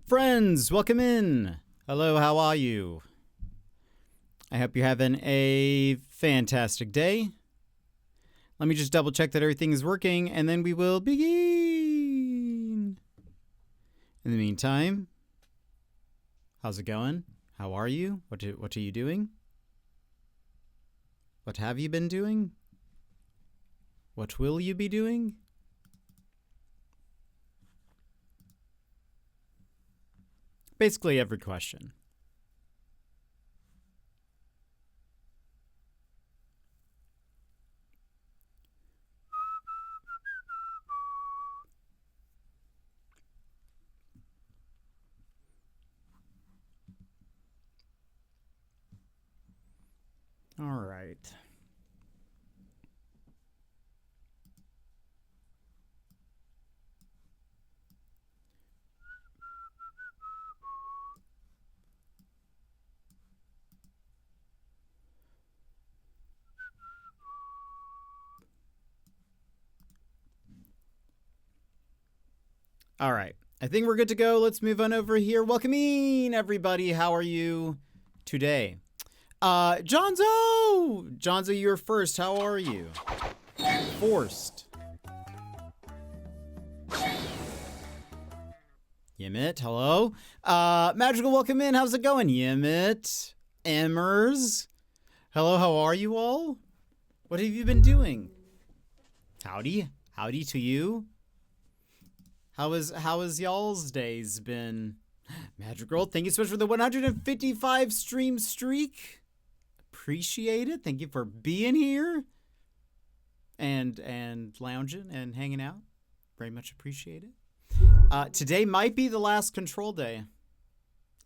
Friends, welcome in. Hello, how are you? I hope you're having a fantastic day. Let me just double check that everything is working, and then we will begin. In the meantime, how's it going? How are you? What are you doing? What have you been doing? What will you be doing? Basically every question. All right. All right. I think we're good to go. Let's move on over here. Welcome in, everybody. How are you today? Johnzo! Johnzo, you're first. How are you? Forced. Yimit, hello. Magical, welcome in. How's it going? Yimit. Emmers. Hello, how are you all? What have you been doing? Howdy. Howdy to you. How is y'all's days been? Magical, thank you so much for the 155 stream streak. Appreciate it. Thank you for being here and lounging and hanging out. Very much appreciate it. Today might be the last control day.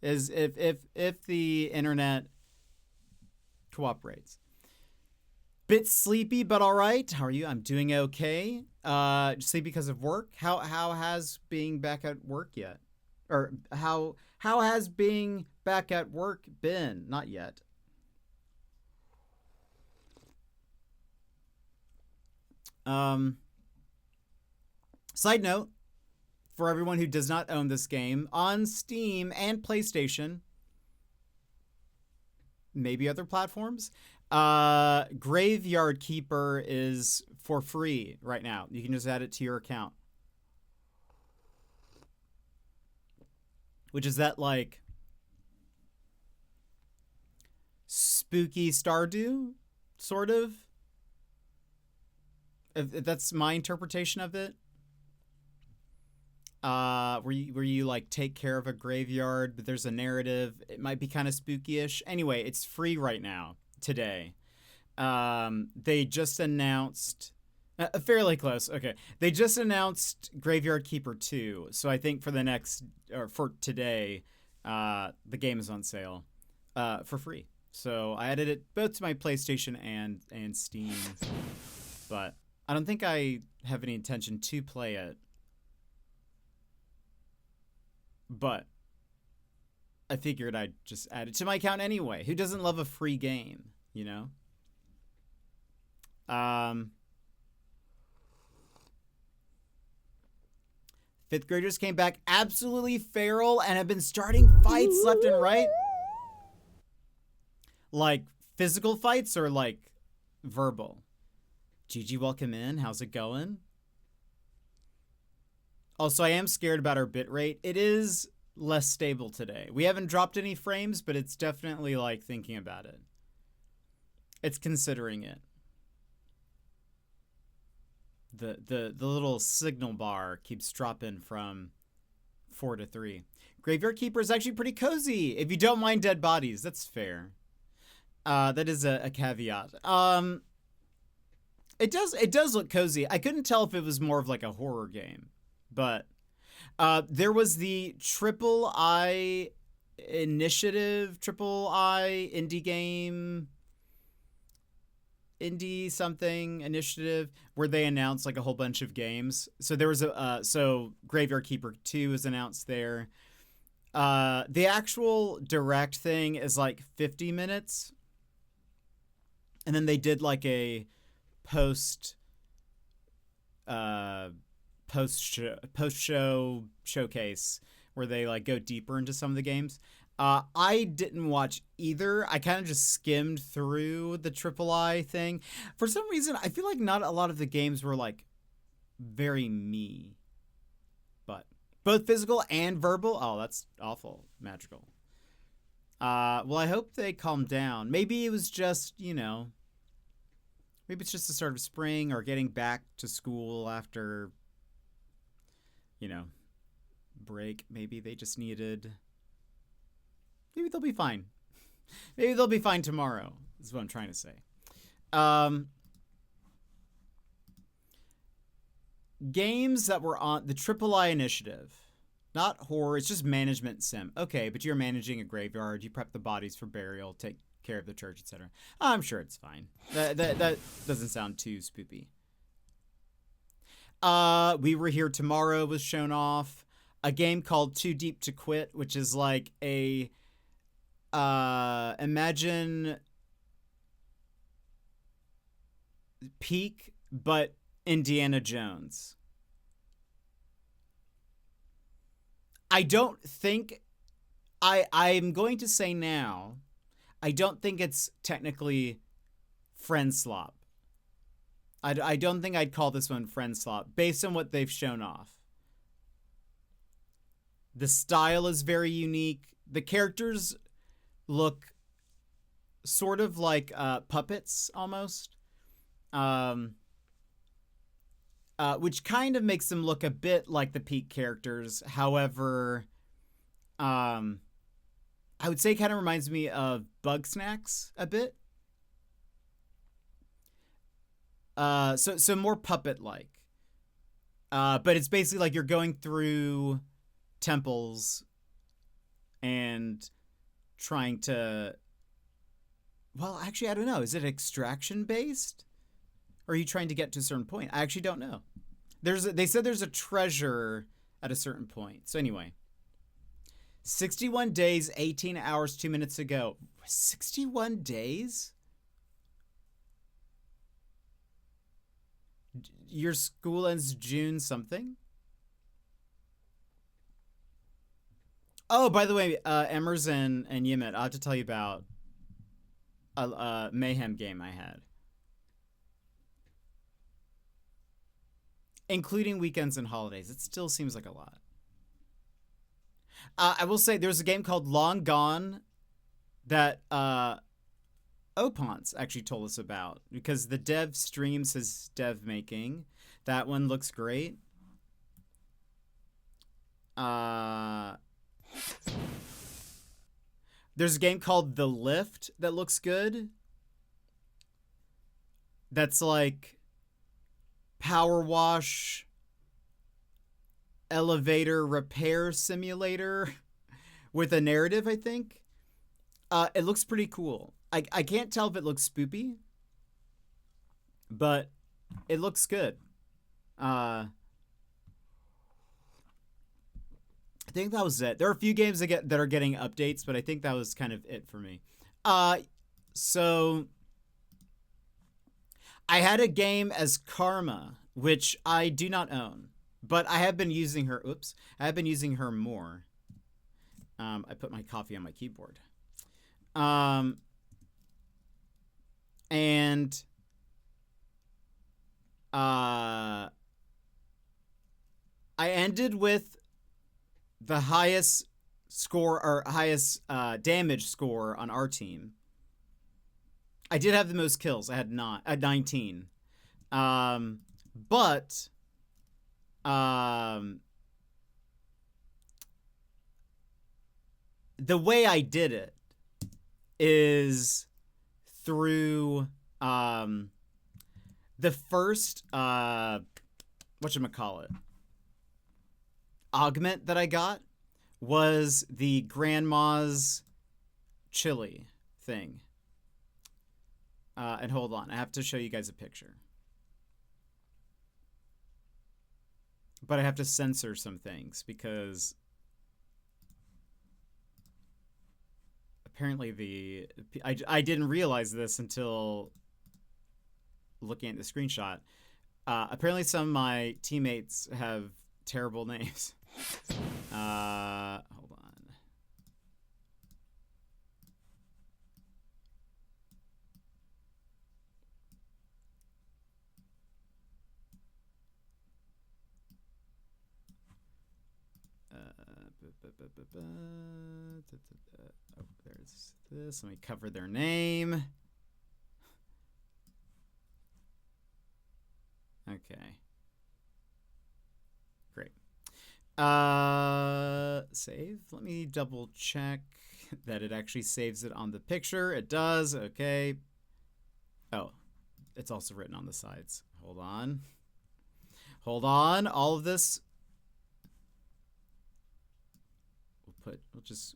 Is if the internet cooperates. Bit sleepy, but all right. How are you? I'm doing okay. Sleepy because of work. How has being back at work yet? Or how has being back at work been? Not yet. Side note, for everyone who does not own this game, on Steam and PlayStation, maybe other platforms, Graveyard Keeper is for free right now. You can just add it to your account. Which is that, like, spooky Stardew, sort of? If that's my interpretation of it. Where you like take care of a graveyard, but there's a narrative. It might be kind of spooky-ish. Anyway, it's free right now, today. They just announced... fairly close. Okay. They just announced Graveyard Keeper 2. So I think for today, the game is on sale for free. So I added it both to my PlayStation and Steam. But I don't think I have any intention to play it. But I figured I'd just add it to my account anyway. Who doesn't love a free game, you know? Fifth graders came back absolutely feral and have been starting fights left and right. Like physical fights or like verbal? Gigi, welcome in. How's it going? Also, I am scared about our bitrate. It is less stable today. We haven't dropped any frames, but it's definitely like thinking about it. It's considering it. The little signal bar keeps dropping from 4 to 3. Graveyard Keeper is actually pretty cozy. If you don't mind dead bodies, that's fair. That is a caveat. It does look cozy. I couldn't tell if it was more of like a horror game, but there was the Triple I Initiative, Triple I Indie Game, Indie something initiative, where they announced like a whole bunch of games. So there was so Graveyard Keeper 2 is announced there. The actual direct thing is like 50 minutes. And then they did like a post show showcase where they like go deeper into some of the games. I didn't watch either. I kind of just skimmed through the III thing. For some reason, I feel like not a lot of the games were like very me, but both physical and verbal. Oh, that's awful magical. Well, I hope they calm down. Maybe it was just, you know, maybe it's just the start of spring or getting back to school after, you know, break. Maybe they just needed. Maybe they'll be fine. Maybe they'll be fine tomorrow, is what I'm trying to say. Games that were on the III initiative. Not horror, it's just management sim. Okay, but you're managing a graveyard, you prep the bodies for burial, take care of the church, etc. I'm sure it's fine. That doesn't sound too spoopy. We Were Here Tomorrow was shown off. A game called Too Deep to Quit, which is like a imagine Peak, but Indiana Jones. I don't think I'm going to say now, I don't think it's technically friend slop. I don't think I'd call this one friend slop based on what they've shown off. The style is very unique. The characters look sort of like puppets almost, which kind of makes them look a bit like the Peak characters. However, I would say it kind of reminds me of Bug Snacks a bit. So more puppet-like. But it's basically like you're going through temples and trying to, well, actually, I don't know. Is it extraction based? Or are you trying to get to a certain point? I actually don't know. They said there's a treasure at a certain point. So anyway, 61 days, 18 hours, 2 minutes ago. 61 days? Your school ends June something? Oh, by the way, Emmers and Yimit, I'll have to tell you about a Mayhem game I had. Including weekends and holidays. It still seems like a lot. I will say there's a game called Long Gone that Opons actually told us about because the dev streams his dev making. That one looks great. There's a game called The Lift that looks good. That's like power wash elevator repair simulator with a narrative, I think. It looks pretty cool. I can't tell if it looks spoopy, but it looks good. I think that was it. There are a few games that are getting updates, but I think that was kind of it for me. So I had a game as Karma, which I do not own, but I have been using her. Oops. I have been using her more. I put my coffee on my keyboard. And I ended with the highest score or highest damage score on our team. I did have the most kills. I had 19. But the way I did it is through the first whatchamacallit augment that I got was the grandma's chili thing. And hold on, I have to show you guys a picture. But I have to censor some things because apparently I didn't realize this until looking at the screenshot. Apparently some of my teammates have terrible names. Hold on. Oh, there's this. Let me cover their name. Okay. Great. Save. Let me double check that it actually saves it on the picture. It does. Okay. Oh, it's also written on the sides. Hold on. Hold on. All of this.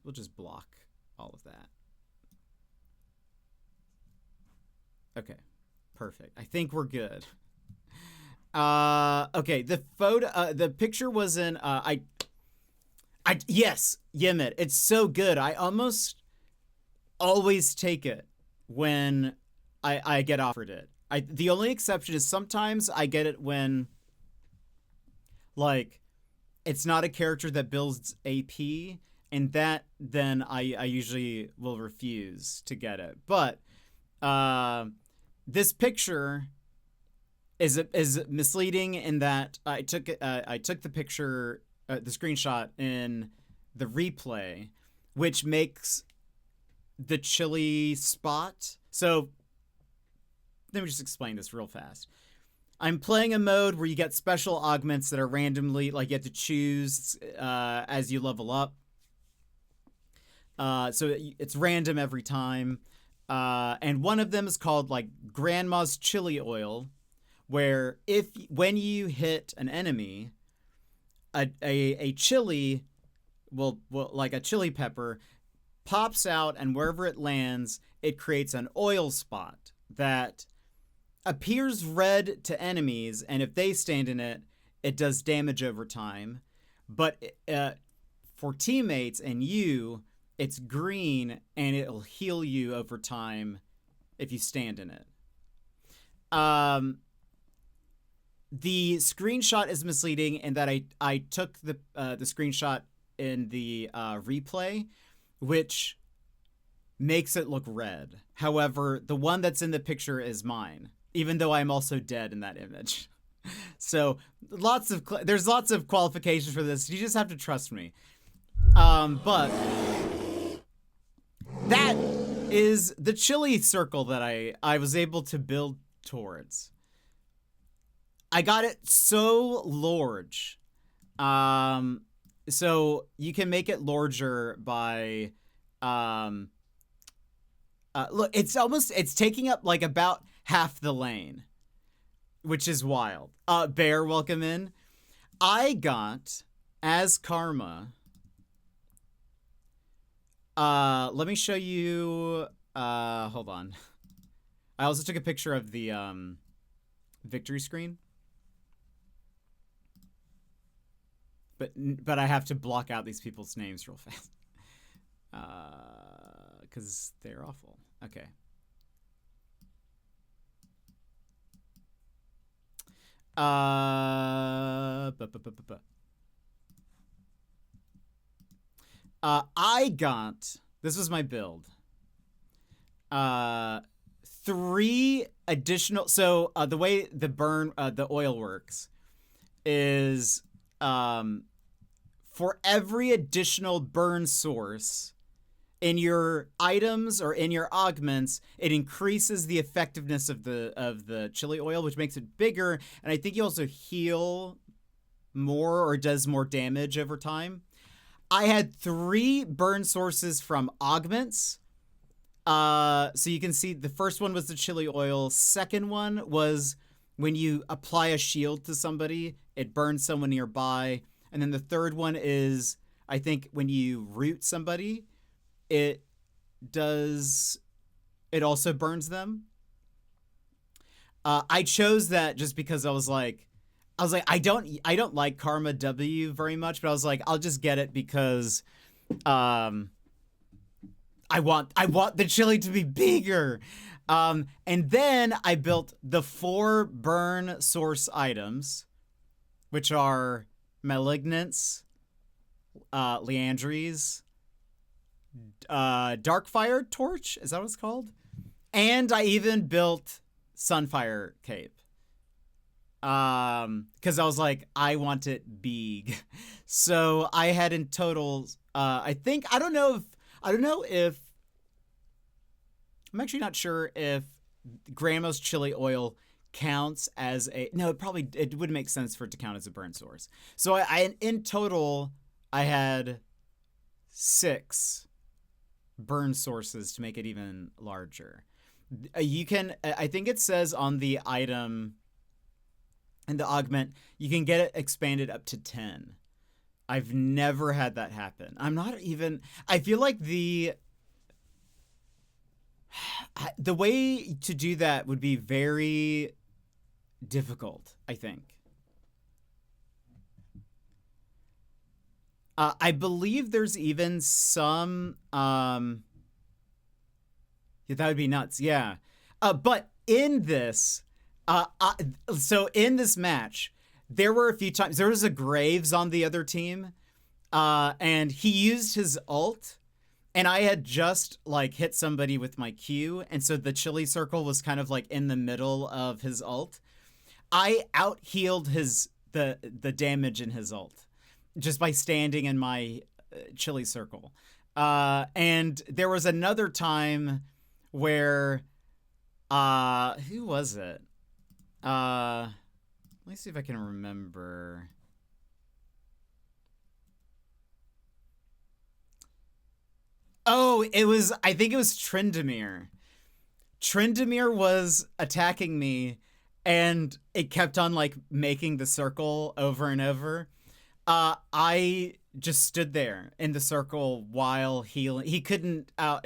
We'll just block all of that. Okay. Perfect. I think we're good. Okay, the picture was in, yes, Yemit, it's so good. I almost always take it when I get offered it. The only exception is sometimes I get it when, like, it's not a character that builds AP, and then I usually will refuse to get it. But, this picture is misleading in that I took the picture, the screenshot in the replay, which makes the chili spot. So let me just explain this real fast. I'm playing a mode where you get special augments that are randomly, like, you have to choose as you level up. So it's random every time. And one of them is called, like, Grandma's Chili Oil, where when you hit an enemy, a chili will like a chili pepper pops out, and wherever it lands, it creates an oil spot that appears red to enemies, and if they stand in it, it does damage over time. But for teammates and you, it's green, and it'll heal you over time if you stand in it. The screenshot is misleading in that I took the screenshot in the replay, which makes it look red. However, the one that's in the picture is mine, even though I'm also dead in that image. So there's lots of qualifications for this. You just have to trust me. But that is the chili circle that I was able to build towards. I got it so large. So you can make it larger by, look, it's taking up like about half the lane, which is wild. Bear, welcome in. I got, as karma, let me show you, hold on. I also took a picture of the, victory screen. But I have to block out these people's names real fast. Because they're awful. Okay. I got, this was my build. 3 additional, so the way the oil works is, for every additional burn source in your items or in your augments, it increases the effectiveness of the chili oil, which makes it bigger. And I think you also heal more or does more damage over time. I had 3 burn sources from augments. So you can see the first one was the chili oil. Second one was when you apply a shield to somebody, it burns someone nearby. And then the third one is, I think, when you root somebody, it also burns them. I chose that just because I was like, I don't like Karma W very much, but I was like, I'll just get it because, I want the chili to be bigger. And then I built the 4 burn source items, which are Malignance, Leandry's Darkfire torch. Is that what it's called? And I even built Sunfire cape. Because I was like, I want it big. So I had in total, I don't know if, I'm actually not sure if Grandma's chili oil counts as no, it would make sense for it to count as a burn source. So I in total, I had 6 burn sources to make it even larger. You can, I think it says on the item, in the augment, you can get it expanded up to 10. I've never had that happen. I feel like the way to do that would be very difficult, I think. I believe there's even some, yeah, that would be nuts. Yeah. But in this, so in this match, there were a few times, there was a Graves on the other team, and he used his ult, and I had just like hit somebody with my Q, and so the chili circle was kind of like in the middle of his ult. I out-healed the damage in his ult just by standing in my chili circle. And there was another time where, who was it? Let me see if I can remember. Oh, I think it was Tryndamere. Tryndamere was attacking me, and it kept on like making the circle over and over. I just stood there in the circle while healing. He couldn't out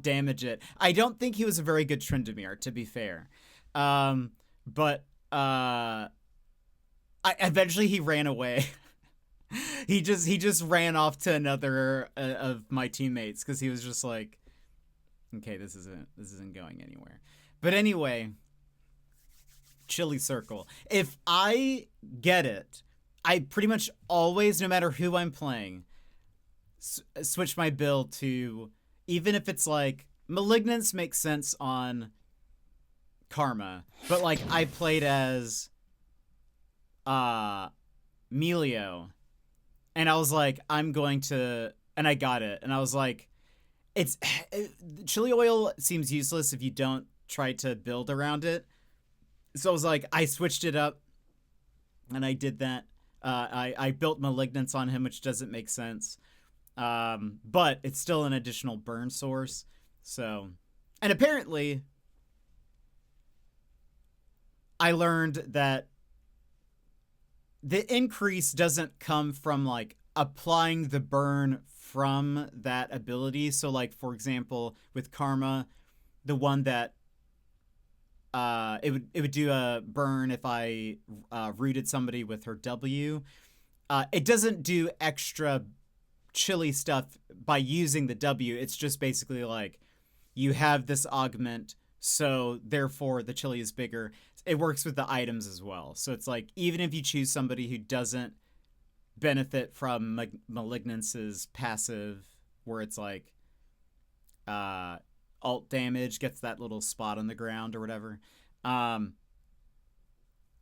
damage it. I don't think he was a very good Tryndamere, to be fair. But eventually he ran away. he just ran off to another of my teammates because he was just like, okay, this isn't going anywhere. But anyway, chili circle. If I get it, I pretty much always, no matter who I'm playing, switch my build to, even if it's like Malignance makes sense on Karma, but like I played as Melio, and I was like, and I got it, and I was like, chili oil seems useless if you don't try to build around it. So I was like, I switched it up, and I did that. I built Malignance on him, which doesn't make sense, but it's still an additional burn source. So, and apparently I learned that the increase doesn't come from like applying the burn from that ability. So like, for example, with Karma, the one that it would do a burn if I rooted somebody with her W. It doesn't do extra chili stuff by using the W. It's just basically like you have this augment, so therefore the chili is bigger. It works with the items as well. So it's like, even if you choose somebody who doesn't benefit from Malignance's passive, where it's like alt damage, gets that little spot on the ground or whatever,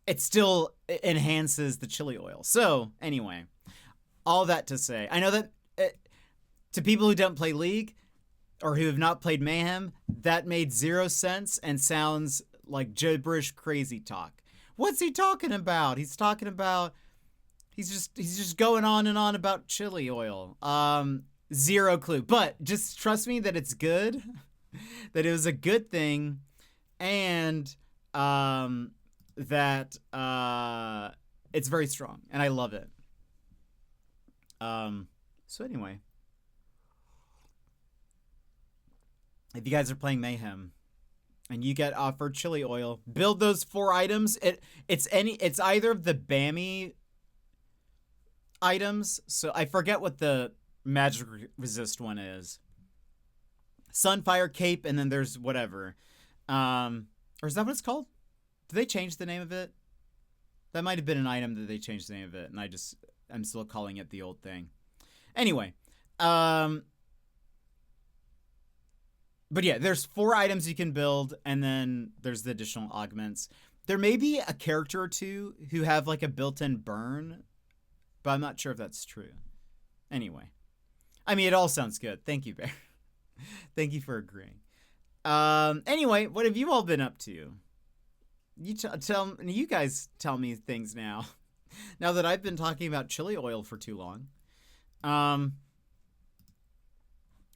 it still enhances the chili oil. So anyway, all that to say, I know that to people who don't play League or who have not played Mayhem, that made 0 sense and sounds like gibberish crazy talk. What's he talking about? He's talking about, he's just going on and on about chili oil. 0 clue. But just trust me that it's good. That it was a good thing, and that it's very strong, and I love it. So anyway, if you guys are playing Mayhem and you get offered chili oil, build those 4 items. It's either of the Bammy items. So I forget what the magic resist one is. Sunfire cape, and then there's whatever. Or is that what it's called? Did they change the name of it? That might have been an item that they changed the name of it, and I just I'm still calling it the old thing. Anyway, but yeah, there's 4 items you can build, and then there's the additional augments. There may be a character or 2 who have like a built-in burn, but I'm not sure if that's true. Anyway, I mean, it all sounds good. Thank you, Bear. Thank you for agreeing. Anyway, what have you all been up to? You guys tell me things now. Now that I've been talking about chili oil for too long.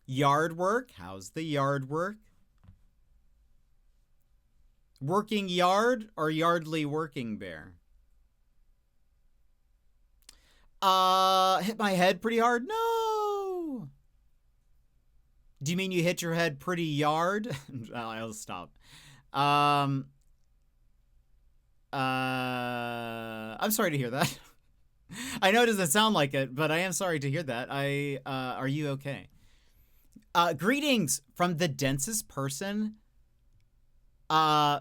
Yard work. How's the yard work? Working yard or yardly working, Bear? Hit my head pretty hard? No! Do you mean you hit your head pretty yard? I'll stop. I'm sorry to hear that. I know it doesn't sound like it, but I am sorry to hear that. Are you okay? Greetings from the densest person. I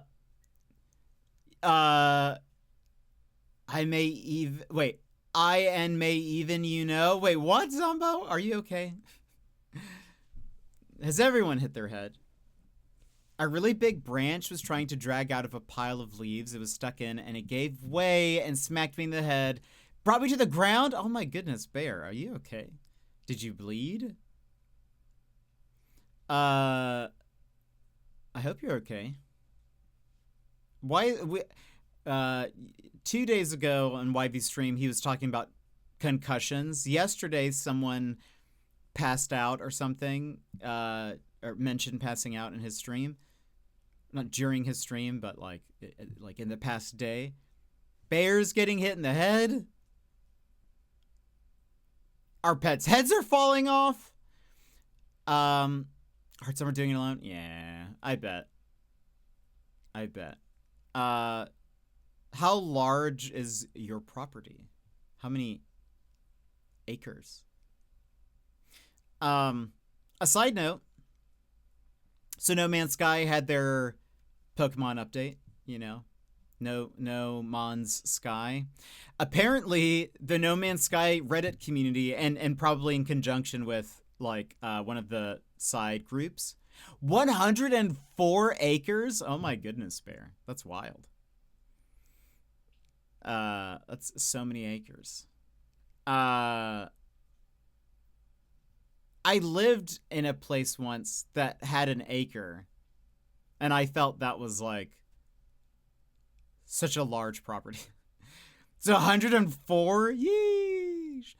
may even wait. I and may even wait. What, Zombo? Are you okay? Has everyone hit their head? A really big branch was trying to drag out of a pile of leaves it was stuck in, and it gave way and smacked me in the head. Brought me to the ground? Oh my goodness, Bear, are you okay? Did you bleed? I hope you're okay. Why 2 days ago on YV stream, he was talking about concussions. Yesterday, someone passed out or something, or mentioned passing out in his stream. Not during his stream, but like in the past day. Bears getting hit in the head. Our pets' heads are falling off. Heard someone doing it alone? Yeah, I bet. How large is your property? How many acres? A side note. So No Man's Sky had their Pokemon update, No Man's Sky. Apparently, the No Man's Sky Reddit community, and probably in conjunction with like one of the side groups, 104 acres. Oh my goodness, Bear, that's wild. That's so many acres. I lived in a place once that had an acre, and I felt that was like such a large property. It's 104. Yeesh.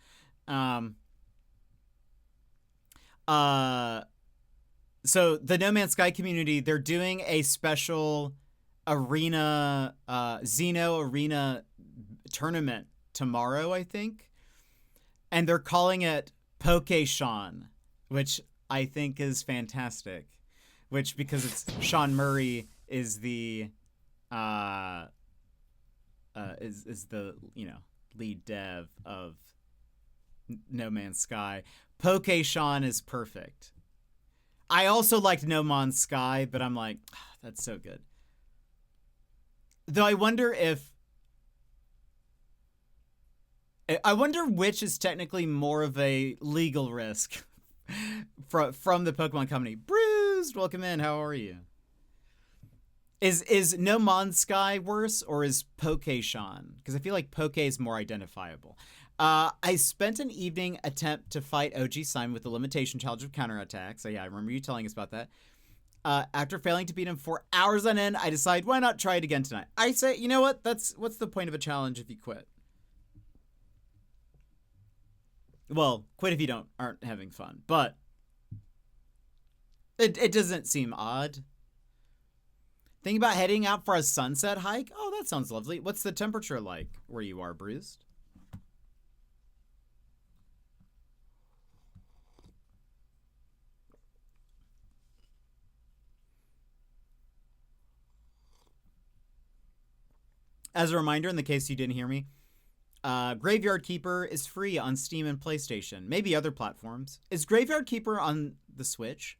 So the No Man's Sky community, they're doing a special arena, Xeno arena tournament tomorrow, I think, and they're calling it Pokeshawn, which I think is fantastic. Which, because it's Sean Murray is the is the lead dev of No Man's Sky. Pokeshawn is perfect. I also liked No Man's Sky, but I'm like, that's so good. Though I wonder which is technically more of a legal risk from the Pokemon company. Bruised, welcome in. How are you? Is No Man's Sky worse, or is Pokeshawn? Because I feel like Poke is more identifiable. I spent an evening attempt to fight OG Simon with the limitation challenge of counterattack. So yeah, I remember you telling us about that. After failing to beat him for hours on end, I decide, why not try it again tonight? I say, you know what? What's the point of a challenge if you quit? Well, quit if you aren't having fun, but it doesn't seem odd. Think about heading out for a sunset hike? Oh, that sounds lovely. What's the temperature like where you are, Bruised? As a reminder, in the case you didn't hear me, Graveyard Keeper is free on Steam and PlayStation. Maybe other platforms. Is Graveyard Keeper on the Switch?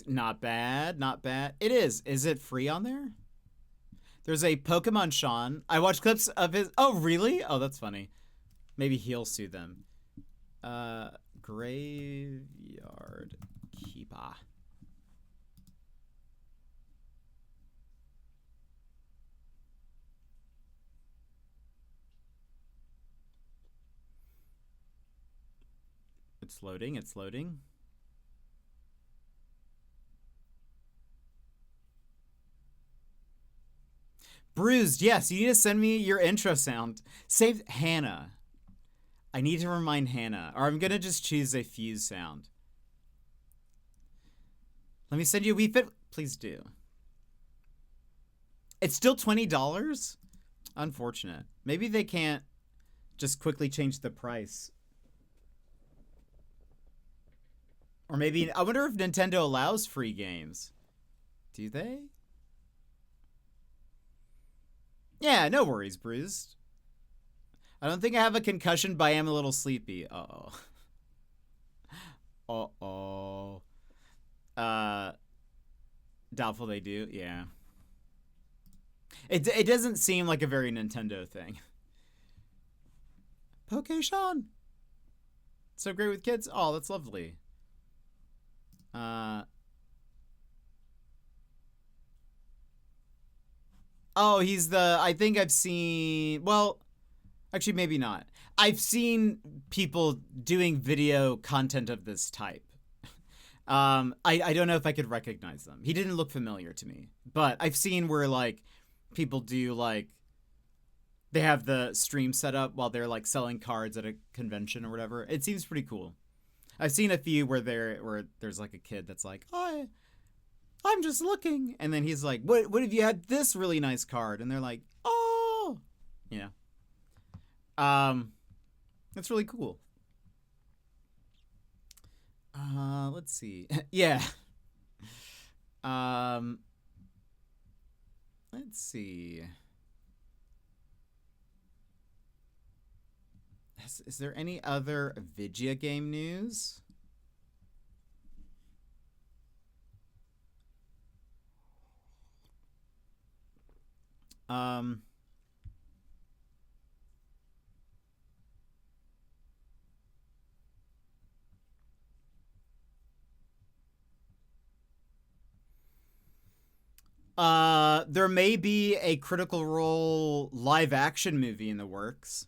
Not bad, not bad. It is. Is it free on there? There's a Pokemon Sean. I watched clips of his. Oh, really? Oh, that's funny. Maybe he'll sue them. Graveyard Keeper. It's loading. It's loading. Bruised, yes, you need to send me your intro sound. Save Hannah. I need to remind Hannah, or I'm gonna just choose a fuse sound. Let me send you a Wii Fit. Please do. It's still $20? Unfortunate. Maybe they can't just quickly change the price. Or maybe, I wonder if Nintendo allows free games. Do they? Yeah, no worries, Bruised. I don't think I have a concussion, but I am a little sleepy. Uh-oh. Uh-oh. Doubtful they do, yeah. It doesn't seem like a very Nintendo thing. Pokeshawn. So great with kids? Oh, that's lovely. Oh, he's the, I think I've seen, well, actually maybe not. I've seen people doing video content of this type. I don't know if I could recognize them. He didn't look familiar to me, but I've seen where like people do like, they have the stream set up while they're like selling cards at a convention or whatever. It seems pretty cool. I've seen a few where there's like a kid that's like, oh, I'm just looking, and then he's like, what if you had this really nice card? And they're like, oh, yeah. That's really cool. Let's see. Yeah. Let's see. Is there any other Vigia game news? There may be a Critical Role live action movie in the works.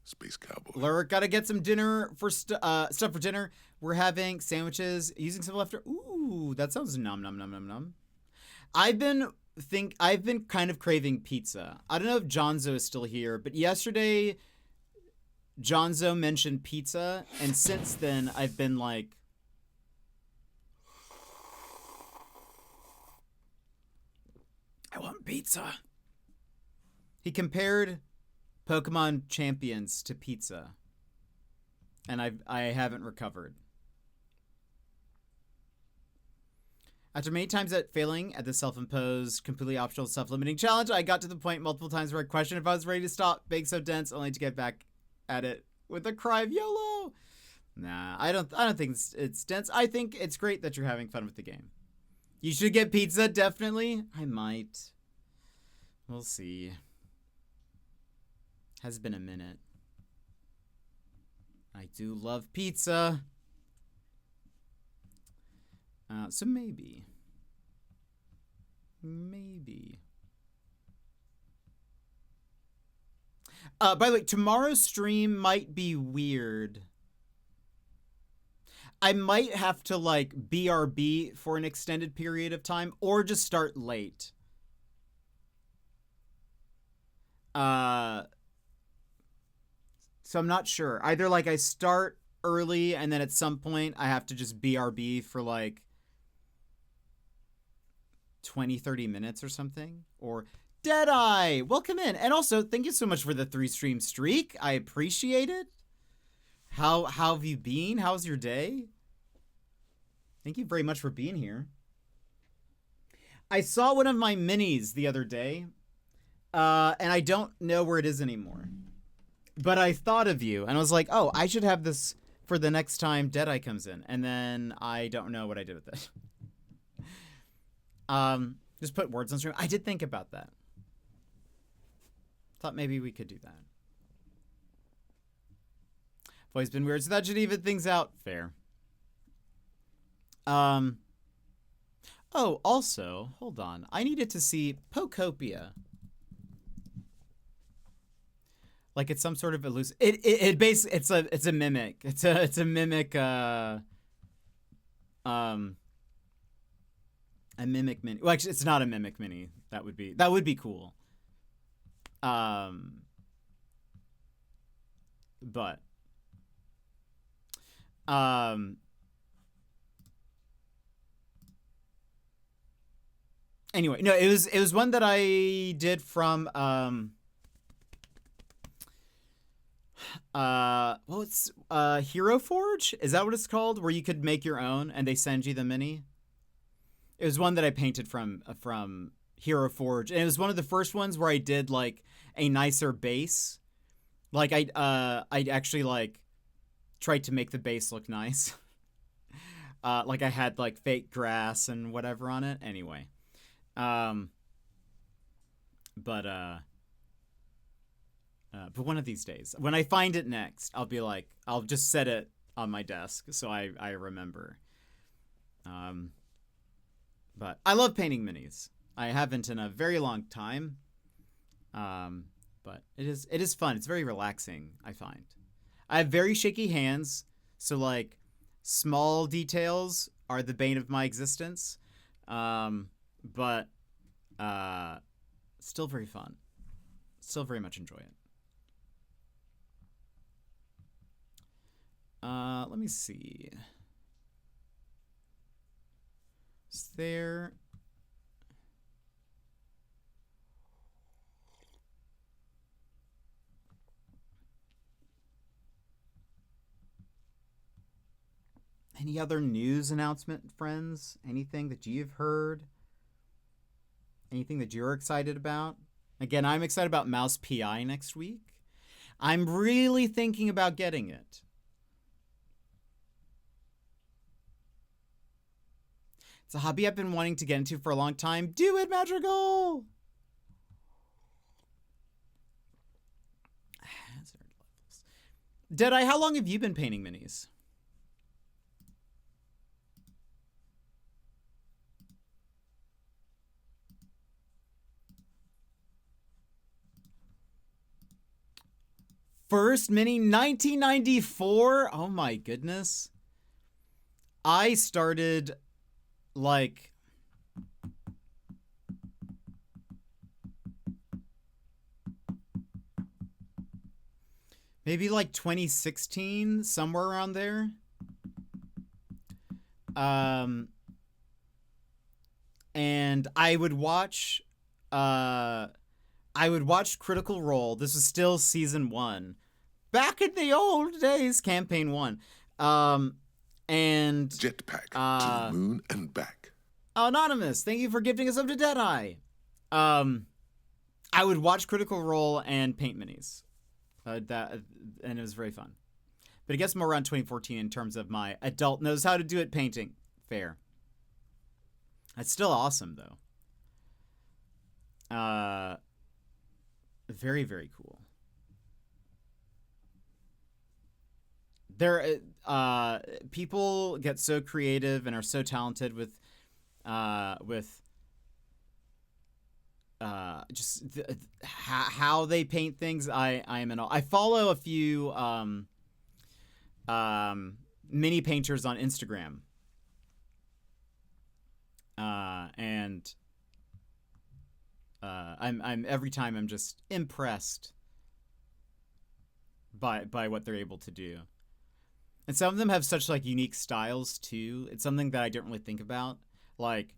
Space Cowboy. Lurk, gotta get some dinner for stuff for dinner. We're having sandwiches using some leftover. Ooh, that sounds nom nom nom nom nom. I've been kind of craving pizza. I don't know if Jonzo is still here, but yesterday Jonzo mentioned pizza, and since then I've been like, I want pizza. He compared Pokemon Champions to pizza, and I haven't recovered. After many times at failing at the self-imposed, completely optional, self-limiting challenge, I got to the point multiple times where I questioned if I was ready to stop being so dense, only to get back at it with a cry of YOLO. Nah, I don't think it's dense. I think it's great that you're having fun with the game. You should get pizza, definitely. I might. We'll see. Has been a minute. I do love pizza. So maybe. By the way, tomorrow's stream might be weird. I might have to like BRB for an extended period of time or just start late. So I'm not sure. Either like I start early and then at some point I have to just BRB for like 20-30 minutes or something, or Deadeye, welcome in. And also thank you so much for the 3 stream streak. I appreciate it. How have you been? How's your day? Thank you very much for being here. I saw one of my minis the other day, and I don't know where it is anymore. But I thought of you, and I was like, oh, I should have this for the next time Deadeye comes in. And then I don't know what I did with it. Just put words on stream. I did think about that. Thought maybe we could do that. I've always been weird, so that should even things out. Fair. Oh, also, hold on. I needed to see Pokopia. Like it's some sort of elusive. It basically it's a mimic. It's a mimic. A mimic mini. Well, actually, it's not a mimic mini. That would be cool. But anyway, no, it was one that I did from what's Hero Forge? Is that what it's called? Where you could make your own and they send you the mini? It was one that I painted from Hero Forge, and it was one of the first ones where I did like a nicer base. Like I actually like tried to make the base look nice. Like I had like fake grass and whatever on it. Anyway, but one of these days, when I find it next, I'll be like, I'll just set it on my desk so I remember. But I love painting minis. I haven't in a very long time. But it is fun. It's very relaxing, I find. I have very shaky hands, so like small details are the bane of my existence. But still very fun. Still very much enjoy it. Let me see. Is there any other news announcement, friends? Anything that you've heard? Anything that you're excited about? Again, I'm excited about Mouse PI next week. I'm really thinking about getting it. It's a hobby I've been wanting to get into for a long time. Do it, Madrigal! Deadeye, how long have you been painting minis? First mini, 1994? Oh my goodness. I started like maybe like 2016, somewhere around there. And I would watch Critical Role. This is still season 1. Back in the old days, campaign 1. And jetpack to the moon and back. Anonymous, thank you for gifting us up to Deadeye. I would watch Critical Role and paint minis. And it was very fun. But I guess more around 2014 in terms of my adult knows how to do it painting. Fair. It's still awesome though. Very, very cool. There, people get so creative and are so talented with just how they paint things. I am in awe. I follow a few mini painters on Instagram, and I'm every time I'm just impressed by what they're able to do. And some of them have such like unique styles too. It's something that I didn't really think about. Like,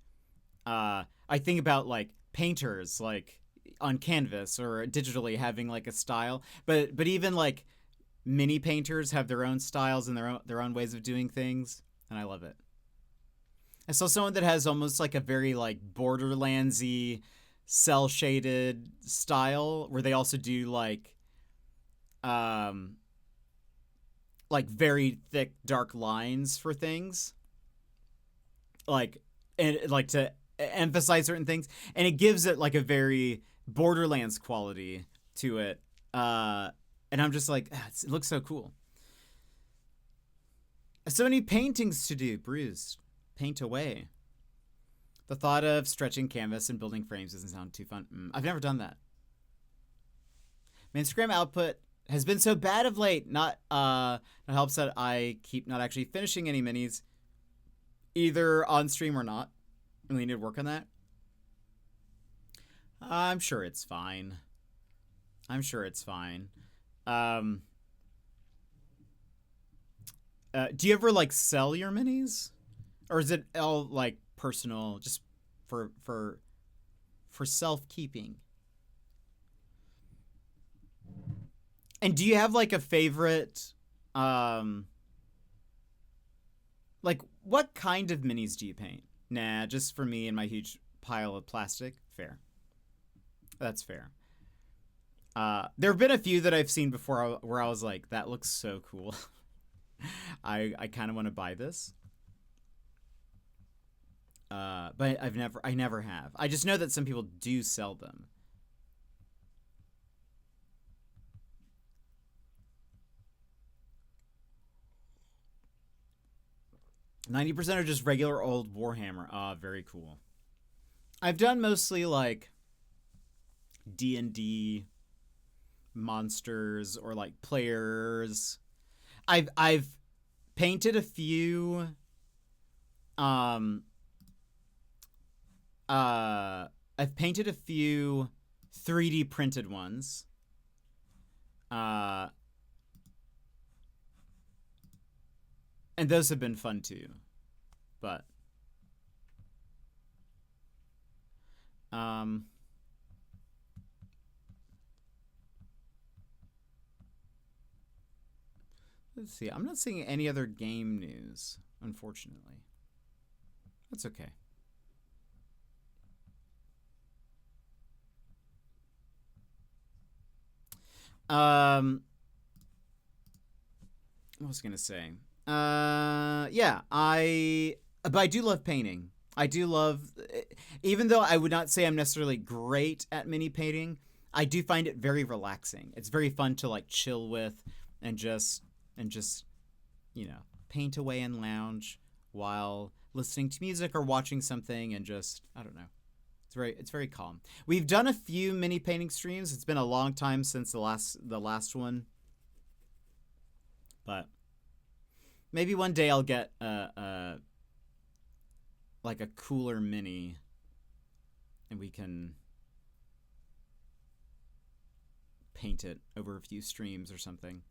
I think about like painters like on canvas or digitally having like a style, but even like mini painters have their own styles and their own ways of doing things, and I love it. I saw someone that has almost like a very like Borderlands-y cell shaded style where they also do like very thick dark lines for things. Like and like to emphasize certain things, and it gives it like a very Borderlands quality to it. And I'm just like, it looks so cool. So many paintings to do, Bruised. Paint away. The thought of stretching canvas and building frames doesn't sound too fun. I've never done that. My Instagram output has been so bad of late. Not helps that I keep not actually finishing any minis, either on stream or not. And we need to work on that. I'm sure it's fine. Do you ever like sell your minis, or is it all like personal, just for self keeping? And do you have like a favorite, like what kind of minis do you paint? Nah, just for me and my huge pile of plastic. Fair. That's fair. There have been a few that I've seen before where I was like, that looks so cool. I kind of want to buy this. But I never have. I just know that some people do sell them. %90 are just regular old Warhammer. Very cool. I've done mostly like D&D monsters or like players. I've painted a few I've painted a few 3D printed ones. And those have been fun too. But let's see. I'm not seeing any other game news, unfortunately. That's okay. What was I gonna say? Yeah, but I do love painting. I do love, even though I would not say I'm necessarily great at mini painting, I do find it very relaxing. It's very fun to like chill with and just, you know, paint away and lounge while listening to music or watching something and just, I don't know. It's very calm. We've done a few mini painting streams. It's been a long time since the last one. But maybe one day I'll get like a cooler mini and we can paint it over a few streams or something.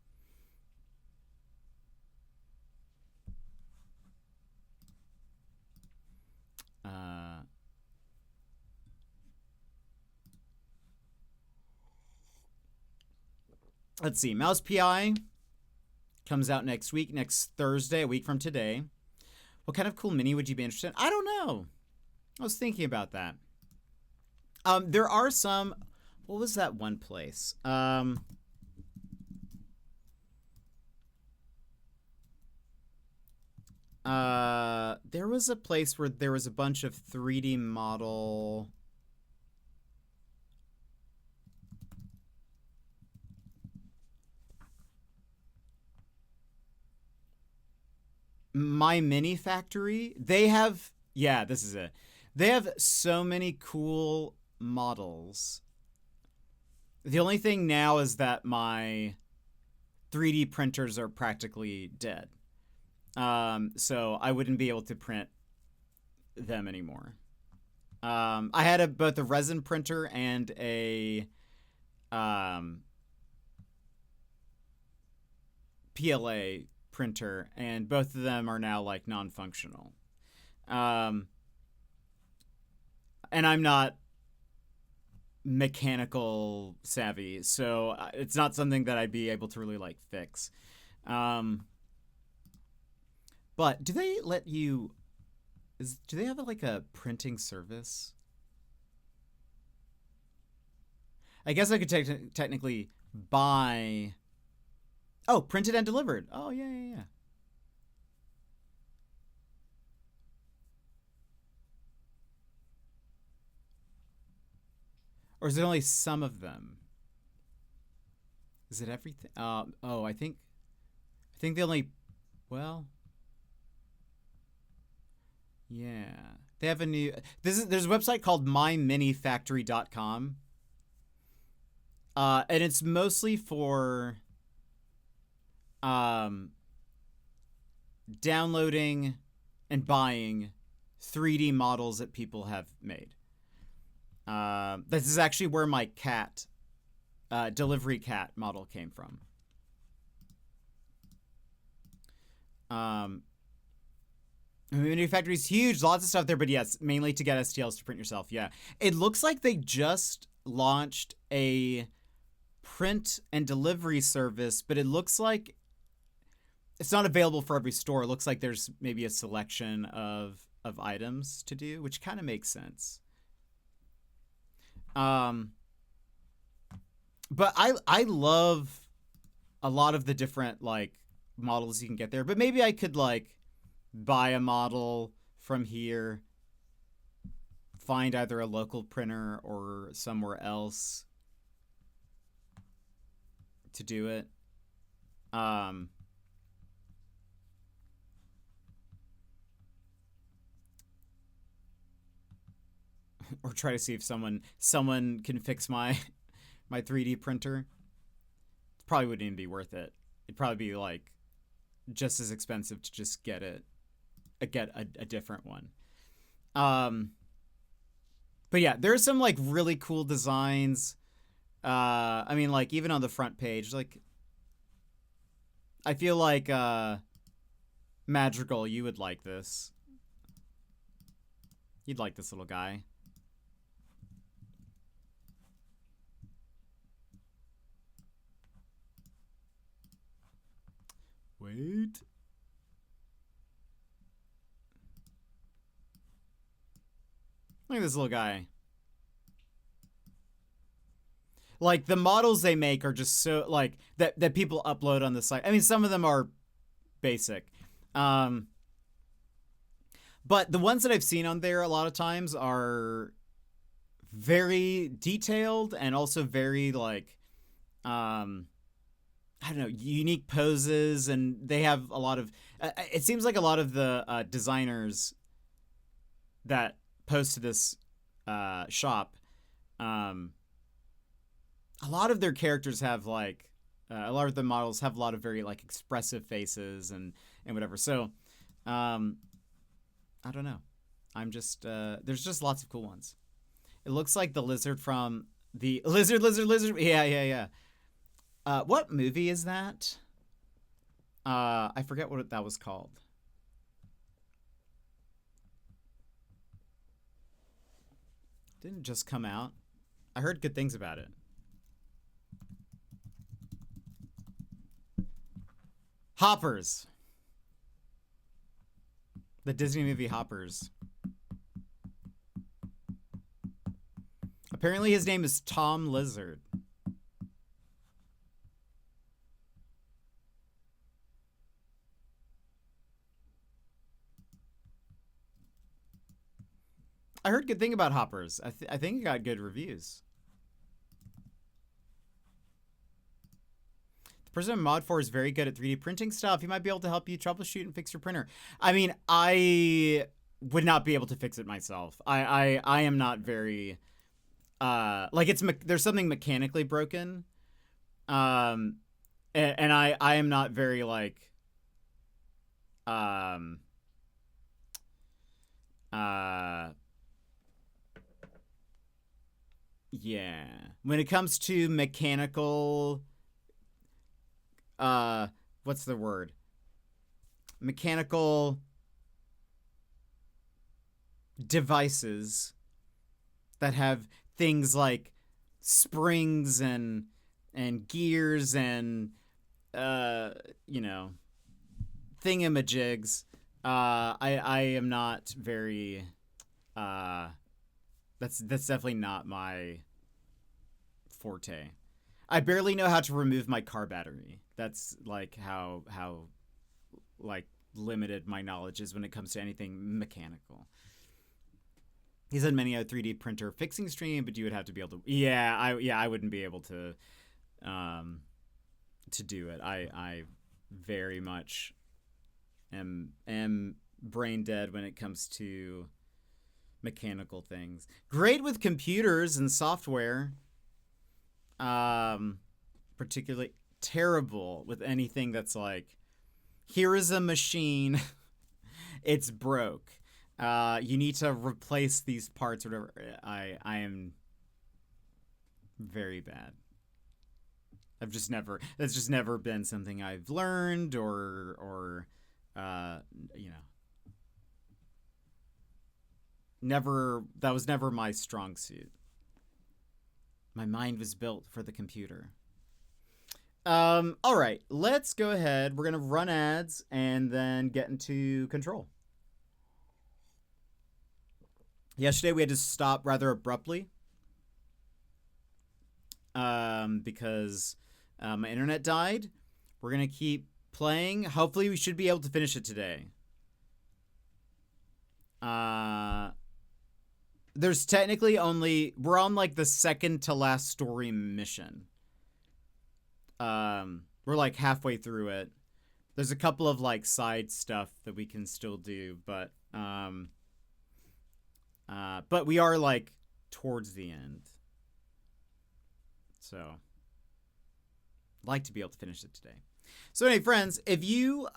Let's see. Mouse PI comes out next week, next Thursday, a week from today. What kind of cool mini would you be interested in? I don't know. I was thinking about that. There are some. What was that one place? There was a place where there was a bunch of 3D model. My Mini Factory. They have, yeah, this is it. They have so many cool models. The only thing now is that my 3D printers are practically dead. So I wouldn't be able to print them anymore. I had both a resin printer and a PLA printer, and both of them are now like non-functional. And I'm not mechanical savvy, so it's not something that I'd be able to really like fix. But do they let you Do they have like a printing service? I guess I could technically buy. Oh, printed and delivered. Oh, yeah. Or is it only some of them? Is it everything? Oh, I think they only. Well, yeah. They have a new. There's a website called myminifactory.com. And it's mostly for downloading and buying 3D models that people have made. This is actually where my cat, delivery cat model came from. Manufacturing is huge, lots of stuff there, but yes, mainly to get STLs to print yourself. Yeah, it looks like they just launched a print and delivery service, but it looks like it's not available for every store. It looks like there's maybe a selection of items to do, which kind of makes sense. But I love a lot of the different like models you can get there. But maybe I could like buy a model from here, find either a local printer or somewhere else to do it. Or try to see if someone can fix my 3D printer. Probably wouldn't even be worth it. It'd probably be like just as expensive to just get a different one. But yeah, there's some like really cool designs. I mean, like even on the front page, like I feel like Madrigal, you would like this. You'd like this little guy. Wait. Look at this little guy. Like the models they make are just so like that people upload on the site. I mean, some of them are basic. But the ones that I've seen on there a lot of times are very detailed and also very like I don't know, unique poses, and they have a lot of it seems like a lot of the designers that post to this shop, a lot of their characters have like a lot of the models have a lot of very like expressive faces and whatever. So I don't know, I'm just there's just lots of cool ones. It looks like the lizard from the lizard. Yeah. What movie is that? I forget what that was called. Didn't it just come out? I heard good things about it. Hoppers. The Disney movie Hoppers. Apparently his name is Tom Lizard. I heard good thing about Hoppers. I think it got good reviews. The person in Mod 4 is very good at 3D printing stuff. He might be able to help you troubleshoot and fix your printer. I mean, I would not be able to fix it myself. I am not very like there's something mechanically broken. And I am not very like yeah. When it comes to mechanical, what's the word? Mechanical devices that have things like springs and gears and, you know, thingamajigs. I am not very. That's definitely not my forte. I barely know how to remove my car battery. That's like how like limited my knowledge is when it comes to anything mechanical. He said many a 3D printer fixing stream, but you would have to be able to. Yeah, I wouldn't be able to do it. I very much am brain dead when it comes to mechanical things. Great with computers and software. Particularly terrible with anything that's like, here is a machine, it's broke. You need to replace these parts or whatever. I am very bad. That's just never been something I've learned or that was never my strong suit. My mind was built for the computer. All right, let's go ahead. We're gonna run ads and then get into control. Yesterday we had to stop rather abruptly because my internet died. We're gonna keep playing. Hopefully we should be able to finish it today. There's technically we're on like the second to last story mission. We're like halfway through it. There's a couple of like side stuff that we can still do, but we are like towards the end. So I'd like to be able to finish it today. So anyway, friends, if you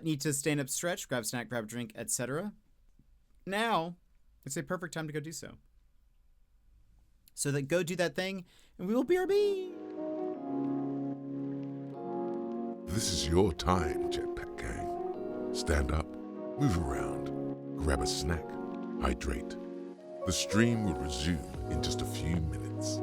need to stand up, stretch, grab a snack, grab a drink, etc., now it's a perfect time to go do so. So that go do that thing, and we will BRB. This is your time, Jetpack Gang. Stand up, move around, grab a snack, hydrate. The stream will resume in just a few minutes.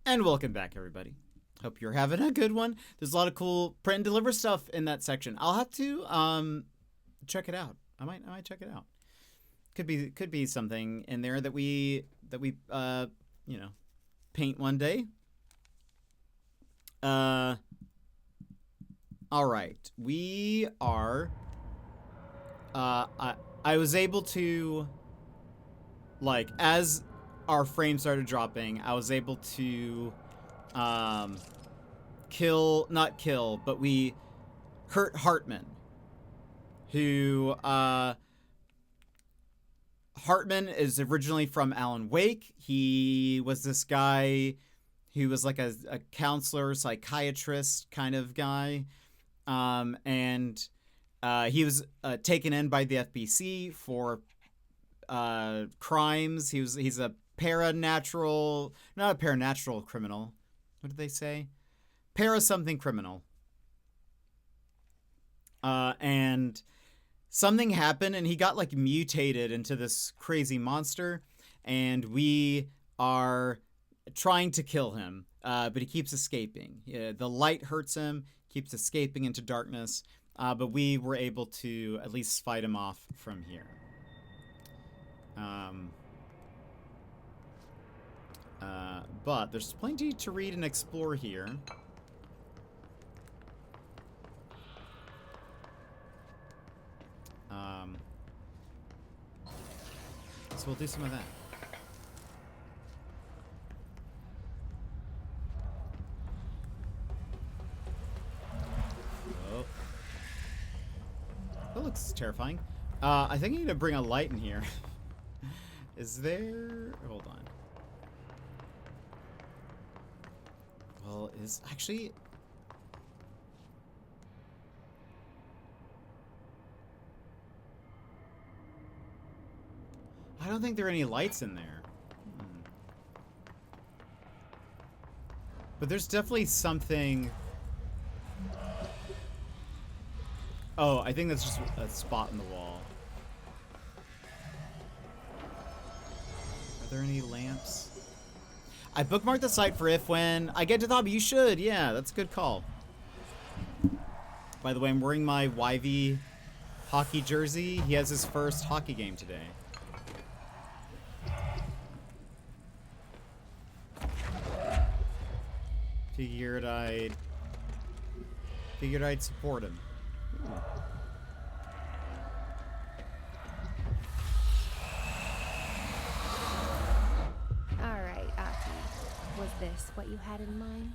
And welcome back, everybody. Hope you're having a good one. There's a lot of cool print and deliver stuff in that section. I'll have to check it out. I might check it out. Could be something in there that we you know, paint one day. All right. We are I was able to, like, as our frame started dropping, I was able to not kill, but we hurt Hartman, who Hartman is originally from Alan Wake. He was this guy who was like a counselor, psychiatrist kind of guy, and he was taken in by the FBC for crimes. He's a not a paranatural criminal. What did they say? Something criminal. And something happened and he got like mutated into this crazy monster, and we are trying to kill him, but he keeps escaping. The light hurts him, keeps escaping into darkness, but we were able to at least fight him off from here. But there's plenty to read and explore here. So we'll do some of that. Oh. That looks terrifying. I think I need to bring a light in here. Is there... Hold on. Well, is... Actually... I don't think there are any lights in there. But there's definitely something... Oh, I think that's just a spot in the wall. Are there any lamps? I bookmarked the site for when I get to the hobby. You should. Yeah, that's a good call. By the way, I'm wearing my YV hockey jersey. He has his first hockey game today. Figured I'd support him. Ooh. All right, Aki. Was this what you had in mind?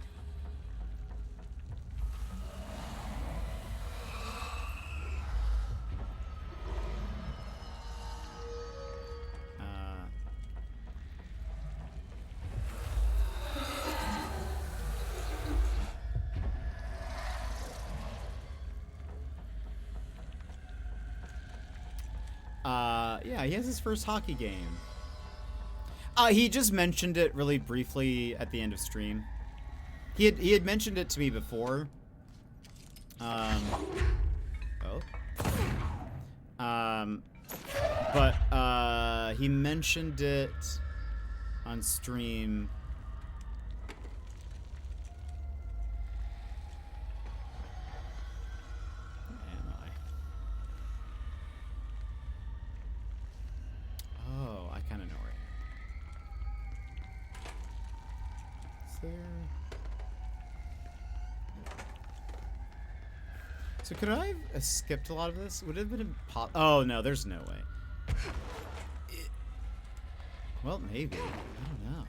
Yeah, he has his first hockey game. He just mentioned it really briefly at the end of stream. He had mentioned it to me before. But he mentioned it on stream. So could I have skipped a lot of this? Would it have been impossible? Oh no, there's no way. Well, maybe. I don't know.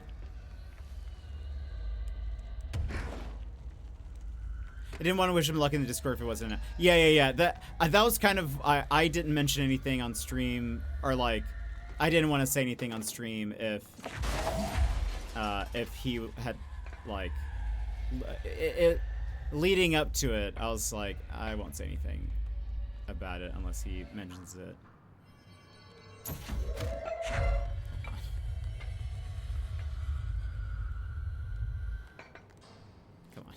I didn't want to wish him luck in the Discord if it wasn't. Yeah. That was kind of. I didn't mention anything on stream, or like, I didn't want to say anything on stream if he had like leading up to it, I was like, I won't say anything about it unless he mentions it. Come on.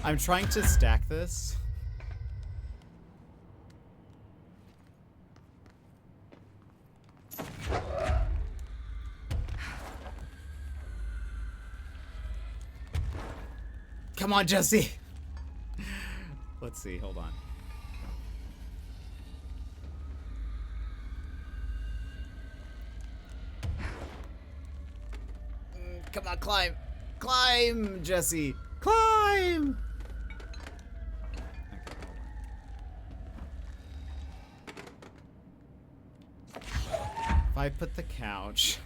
I'm trying to stack this. Come on, Jesse. Let's see. Hold on. Come on, climb. Climb, Jesse. Climb. If I put the couch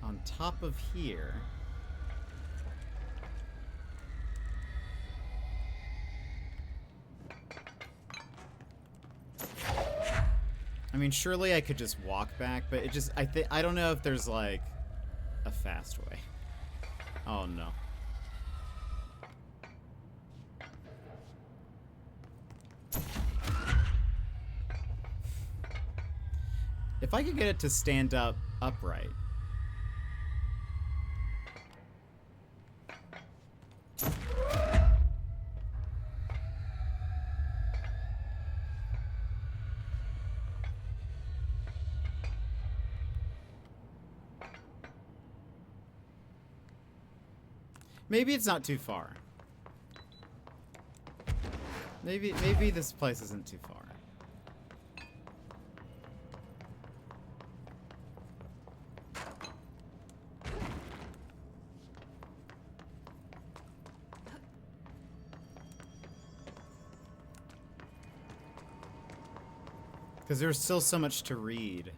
on top of here. I mean, surely I could just walk back, but it just, I don't know if there's like a fast way. Oh no. If I could get it to stand up upright. Maybe it's not too far. Maybe this place isn't too far. Because there's still so much to read.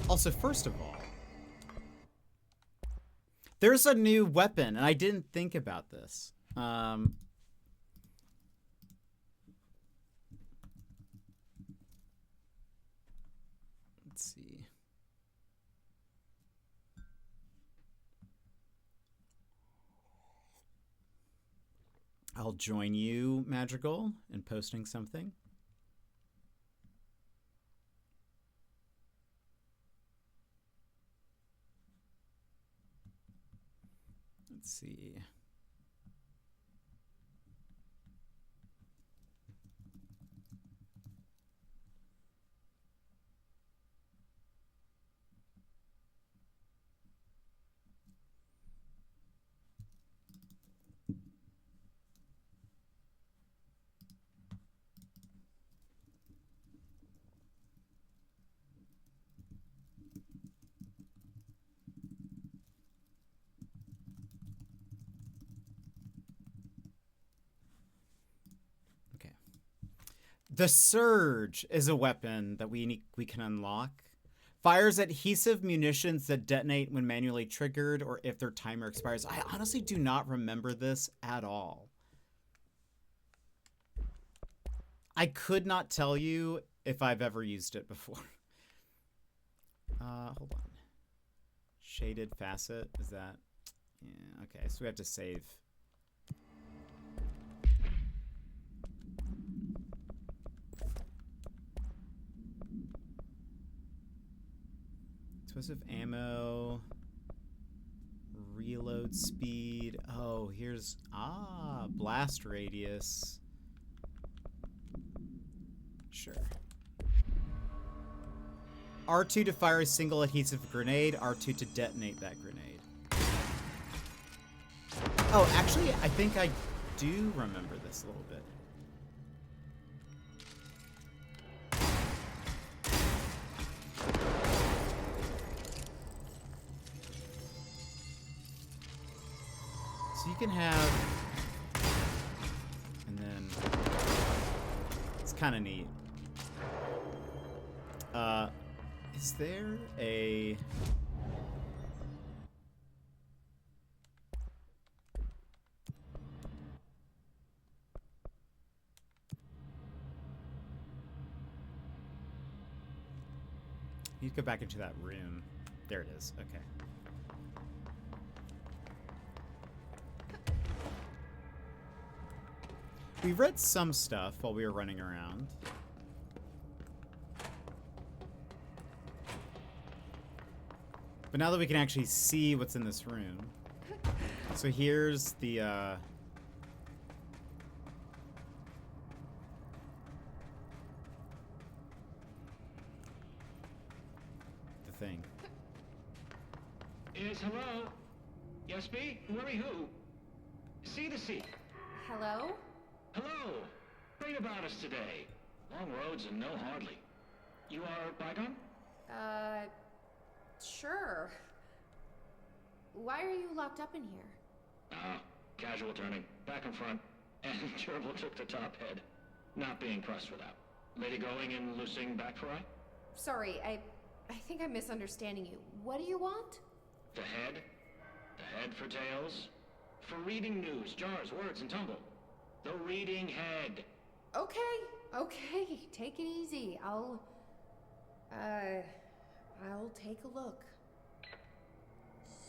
Also, first of all, there's a new weapon, and I didn't think about this. Let's see. I'll join you, Madrigal, in posting something. Let's see. The Surge is a weapon that we can unlock. Fires adhesive munitions that detonate when manually triggered or if their timer expires. I honestly do not remember this at all. I could not tell you if I've ever used it before. Hold on. Shaded facet, is that? Yeah, okay, so we have to save. Explosive ammo, reload speed. Oh, here's, blast radius. Sure. R2 to fire a single adhesive grenade, R2 to detonate that grenade. Oh, actually, I think I do remember this a little bit. So you can have, and then it's kind of neat. Is there a? need to go back into that room. There it is. Okay. We read some stuff while we were running around. But now that we can actually see what's in this room. So here's the thing. Yes, hello? Yes, me? Worry who? See the seat. Hello? Hello. Great about us today. Long roads and no hardly. You are Bygone? Sure. Why are you locked up in here? Casual turning. Back and front. And Gerbil took the top head. Not being pressed for that. Lady going and loosing back for eye? Sorry, I think I'm misunderstanding you. What do you want? The head? The head for tales? For reading news, jars, words, and tumble. The reading head. Okay. Take it easy. I'll take a look.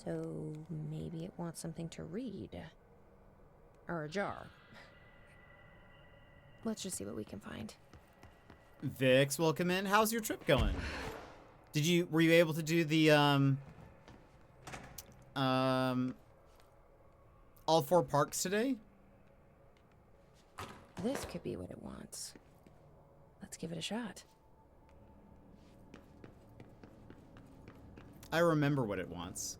So maybe it wants something to read. Or a jar. Let's just see what we can find. Vix, welcome in. How's your trip going? Were you able to do the all 4 parks today? This could be what it wants. Let's give it a shot. I remember what it wants.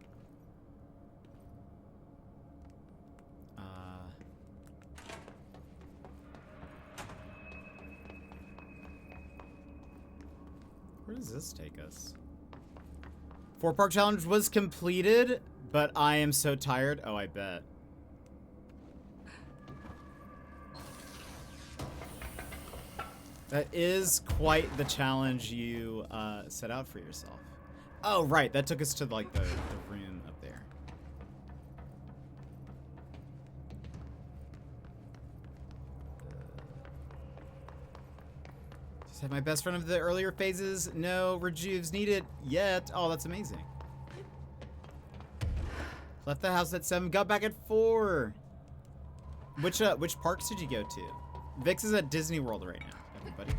Where does this take us? 4 park challenge was completed, but I am so tired. Oh, I bet. That is quite the challenge you set out for yourself. Oh, right. That took us to, like, the room up there. Just had my best friend of the earlier phases. No rejuves needed yet. Oh, that's amazing. Left the house at 7. Got back at 4. Which parks did you go to? Vix is at Disney World right now, everybody.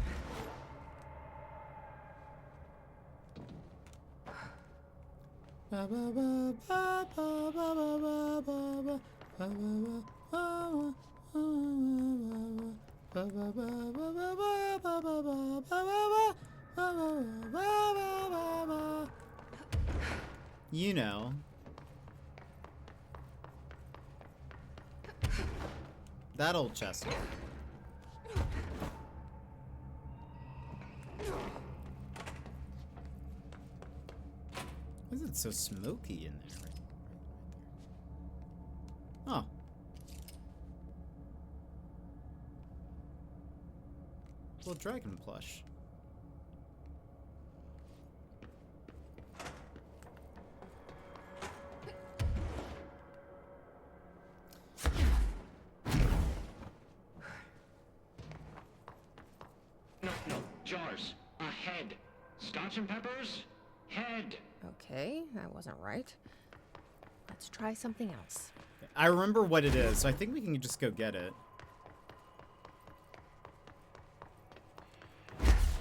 You know. That old chest. Why is it so smoky in there? Right there. Oh. Little dragon plush. No. Jars. A head. Scotch and peppers? Head. Okay, that wasn't right. Let's try something else. I remember what it is, so I think we can just go get it.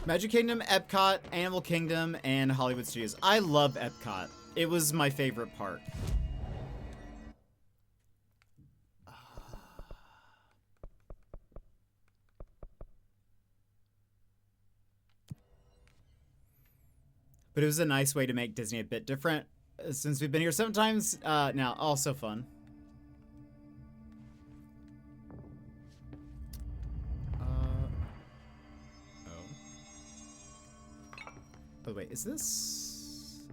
Magic Kingdom, Epcot, Animal Kingdom, and Hollywood Studios. I love Epcot. It was my favorite park. But it was a nice way to make Disney a bit different since we've been here sometimes. Now, also fun. By the way, is this...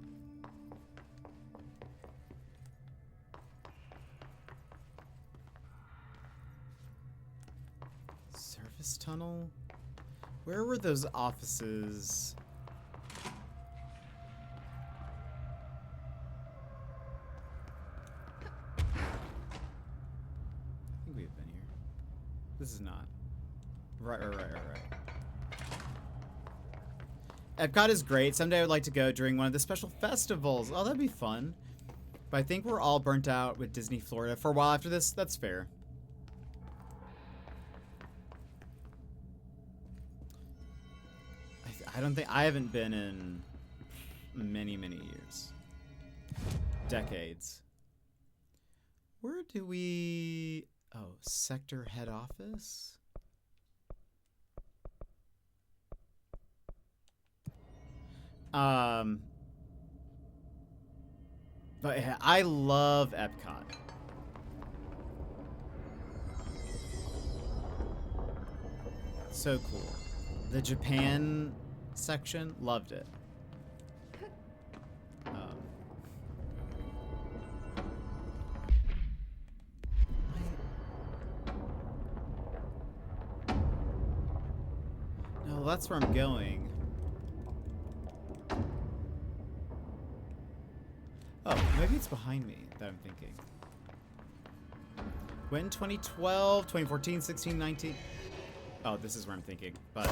Service tunnel? Where were those offices? I think we've been here. This is not. Right. Epcot is great. Someday I would like to go during one of the special festivals. Oh, that'd be fun. But I think we're all burnt out with Disney Florida for a while after this. That's fair. I don't think... I haven't been in many, many years. Decades. Where do we... Oh, sector head office? But yeah, I love Epcot. So cool. The Japan section, loved it. No, that's where I'm going. Oh, maybe it's behind me that I'm thinking. When 2012, 2014, 16, 19. Oh, this is where I'm thinking, but...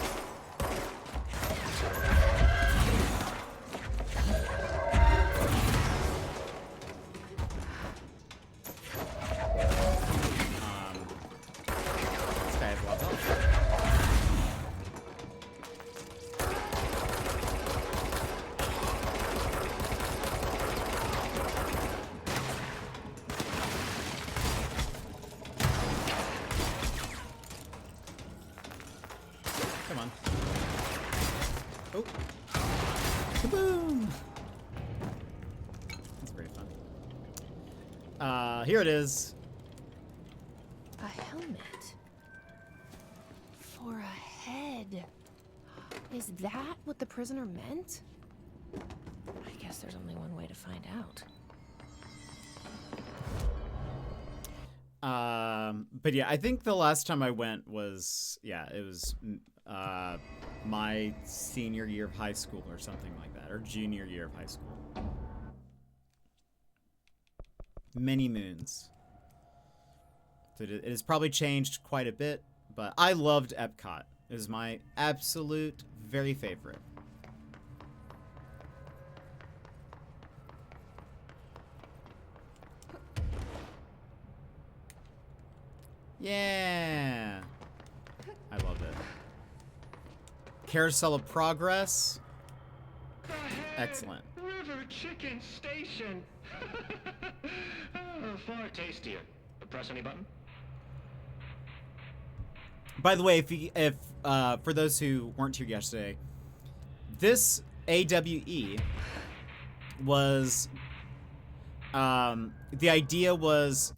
this guy has a lot of health. Come on. Oh. Kaboom! That's pretty fun. Here it is. A helmet. For a head. Is that what the prisoner meant? I guess there's only one way to find out. But yeah, I think the last time I went was, yeah, it was my senior year of high school or something like that, or junior year of high school. Many moons. So it has probably changed quite a bit, but I loved Epcot. It was my absolute very favorite. Yeah. I love it. Carousel of Progress. Excellent. River Chicken Station. Far tastier. Press any button? By the way, if for those who weren't here yesterday, this AWE was the idea was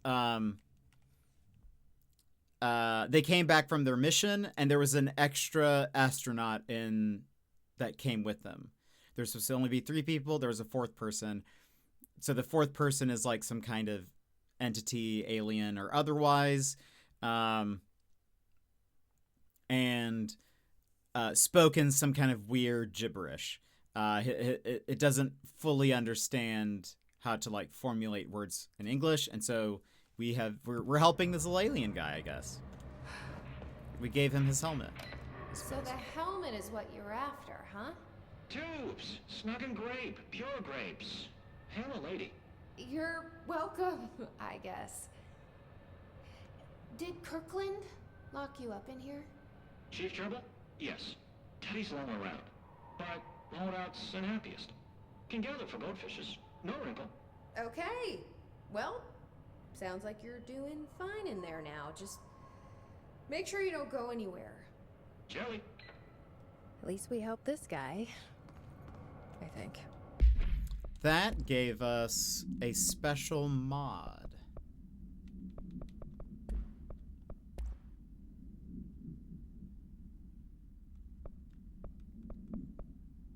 they came back from their mission and there was an extra astronaut that came with them. There's supposed to only be 3 people. There was a 4th person. So the 4th person is like some kind of entity, alien or otherwise, and spoke in some kind of weird gibberish. It doesn't fully understand how to like formulate words in English, and so we're helping this little alien guy, I guess. We gave him his helmet. So the helmet is what you're after, huh? Tubes, snug and grape, pure grapes. Hail a lady. You're welcome, I guess. Did Kirkland lock you up in here? Chief Gerbil? Yes. Teddy's long around, but holdout's and happiest. Can gather for goldfishes. No wrinkle. Okay. Well, sounds like you're doing fine in there now. Just make sure you don't go anywhere. Jelly. At least we helped this guy. I think. That gave us a special mod.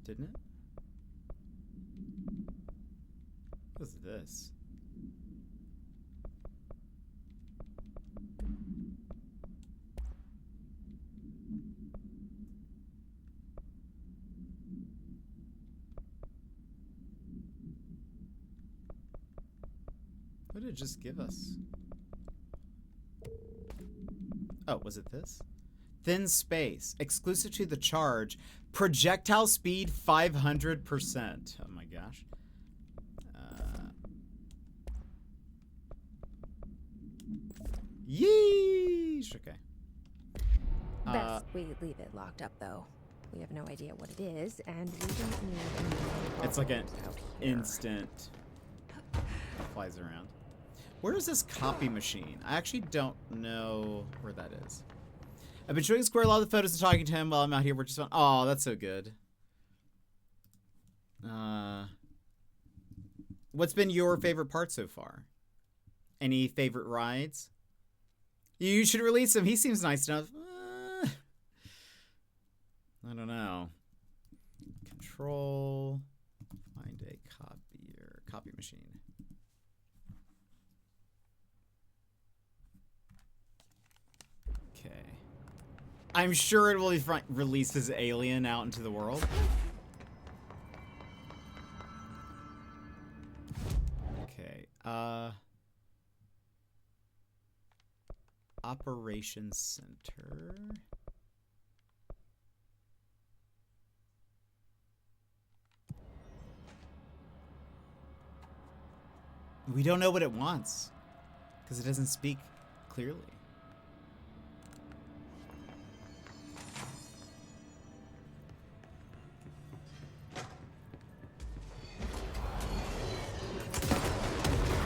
Didn't it? What is this? What did it just give us? Oh, was it this? Thin space, exclusive to the charge. projectile speed 500%. Oh my gosh. Yeesh. Okay. Best we leave it locked up, though. We have no idea what it is, and we don't need any It's like an out here. instant flies around. Where is this copy machine? I actually don't know where that is. I've been showing Square a lot of the photos and talking to him while I'm out here. We're just fun. Oh, that's so good. What's been your favorite part so far? Any favorite rides? You should release him. He seems nice enough. I don't know. Control. Find a copy machine. Okay. I'm sure it will be released as Alien out into the world. Okay. Operations Center. We don't know what it wants because it doesn't speak clearly.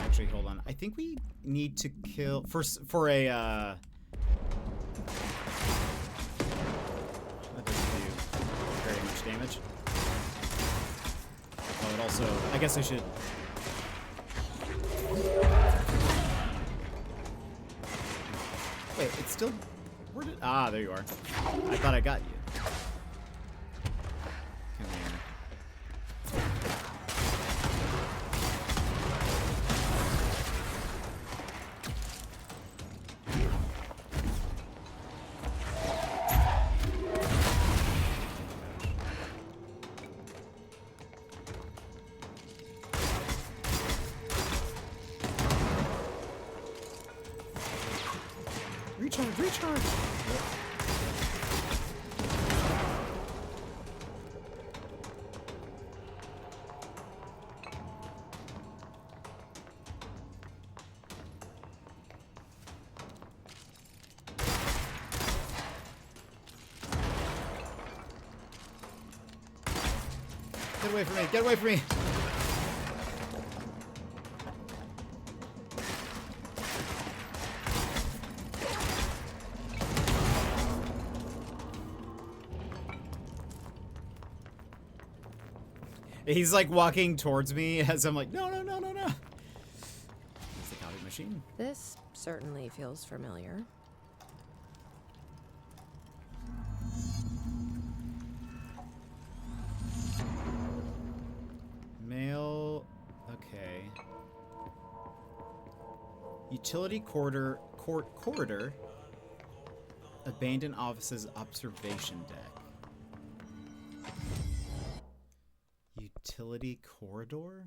Actually, hold on. I think we need to kill for a that doesn't do very much damage. Oh, it also, I guess I should. Wait, it's still. Where did? Ah, there you are. I thought I got you. Come here. Recharge! Get away from me! Get away from me! He's like walking towards me as I'm like, no. It's the copy machine. This certainly feels familiar. Mail. Okay. Utility corridor. Abandoned offices observation deck. Utility corridor?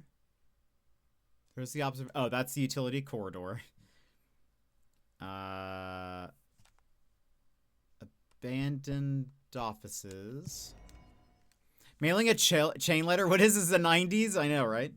Where's the oh, that's the utility corridor. Abandoned offices. Mailing a chain letter? What is this, the 90s? I know, right?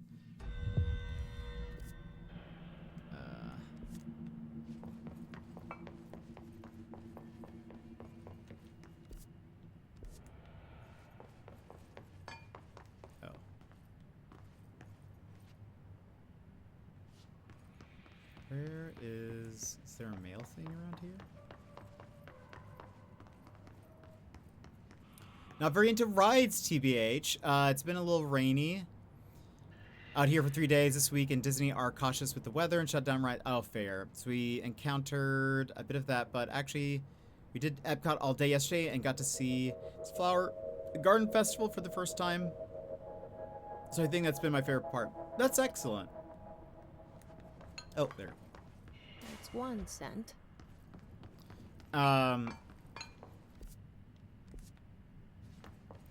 Where is there a mail thing around here? Not very into rides, TBH. It's been a little rainy out here for 3 days this week, and Disney are cautious with the weather and shut down rides. Oh, fair. So we encountered a bit of that, but actually we did Epcot all day yesterday and got to see this Flower Garden Festival for the first time. So I think that's been my favorite part. That's excellent. Oh, there. That's 1 cent.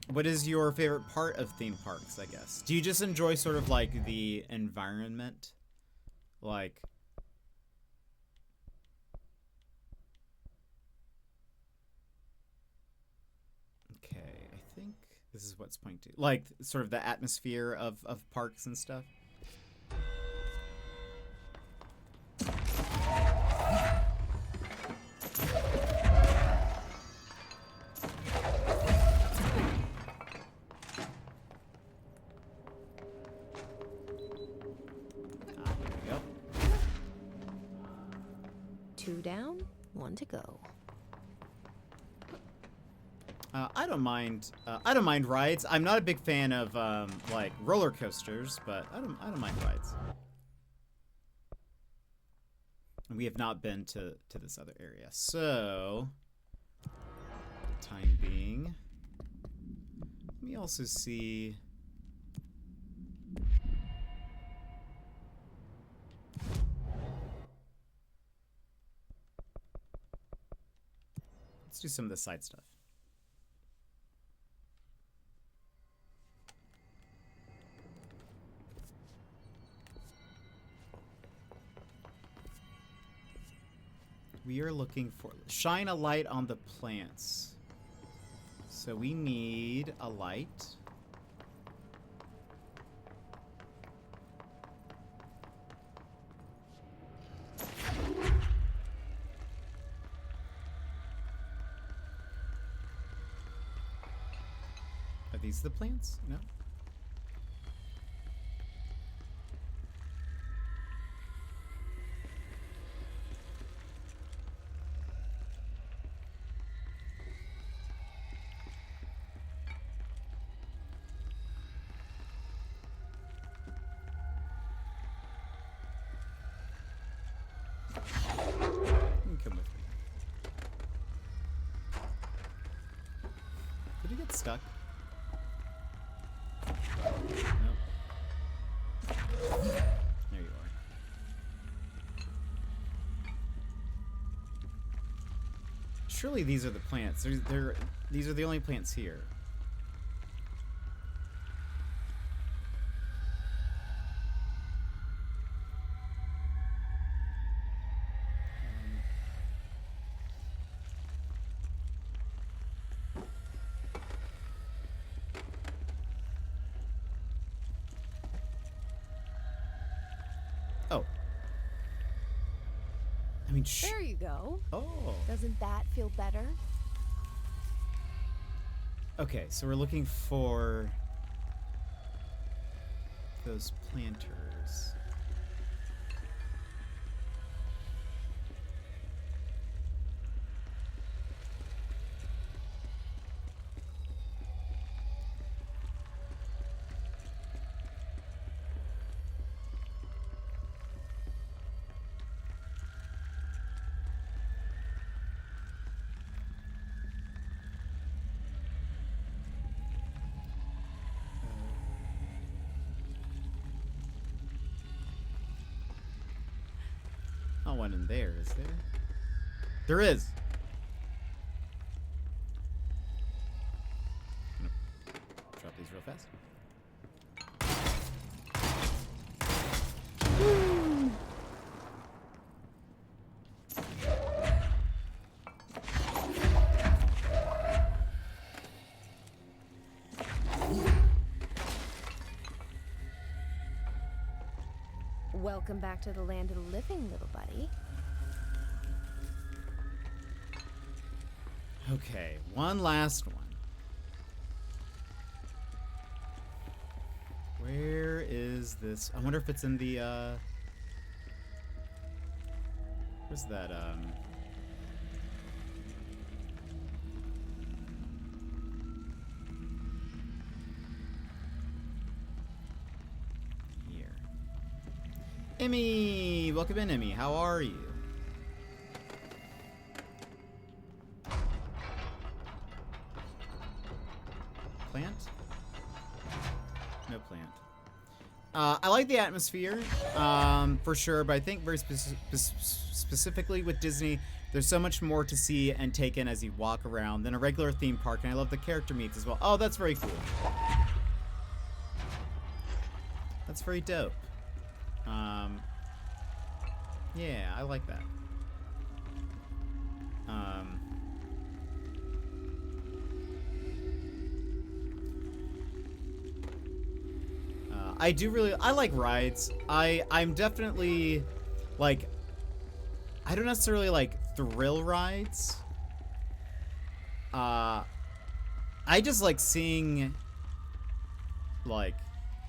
What is your favorite part of theme parks, I guess? Do you just enjoy sort of like the environment? Like, okay, I think This is what's pointing to. Like, sort of the atmosphere of parks and stuff. Two down, one to go. I don't mind. I don't mind rides. I'm not a big fan of like roller coasters, but I don't mind rides. And we have not been to this other area, so time being, let me also see. Let's do some of the side stuff. We are looking for shine a light on the plants. So we need a light. Are these the plants? No. You can come with me. Did he get stuck? No. There you are. Surely these are the plants. These are the only plants here. Oh. I mean, There you go. Oh. Doesn't that feel better? Okay, so we're looking for those planters. Not one in there, is there? There is. I'm gonna drop these real fast. Welcome back to the land of the living, little buddy. Okay, one last one. Where is this? I wonder if it's in the, where's that, here. Emmy! Welcome in, Emmy. How are you? Plant? No plant. I like the atmosphere, for sure, but I think very specifically with Disney, there's so much more to see and take in as you walk around than a regular theme park, and I love the character meets as well. Oh, that's very cool. That's very dope. Yeah, I like that. I do really, I like rides. I'm definitely, like, I don't necessarily like thrill rides. I just like seeing, like,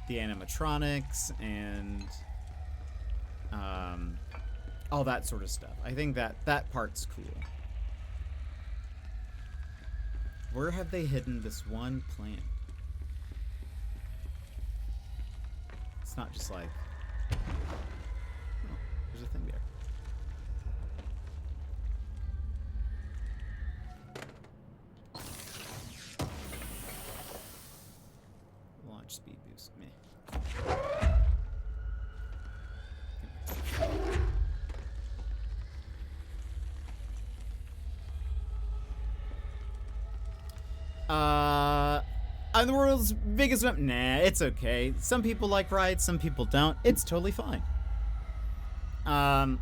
the animatronics and, all that sort of stuff. I think that part's cool. Where have they hidden this one plant? It's not just like... Oh, there's a thing there. Launch speed boost. Meh. I'm the world's biggest map. Nah, it's okay. Some people like rides, some people don't. It's totally fine. Like,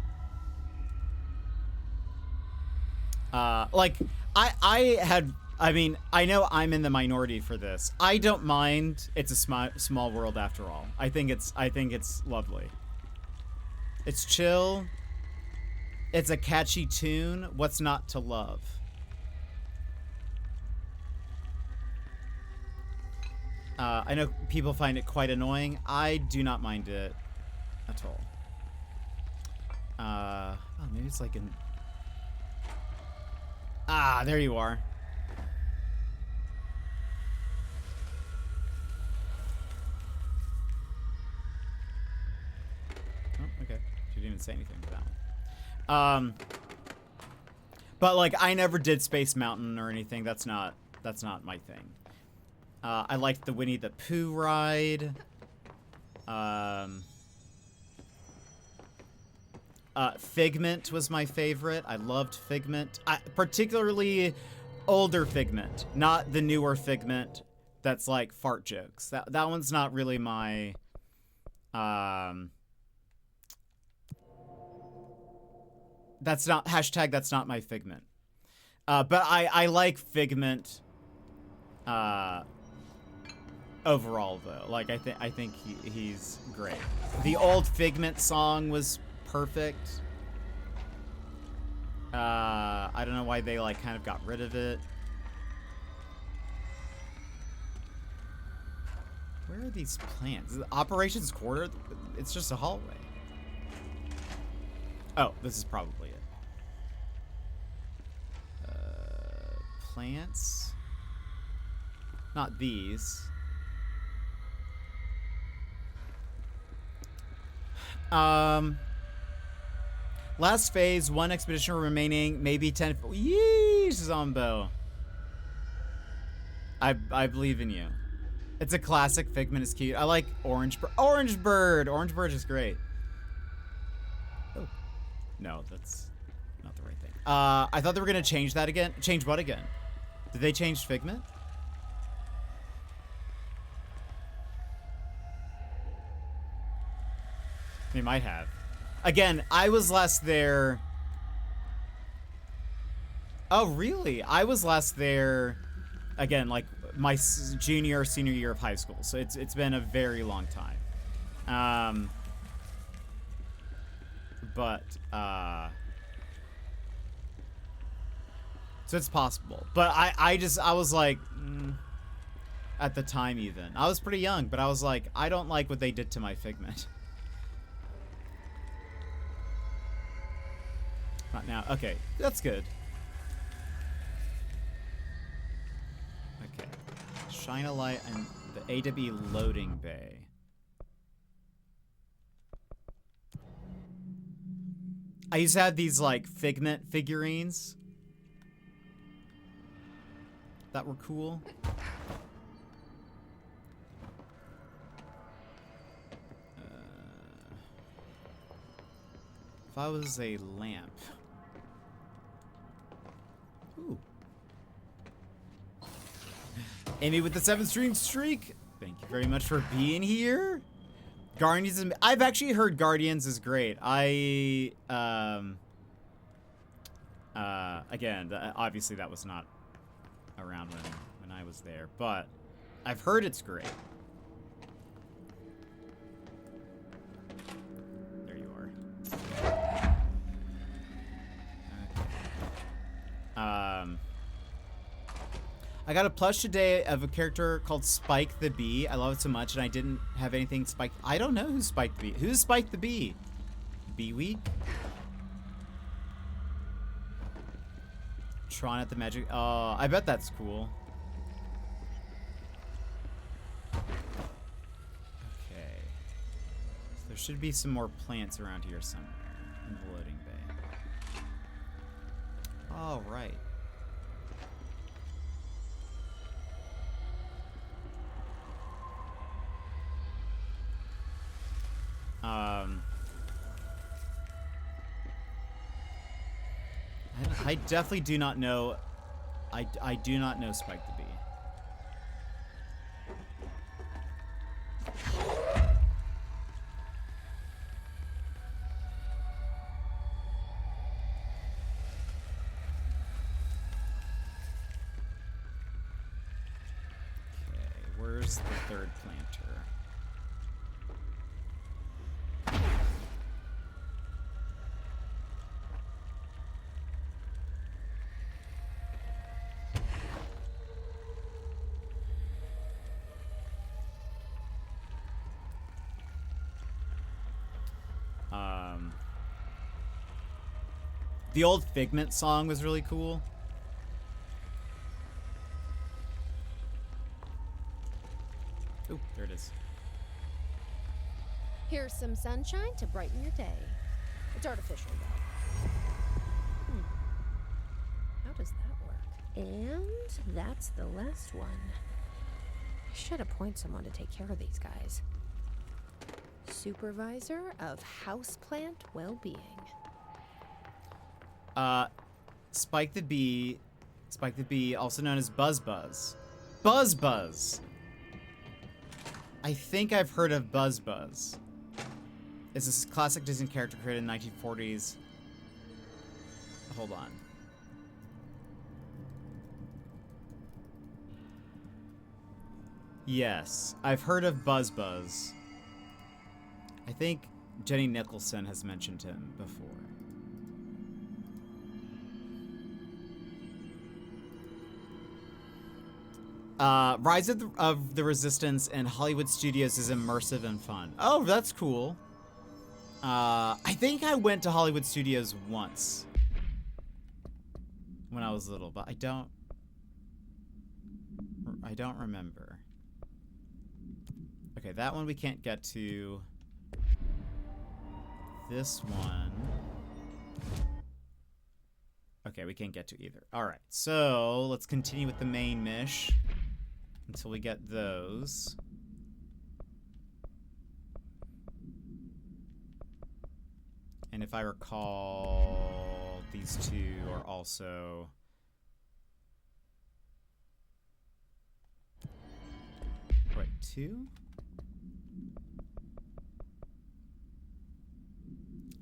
I mean, I know I'm in the minority for this. I don't mind. It's a small world after all. I think it's lovely. It's chill. It's a catchy tune. What's not to love? I know people find it quite annoying. I do not mind it at all. Oh, maybe it's like an... Ah, there you are. Oh, okay. She didn't even say anything about that one. But like, I never did Space Mountain or anything. That's not my thing. I liked the Winnie the Pooh ride. Figment was my favorite. I loved Figment. Particularly older Figment, not the newer Figment that's like fart jokes. That one's not really my... That's not... Hashtag that's not my Figment. But I like Figment... overall, though, like I think he's great. The old Figment song was perfect. I don't know why they like kind of got rid of it. Where are these plants? Operations quarter? It's just a hallway. Oh, this is probably it. Plants. Not these. Last phase, 1 expedition remaining, maybe 10. Yeesh, Zombo. I believe in you. It's a classic. Figment is cute. I like Orange Bird. Orange Bird! Orange Bird is great. Oh. No, that's not the right thing. I thought they were gonna change that again. Change what again? Did they change Figment? They might have. Again, I was last there... Oh, really? I was last there, again, like, my junior or senior year of high school. So it's been a very long time. So it's possible. But I was like... at the time, even. I was pretty young, but I was like, I don't like what they did to my Figment. Not now. Okay, that's good. Okay. Shine a light on the AW loading bay. I used to have these, like, Figment figurines that were cool. If I was a lamp... Ooh. Amy with the 7 stream streak. Thank you very much for being here. Guardians is, I've actually heard Guardians is great. Again, obviously that was not around when I was there, but I've heard it's great. I got a plush today of a character called Spike the Bee. I love it so much, and I didn't have anything Spike. I don't know who's Spike the Bee. Who's Spike the Bee? Beeweek? Tron at the Magic. Oh, I bet that's cool. Okay. So there should be some more plants around here somewhere in the loading bay. All right. I definitely do not know. I do not know Spike the Bee. Okay, where's the third planter? The old Figment song was really cool. Oh, there it is. Here's some sunshine to brighten your day. It's artificial, though. How does that work? And that's the last one. I should appoint someone to take care of these guys. Supervisor of Houseplant Well-Being. Spike the Bee, also known as Buzz. Buzz. I think I've heard of Buzz. It's this classic Disney character created in the 1940s. Hold on. Yes, I've heard of Buzz. I think Jenny Nicholson has mentioned him before. Rise of the Resistance and Hollywood Studios is immersive and fun. Oh, that's cool. I think I went to Hollywood Studios once when I was little, but I don't remember. Okay, that one we can't get to. This one. Okay, we can't get to either. All right, so let's continue with the main mish until we get those. And if I recall, these two are also... Wait, two?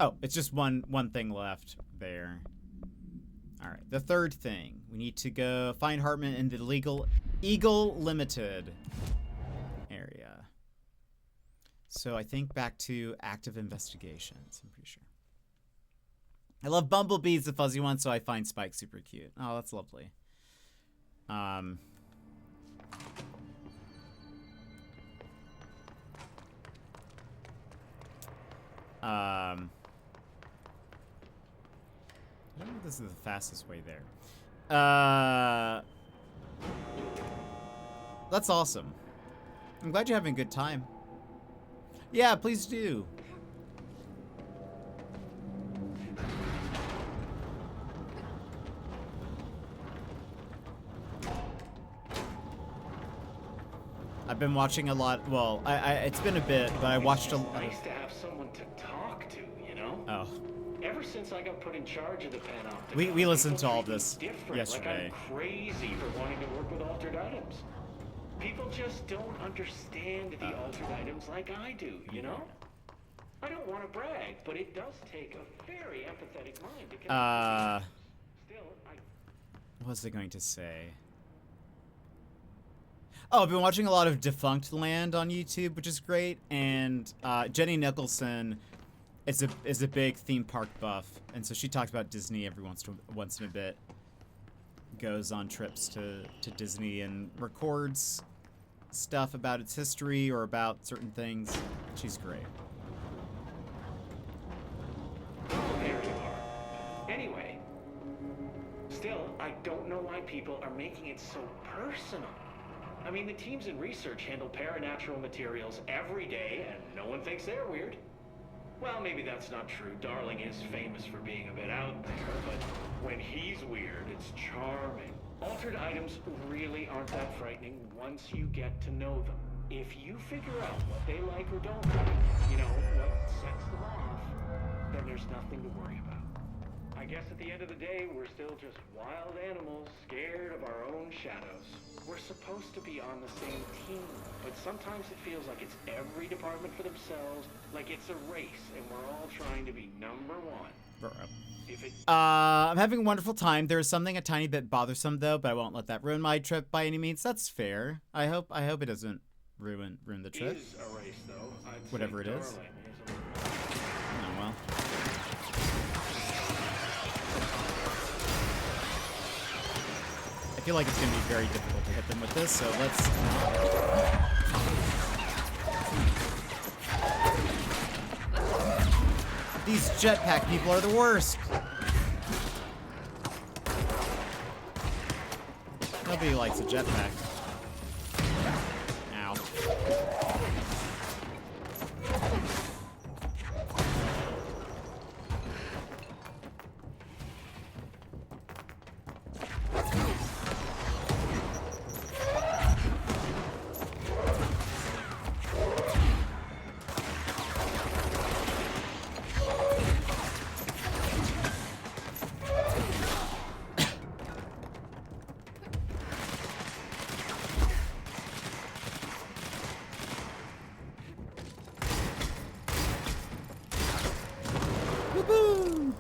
Oh, it's just one thing left there. All right, the third thing. We need to go find Hartman in the Eagle Limited area. So I think back to active investigations, I'm pretty sure. I love Bumblebee's the fuzzy one, so I find Spike super cute. Oh, that's lovely. I don't know if this is the fastest way there. That's awesome. I'm glad you're having a good time. Yeah, please do. I've been watching a lot. Well, it's been a bit, but I watched a lot. Nice to have someone to talk to, you know? Oh. Ever since I got put in charge of the panopticon, We listened to all people this treat me different, yesterday. Like I'm crazy for wanting to work with altered items. People just don't understand the altered items like I do, you know? I don't want to brag, but it does take a very empathetic mind to connect. Still, What was I going to say? Oh, I've been watching a lot of Defunct Land on YouTube, which is great, and Jenny Nicholson is a big theme park buff, and so she talks about Disney every once in a bit. goes on trips to Disney and records stuff about its history or about certain things. She's great. Oh, there you are. Anyway, still, I don't know why people are making it so personal. I mean, the teams in research handle paranatural materials every day, and no one thinks they're weird. Well, maybe that's not true. Darling is famous for being a bit out there, but when he's weird, it's charming. Altered items really aren't that frightening once you get to know them. If you figure out what they like or don't like, you know, what sets them off, then there's nothing to worry about. I guess at the end of the day, we're still just wild animals, scared of our own shadows. We're supposed to be on the same team, but sometimes it feels like it's every department for themselves, like it's a race, and we're all trying to be number one. I'm having a wonderful time. There's something a tiny bit bothersome though, but I won't let that ruin my trip by any means. That's fair. I hope it doesn't ruin the trip. Is a race, though. I'd Whatever say it is. Darling Oh well. I feel like it's gonna be very difficult to hit them with this, so let's. These jetpack people are the worst. Nobody likes a jetpack. Ow.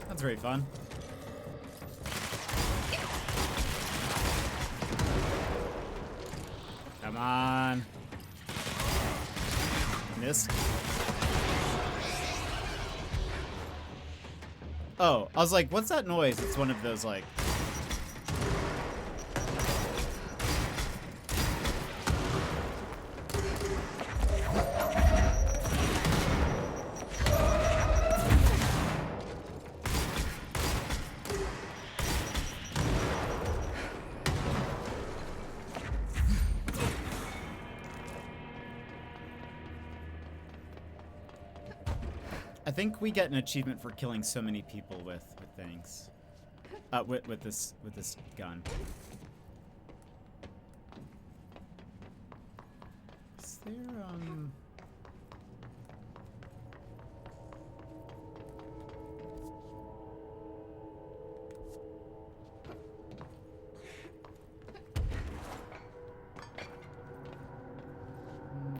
That's very fun. Come on. Missed. Oh, I was like, what's that noise? It's one of those, like... I think we get an achievement for killing so many people with things. With this gun. Is there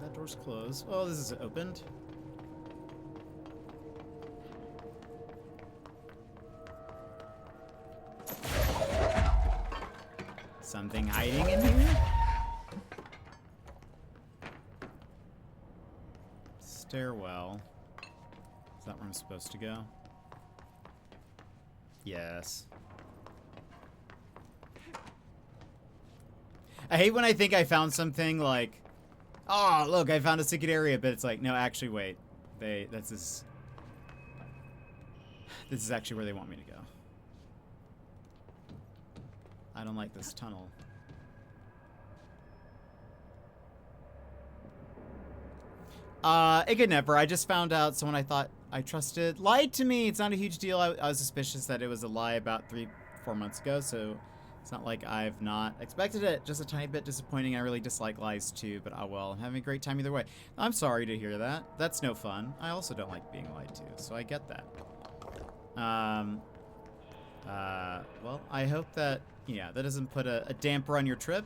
that door's closed. Oh, this is opened. Something hiding in here? Stairwell. Is that where I'm supposed to go? Yes. I hate when I think I found something like, oh, look, I found a secret area, but it's like, no, actually, wait. This is actually where they want me to go. I don't like this tunnel. It could never. I just found out someone I thought I trusted lied to me. It's not a huge deal. I was suspicious that it was a lie about 3-4 months ago, so it's not like I've not expected it. Just a tiny bit disappointing. I really dislike lies too, but oh well. I'm having a great time either way. I'm sorry to hear that. That's no fun. I also don't like being lied to, so I get that. Well, I hope that, yeah, that doesn't put a damper on your trip.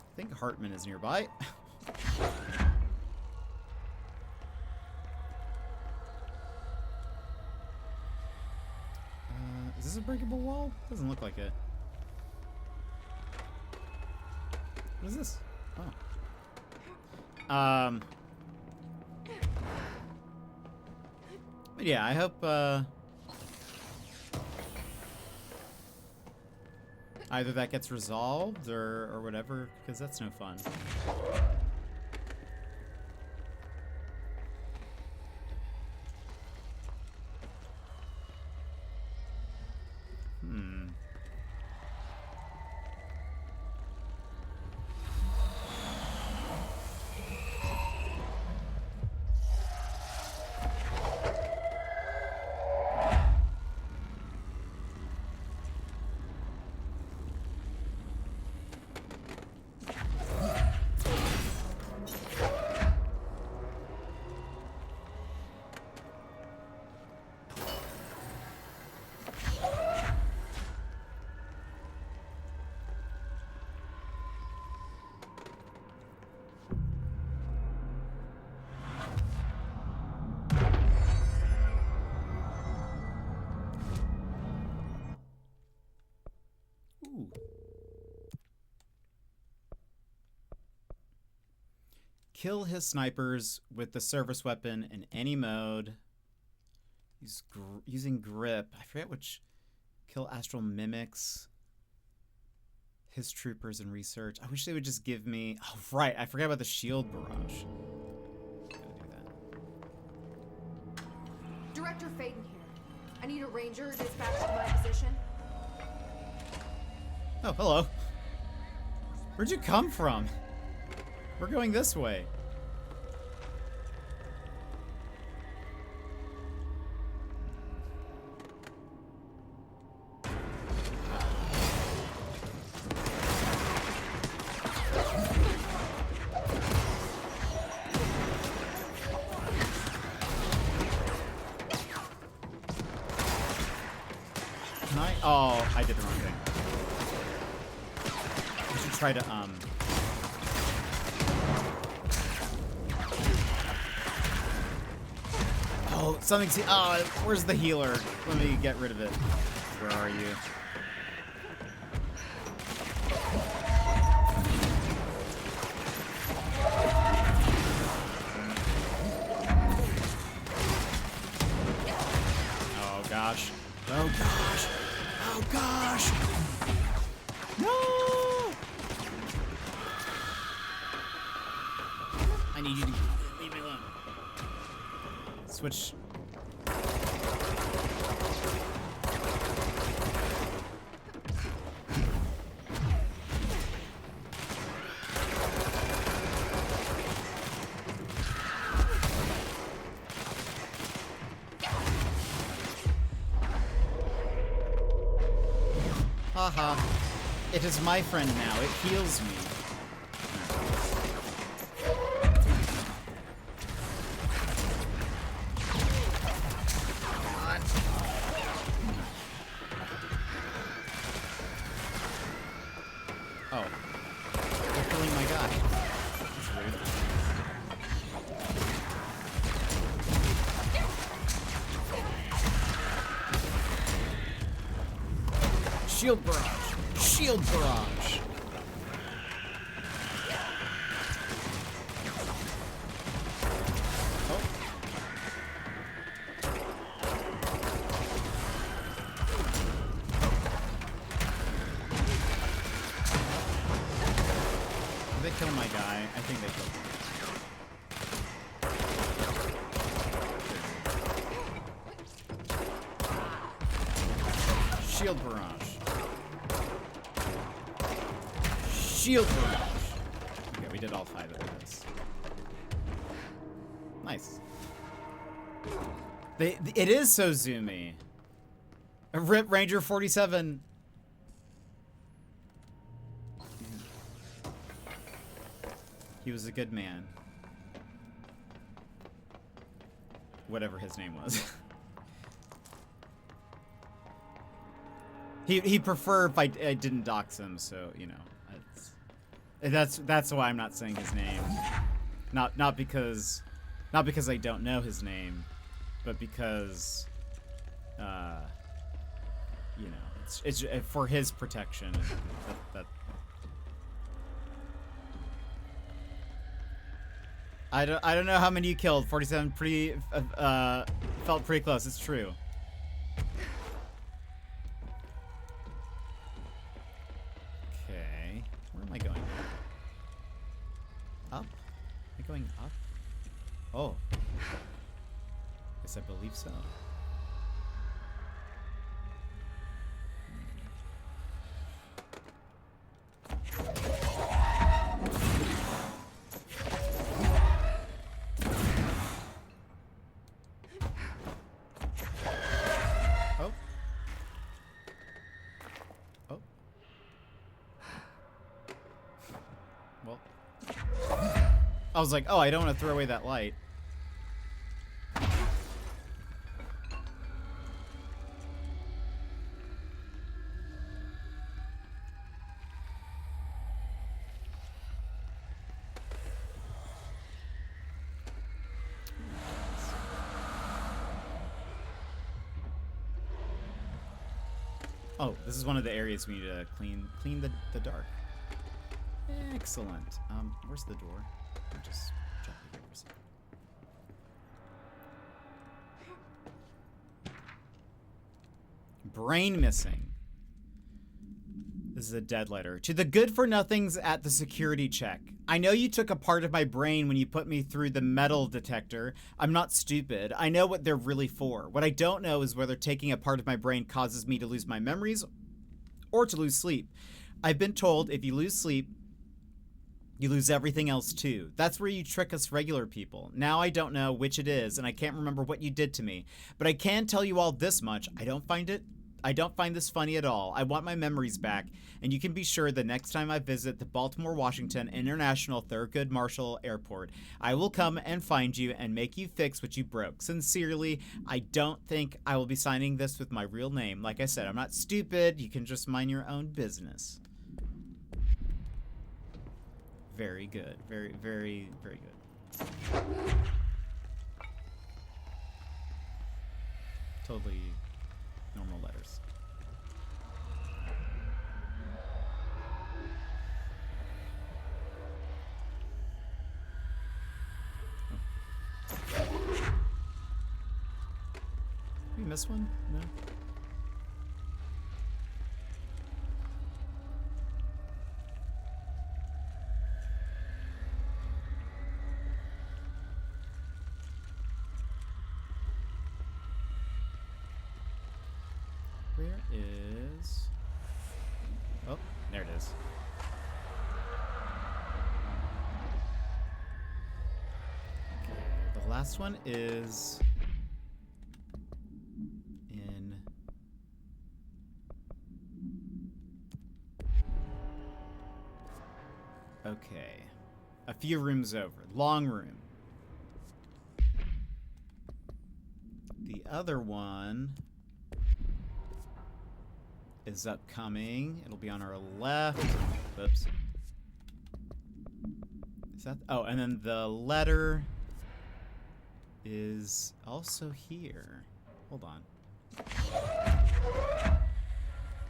I think Hartman is nearby. this a breakable wall? Doesn't look like it. What is this? Oh. But yeah, I hope either that gets resolved or whatever, because that's no fun. Ooh. Kill his snipers with the service weapon in any mode. Using grip. I forget which. Kill astral mimics. His troopers in research. I wish they would just give me. Oh, right. I forgot about the shield barrage. Gotta do that. Director Faden here. I need a ranger dispatched to my position. Oh, hello. Where'd you come from? We're going this way. Can I? Oh, I did the wrong thing. I should try to, Oh, something's. Oh, where's the healer? Let me get rid of it. Where are you? Oh gosh. Oh gosh. Oh gosh. No! I need you to leave me alone. Switch. Haha. It is my friend now. It heals me. Oh. They're killing my guy. That's rude. Shield barrage! Shield barrage! Oh. Did they kill my guy? I think they killed him. Shield barrage. Shield barrage. Okay, we did all 5 of those. Nice. It is so zoomy. Rip Ranger 47. He was a good man. Whatever his name was. He preferred if I didn't dox him, so you know. That's why I'm not saying his name. Not because I don't know his name, but because you know, it's for his protection. That I don't know how many you killed. 47 pretty felt pretty close. It's true. Okay, where am I going? Up? Am I going up? Oh, yes, I believe so. I was like, oh, I don't want to throw away that light. Oh, this is one of the areas we need to clean the dark. Excellent. Where's the door? I'll just jump here for a second. Brain missing. This is a dead letter. To the good-for-nothings at the security check. I know you took a part of my brain when you put me through the metal detector. I'm not stupid. I know what they're really for. What I don't know is whether taking a part of my brain causes me to lose my memories or to lose sleep. I've been told if you lose sleep, you lose everything else too. That's where you trick us regular people. Now I don't know which it is, and I can't remember what you did to me. But I can tell you all this much. I don't find this funny at all. I want my memories back, and you can be sure the next time I visit the Baltimore Washington International Thurgood Marshall Airport, I will come and find you and make you fix what you broke. Sincerely, I don't think I will be signing this with my real name. Like I said, I'm not stupid. You can just mind your own business. Very good. Very, very, very good. Totally normal letters. Oh. Did we miss one? No? Where is... Oh, there it is. Okay, the last one is in... Okay. A few rooms over. Long room. The other one is upcoming. It'll be on our left. Whoops. Is that? Oh, and then the letter is also here. Hold on.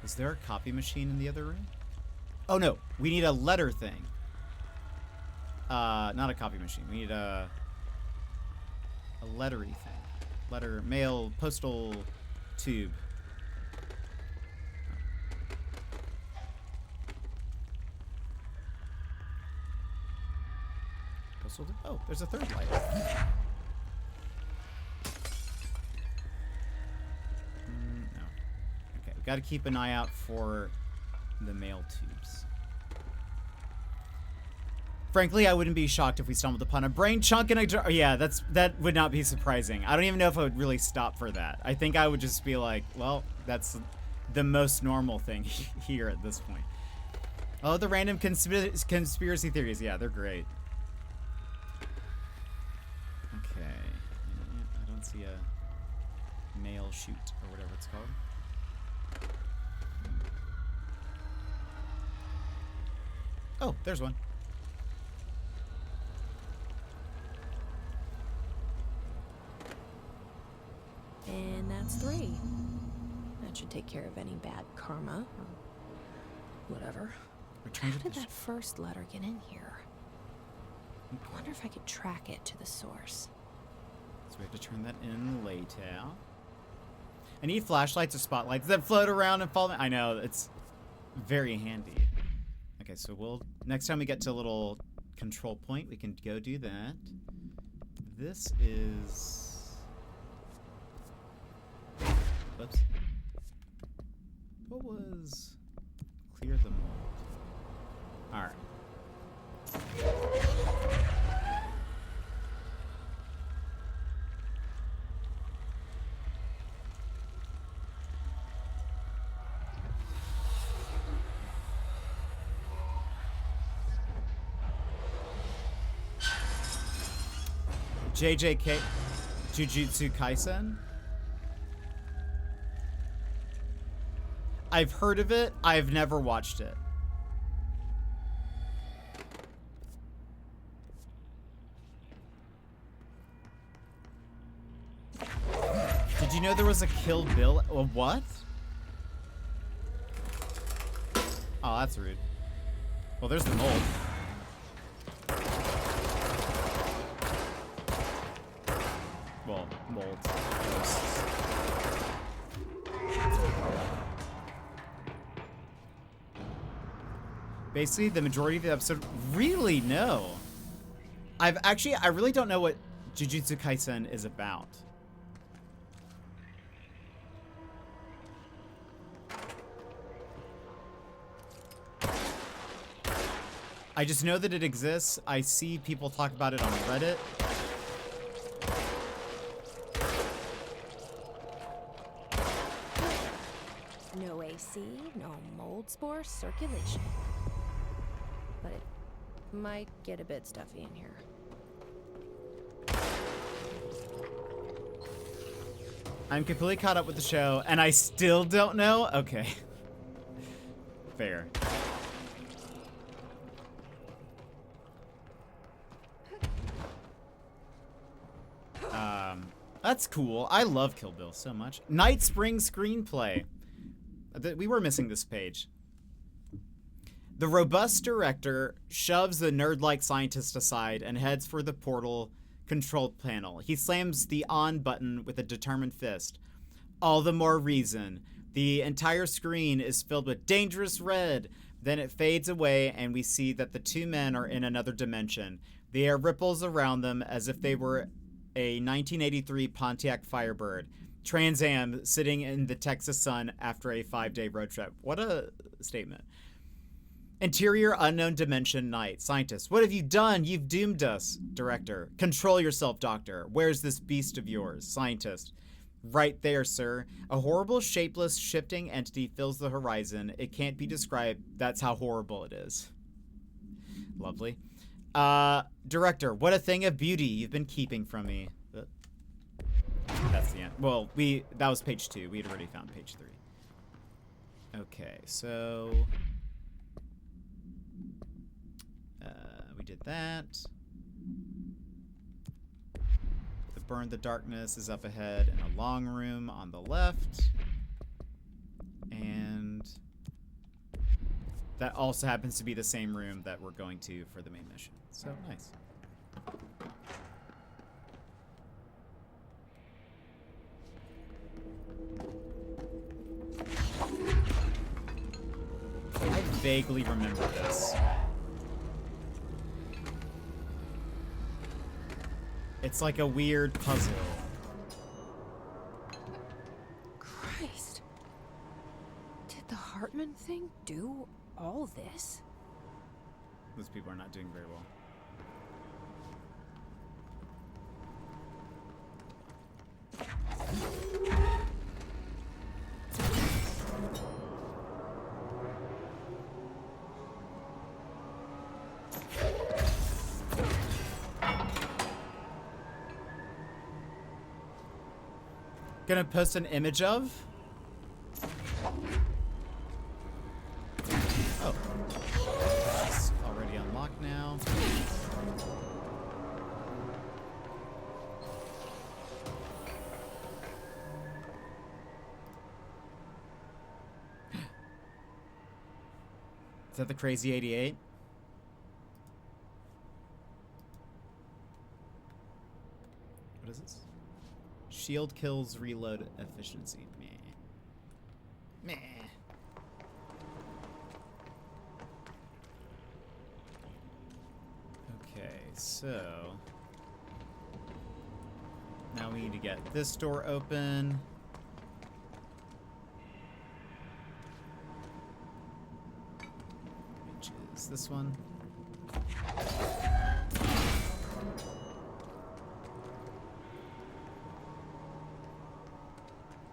Is there a copy machine in the other room? Oh no, we need a letter thing. Not a copy machine. We need a lettery thing. Letter, mail, postal tube. Oh, there's a third light. No. Okay, we got to keep an eye out for the mail tubes. Frankly, I wouldn't be shocked if we stumbled upon a brain chunk in a jar. Yeah, that would not be surprising. I don't even know if I would really stop for that. I think I would just be like, well, that's the most normal thing here at this point. Oh, the random conspiracy theories. Yeah, they're great. I don't see a mail chute or whatever it's called. Oh, there's one. And that's 3. That That should take care of any bad karma or whatever. Return How to did the that first letter get in here? I wonder if I could track it to the source. So we have to turn that in later. I need flashlights or spotlights that float around and fall. I know, it's very handy. Okay, so we'll next time we get to a little control point, we can go do that. This is... Whoops. What was... Clear the mold. Alright. JJK Jujutsu Kaisen? I've heard of it, I've never watched it. Did you know there was a Kill Bill? A what? Oh, that's rude. Well, there's the mold. Well, mold. Basically, the majority of the episode, really no. I really don't know what Jujutsu Kaisen is about. I just know that it exists. I see people talk about it on Reddit. No AC, no mold spore circulation. But it might get a bit stuffy in here. I'm completely caught up with the show, and I still don't know? Okay. Fair. That's cool. I love Kill Bill so much. Night Spring screenplay. We were missing this page. The robust director shoves the nerd-like scientist aside and heads for the portal control panel. He slams the on button with a determined fist. All the more reason. The entire screen is filled with dangerous red. Then it fades away and we see that the two men are in another dimension. The air ripples around them as if they were a 1983 Pontiac Firebird. Trans Am sitting in the Texas sun after a 5-day road trip. What a statement. Interior unknown dimension night. Scientist, what have you done? You've doomed us. Director, control yourself, doctor. Where's this beast of yours? Scientist, right there, sir. A horrible, shapeless, shifting entity fills the horizon. It can't be described. That's how horrible it is. Lovely. Director, what a thing of beauty you've been keeping from me. That's the end. Well, that was page 2. We had already found page 3. Okay, so we did that. The Burn the Darkness is up ahead in a long room on the left. And that also happens to be the same room that we're going to for the main mission. So nice. I vaguely remember this. It's like a weird puzzle. Christ. Did the Hartman thing do all this? Those people are not doing very well. Gonna post an image of? Oh. It's already unlocked now. Is that the crazy 88? What is this? Shield kills reload efficiency. Meh. Meh. Okay, so now we need to get this door open. Which is this one.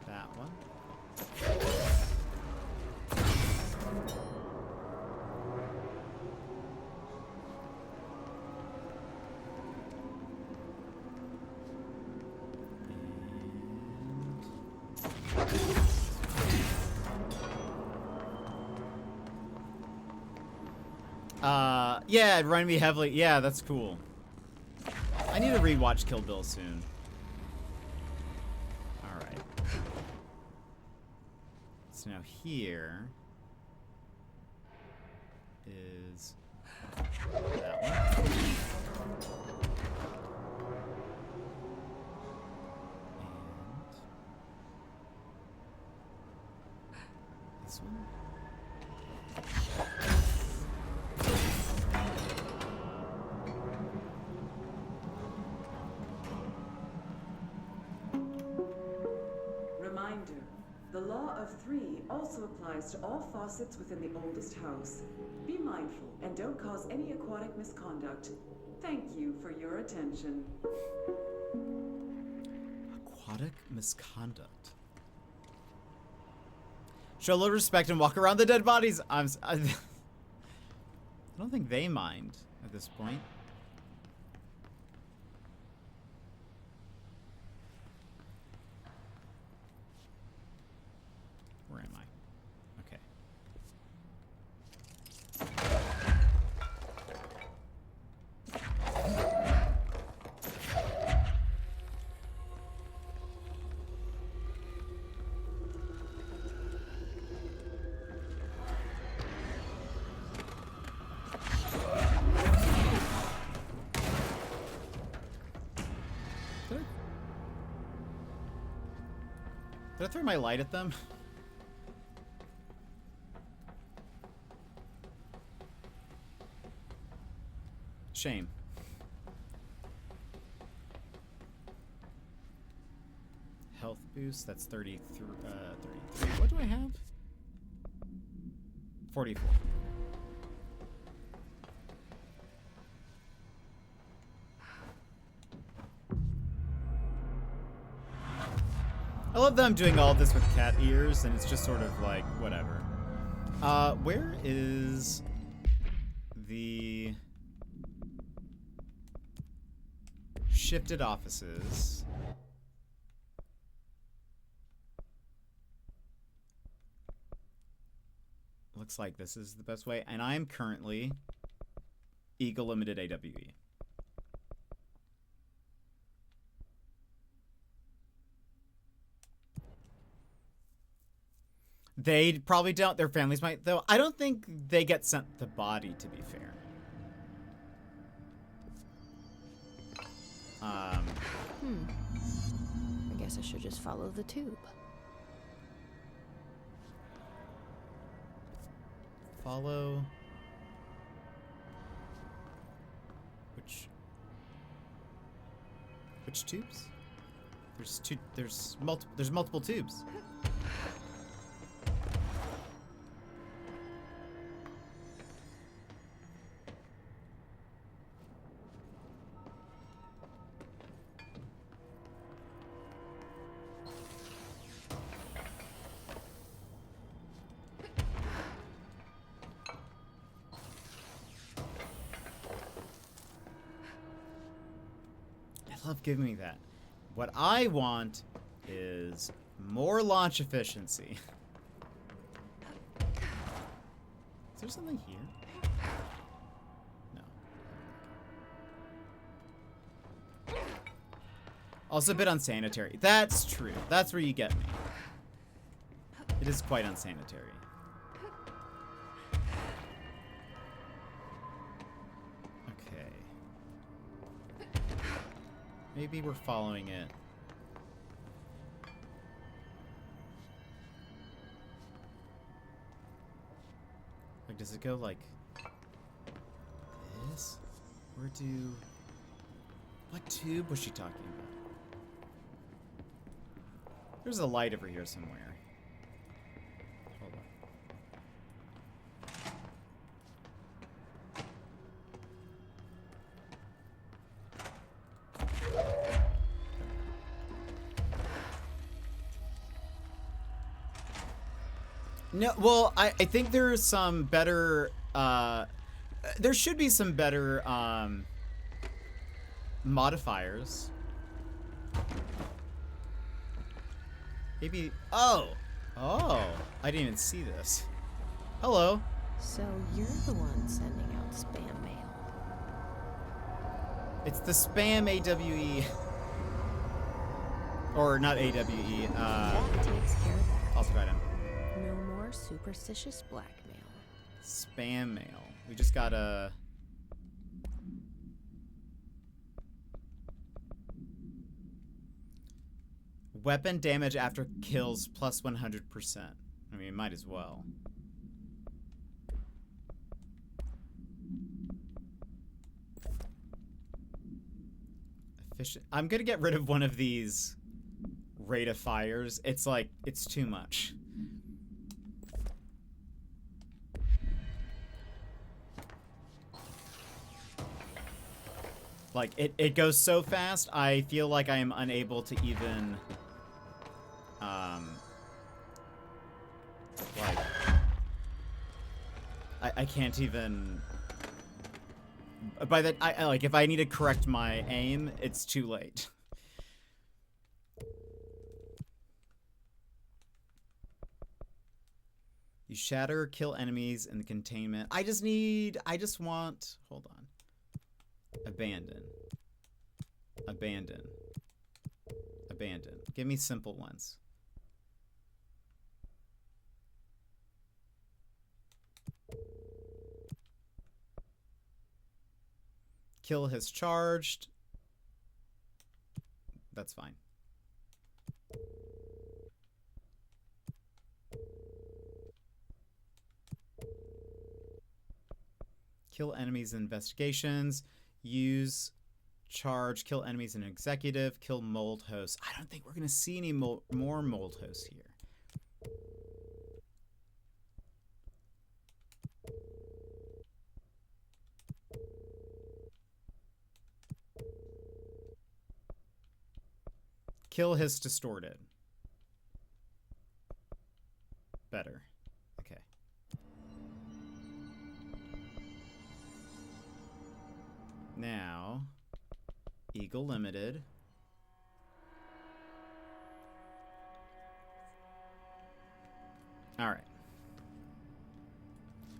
That one. Yeah, it reminded me heavily. Yeah, that's cool. I need to rewatch Kill Bill soon. Alright. So now here is that one. And this one. The law of three also applies to all faucets within the oldest house. Be mindful and don't cause any aquatic misconduct. Thank you for your attention. Aquatic misconduct. Show a little respect and walk around the dead bodies. I don't think they mind at this point. Where am I? Okay. Did I throw my light at them? Shame. Health boost, that's 33. What do I have? 44. I love that I'm doing all this with cat ears, and it's just sort of like, whatever. Where is the shifted offices? Looks like this is the best way, and I am currently Eagle Limited AWE. They probably don't. Their families might, though. I don't think they get sent the body, to be fair. I guess I should just follow the tube. Follow. Which tubes? There's multiple tubes. Love giving me that. What I want is more launch efficiency. Is there something here? No. Also a bit unsanitary. That's true. That's where you get me. It is quite unsanitary. Maybe we're following it. Like, does it go like this? What tube was she talking about? There's a light over here somewhere. Hold on. No, well, I think there's some better, there should be some better, modifiers. Maybe, oh, I didn't even see this. Hello. So you're the one sending out spam mail. It's the spam AWE. Or not AWE, That takes care of that. also got him. No more superstitious blackmail. Spam mail. We just got a... Weapon damage after kills plus 100%. I mean, might as well. Efficient. I'm gonna get rid of one of these rate of fires. It's like, it's too much. Like, it goes so fast, I feel like I am unable to even, like, I can't even, by that, like, if I need to correct my aim, it's too late. You shatter, kill enemies in the containment. I just want, hold on. Abandon. Abandon. Abandon. Give me simple ones. Kill has charged. That's fine. Kill enemies in investigations. Use charge, kill enemies in executive, kill mold hosts. I don't think we're going to see any more mold hosts here. Kill has distorted. Better. Okay. Now, Eagle Limited. All right.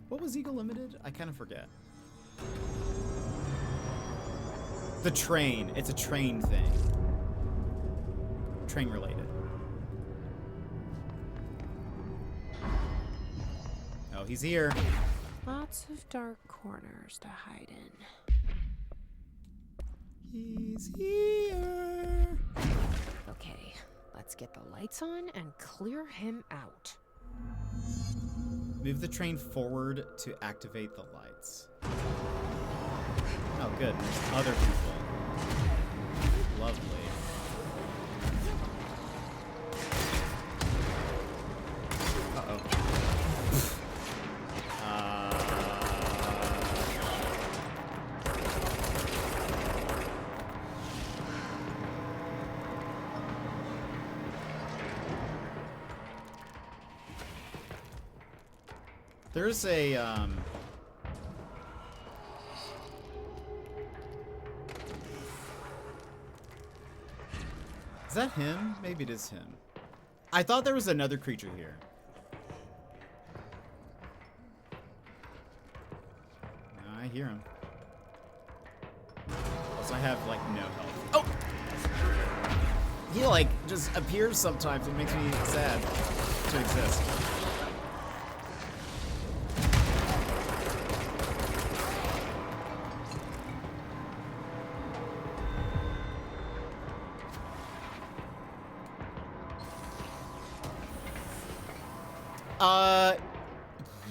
What was Eagle Limited? I kind of forget. The train. It's a train thing. Train related. Oh, he's here. Lots of dark corners to hide in. He's here. Okay, let's get the lights on and clear him out. Move the train forward to activate the lights. Oh, good. There's other people. Lovely. Uh-oh. There's a, is that him? Maybe it is him. I thought there was another creature here. No, I hear him. Also, I have, like, no health. Oh! He, like, just appears sometimes. It makes me sad to exist.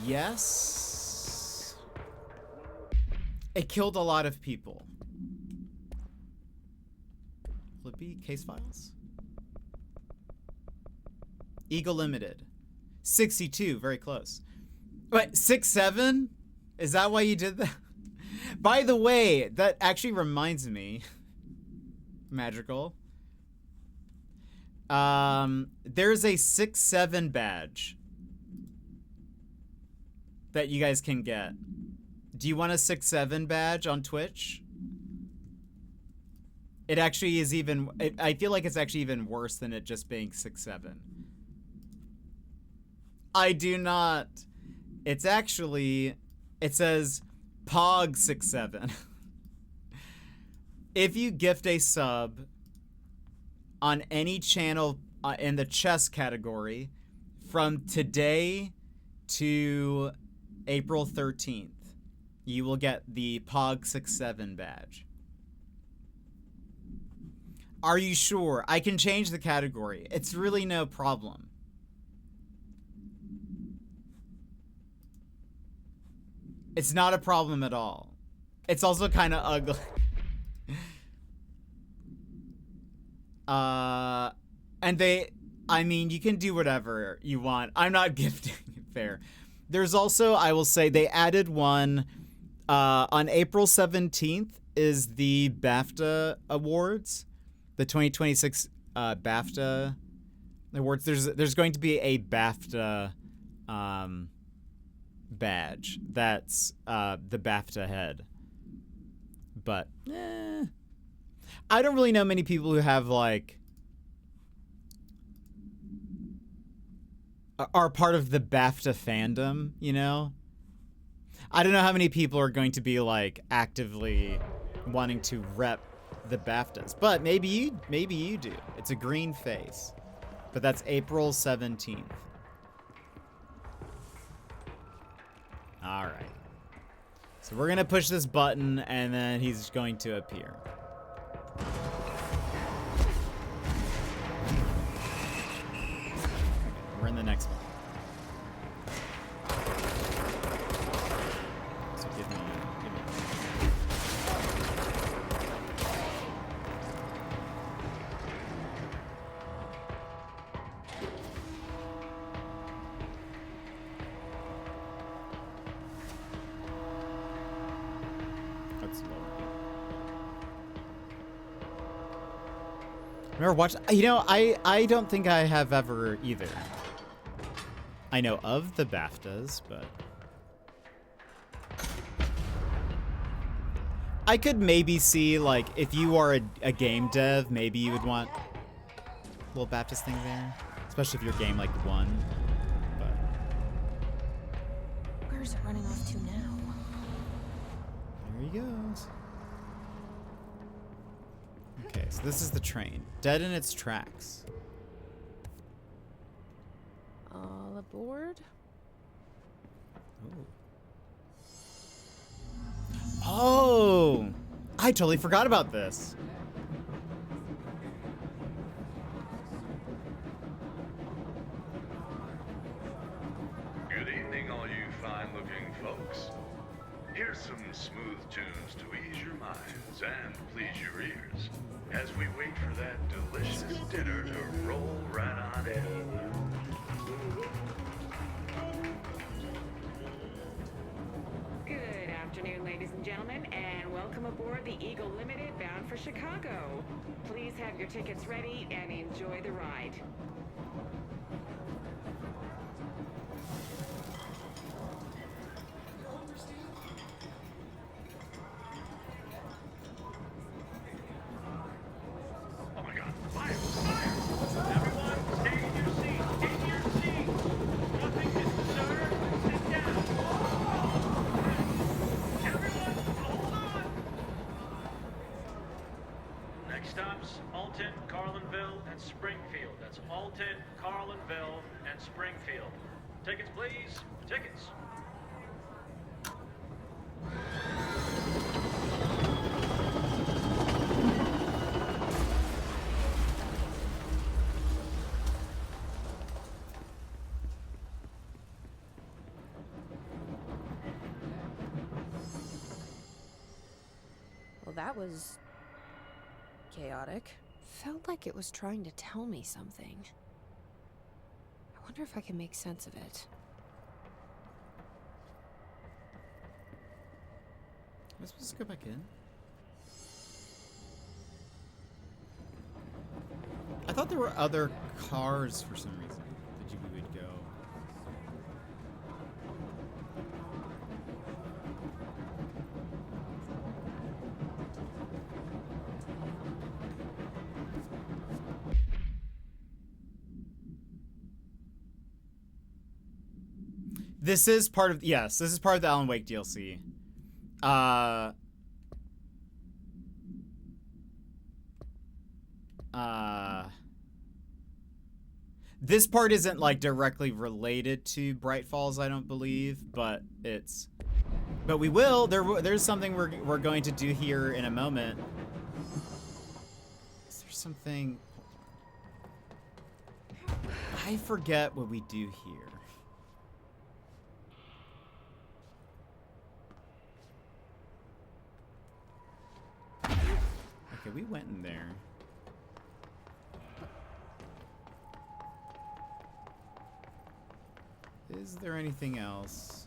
Yes. It killed a lot of people. Will it be case files? Eagle Limited. 62, very close. Wait, 6-7? Is that why you did that? By the way, that actually reminds me. Magical. There's a 6-7 badge that you guys can get. Do you want a 6-7 badge on Twitch? It actually is even, I feel like it's actually even worse than it just being 6-7. I do not. It's actually, it says Pog 6-7. If you gift a sub on any channel in the chess category from today to April 13th, you will get the Pog 6-7 badge. Are you sure? I can change the category. It's really no problem. It's not a problem at all. It's also kind of ugly. And they, I mean, you can do whatever you want. I'm not gifting. Fair. There's also, I will say, they added one on April 17th is the BAFTA Awards, the 2026 BAFTA Awards. There's going to be a BAFTA badge that's the BAFTA head. But I don't really know many people who have like are part of the BAFTA fandom, you know? I don't know how many people are going to be like actively wanting to rep the BAFTAs, but maybe you do. It's a green face. But that's April 17th. All right. So we're going to push this button and then he's going to appear. We're in the next one. So give me. That's lower. Never watched. You know, I don't think I have ever either. I know of the BAFTAs, but I could maybe see, like, if you are a game dev, maybe you would want a little BAFTAs thing there, especially if your game, like, won. But Where's it running off to now? there he goes. Okay, so this is the train. Dead in its tracks. All aboard? Ooh. Oh! I totally forgot about this. Good evening, all you fine-looking folks. Here's some smooth tunes to ease your minds and please your ears as we wait for that delicious dinner to roll right on in. Good afternoon, ladies and gentlemen, and welcome aboard the Eagle Limited bound for Chicago. Please have your tickets ready and enjoy the ride. Oh my God, fire! Fire! Everyone, stay in your seat! In your seat! Nothing is disturbed. Sit down. Everyone, hold on! Next stops, Alton, Carlinville, and Springfield. That's Alton, Carlinville, and Springfield. Tickets, please. Tickets. that was chaotic. Felt like it was trying to tell me something. I wonder if I can make sense of it. Am I supposed to go back in? I thought there were other cars for some reason that we would go. This is part of, yes, this is part of the Alan Wake DLC. This part isn't like directly related to Bright Falls, I don't believe, but it's, but we will. There's something we're going to do here in a moment. Is there something? I forget what we do here. Okay, we went in there. Is there anything else?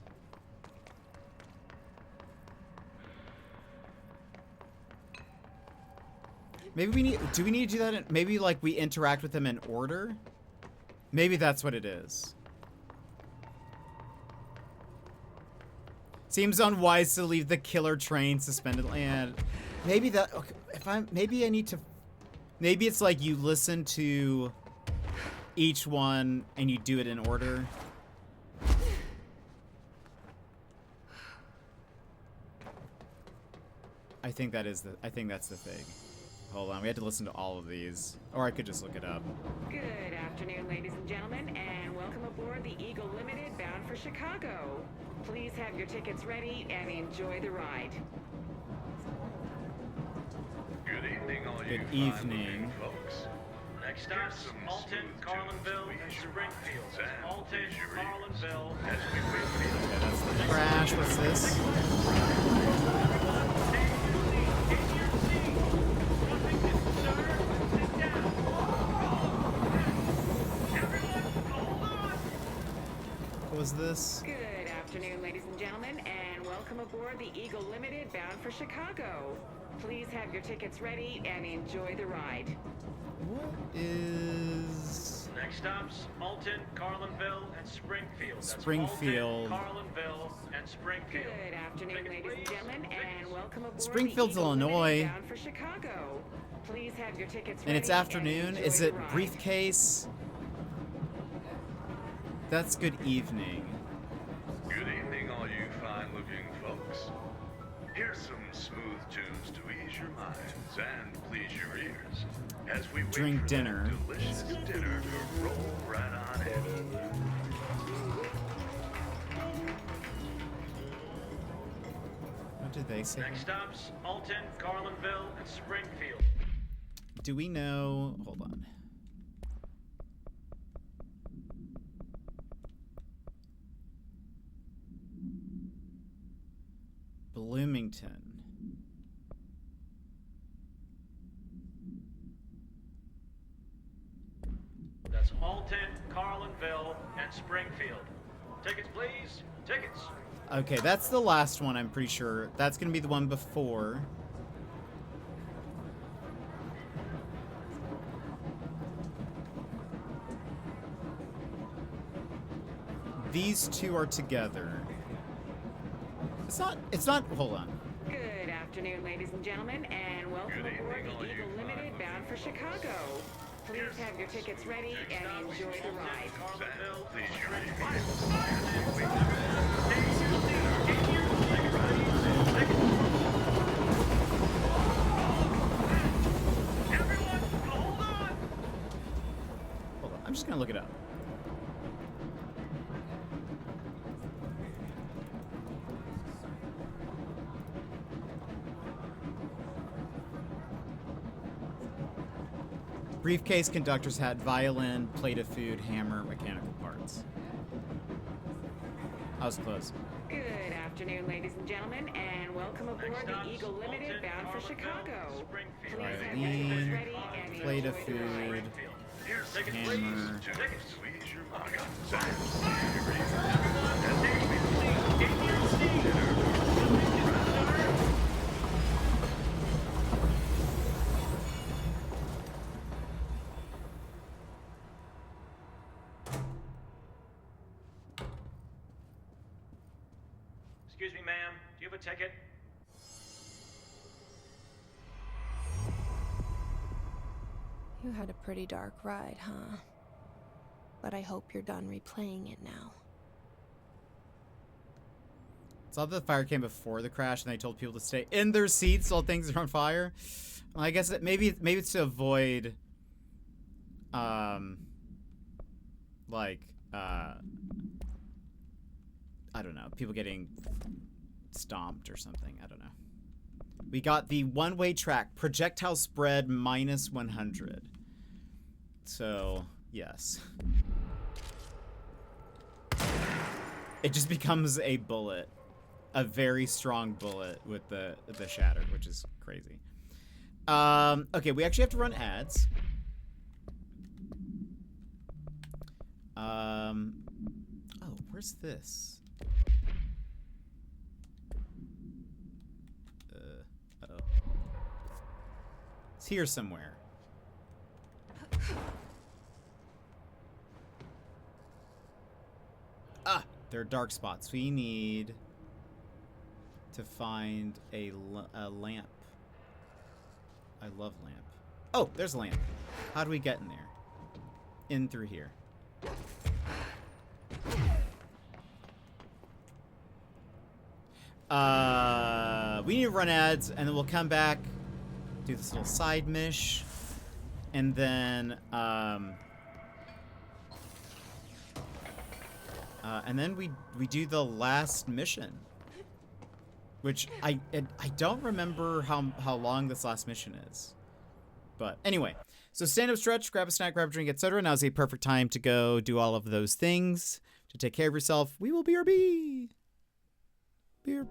Maybe we need, do we need to do that? Maybe like we interact with them in order? Maybe that's what it is. Seems unwise to leave the killer train suspended land. Maybe that, okay, maybe I need to, maybe it's like you listen to each one and you do it in order. I think that's the thing. Hold on, we had to listen to all of these. Or I could just look it up. Good afternoon, ladies and gentlemen, and welcome aboard the Eagle Limited bound for Chicago. Please have your tickets ready and enjoy the ride. Good evening, all you Good fine evening. looking folks. Next stops, Alton, Carlinville, and Springfield. That's Alton, Carlinville, and Springfield. Okay, that's the crash. What's this? What was this? Good afternoon, ladies and gentlemen, and welcome aboard the Eagle Limited bound for Chicago. Please have your tickets ready and enjoy the ride. What is... Next stops, Alton, Carlinville, and Springfield. That's Springfield. Alton, Carlinville, and Springfield. Good afternoon, ladies and gentlemen, and welcome aboard Springfield's the Eagle Illinois. Limited bound for Chicago. Please have your tickets ready And it's afternoon. enjoy Is the it ride. briefcase? That's good evening. Good evening, all you fine-looking folks. Here's some smooth tunes to ease your minds and please your ears as we wait Drink for dinner. that delicious dinner to roll right on in. What did they say? Next stops, Alton, Carlinville, and Springfield. Do we know... Hold on. Bloomington. That's Alton, Carlinville, and Springfield. Tickets, please. Tickets. Okay, that's the last one, I'm pretty sure. That's gonna be the one before. These two are together. It's not, hold on. Good afternoon, ladies and gentlemen, and welcome Good aboard evening, all the Eagle you Limited fine bound for Chicago. Please have your tickets ready and enjoy the ride. Carlinville, Please and your ears. Springfield. Everyone, hold on! Hold on. I'm just gonna look it up. Briefcase, conductor's hat, violin, plate of food, hammer, mechanical parts. I was close. Good afternoon, ladies and gentlemen, and welcome aboard the Eagle Limited bound for Chicago. Please have your tickets ready and Plate of enjoy the ride. food. Here's Hammer. Squeeze your mind. Excuse me, ma'am. Do you have a ticket? You had a pretty dark ride, huh? But I hope you're done replaying it now. Saw that the fire came before the crash, and they told people to stay in their seats while things are on fire. Well, I guess maybe it's to avoid, like, I don't know, people getting stomped or something. I don't know. We got the one-way track, projectile spread minus 100. So, yes. It just becomes a bullet. A very strong bullet with the shatter, which is crazy. Okay, we actually have to run ads. Oh, where's this? Uh-oh. It's here somewhere. Ah, there are dark spots. We need to find a lamp. I love lamp. Oh, there's a lamp. How do we get in there? In through here. We need to run ads, and then we'll come back, do this little side mish, and then we do the last mission, which I don't remember how long this last mission is, but anyway. So stand up, stretch, grab a snack, grab a drink, etc. Now is a perfect time to go do all of those things to take care of yourself. We will BRB. BRB.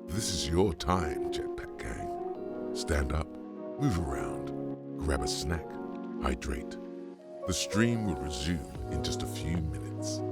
This is your time, Jetpack Gang. Stand up, move around, grab a snack, hydrate. The stream will resume in just a few minutes.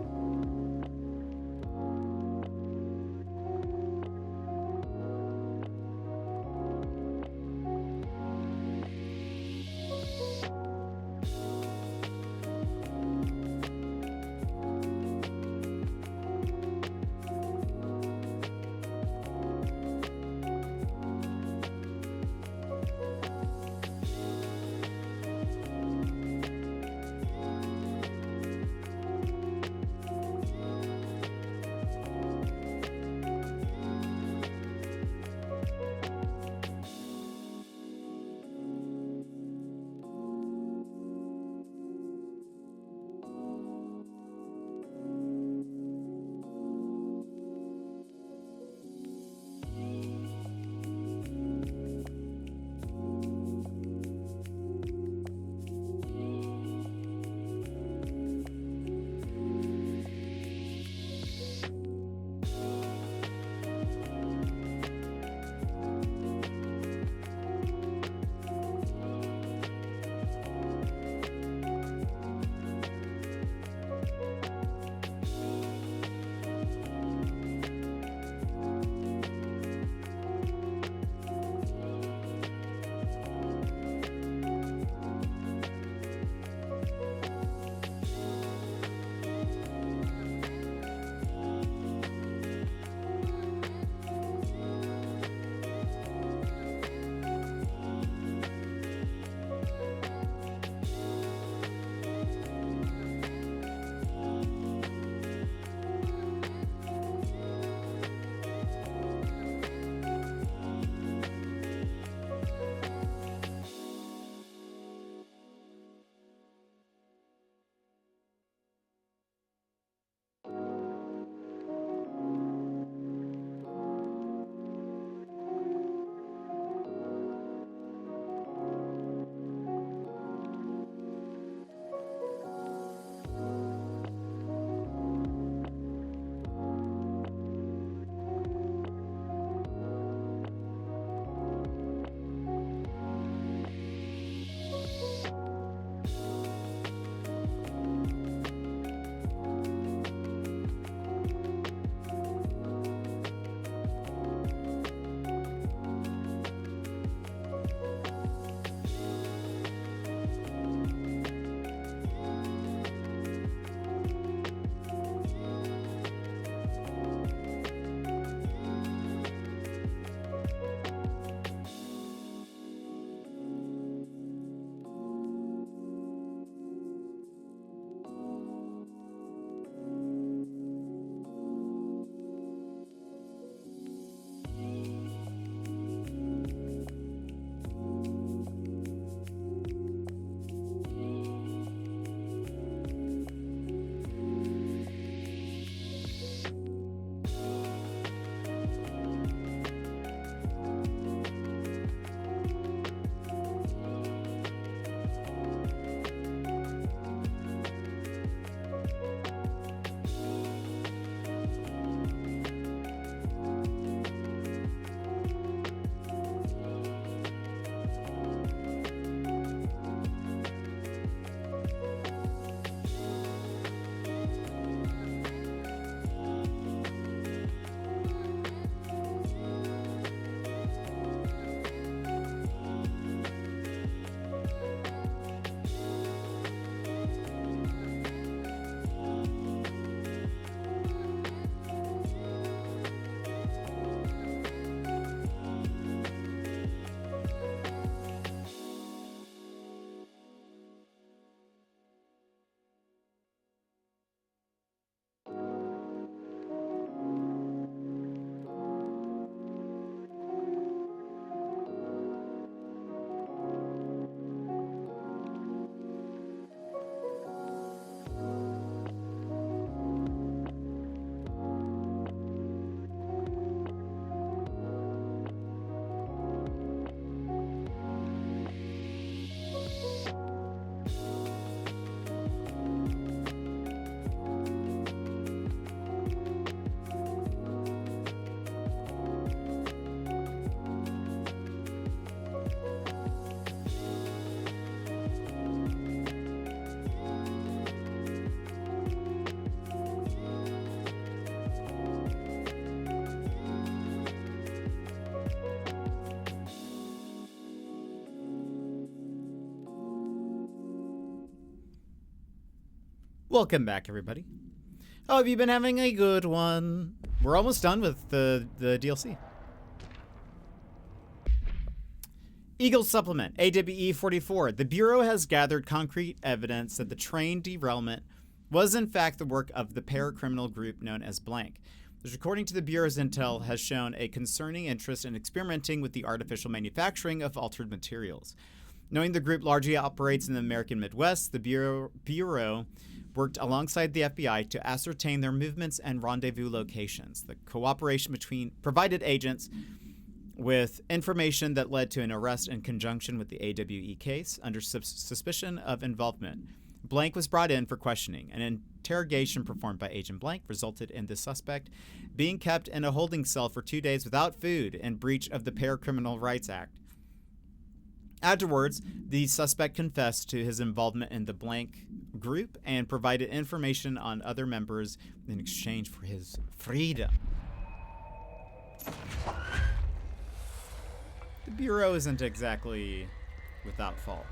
Welcome back, everybody. How have you been having a good one? We're almost done with the DLC. Eagle Supplement, AWE 44. The Bureau has gathered concrete evidence that the train derailment was in fact the work of the paracriminal group known as Blank. This, according to the Bureau's intel, has shown a concerning interest in experimenting with the artificial manufacturing of altered materials. Knowing the group largely operates in the American Midwest, the Bureau worked alongside the FBI to ascertain their movements and rendezvous locations. The cooperation between provided agents with information that led to an arrest in conjunction with the AWE case under suspicion of involvement. Blank was brought in for questioning. An interrogation performed by Agent Blank resulted in the suspect being kept in a holding cell for 2 days without food in breach of the Paracriminal Rights Act. Afterwards, the suspect confessed to his involvement in the Blank group and provided information on other members in exchange for his freedom. The Bureau isn't exactly without fault.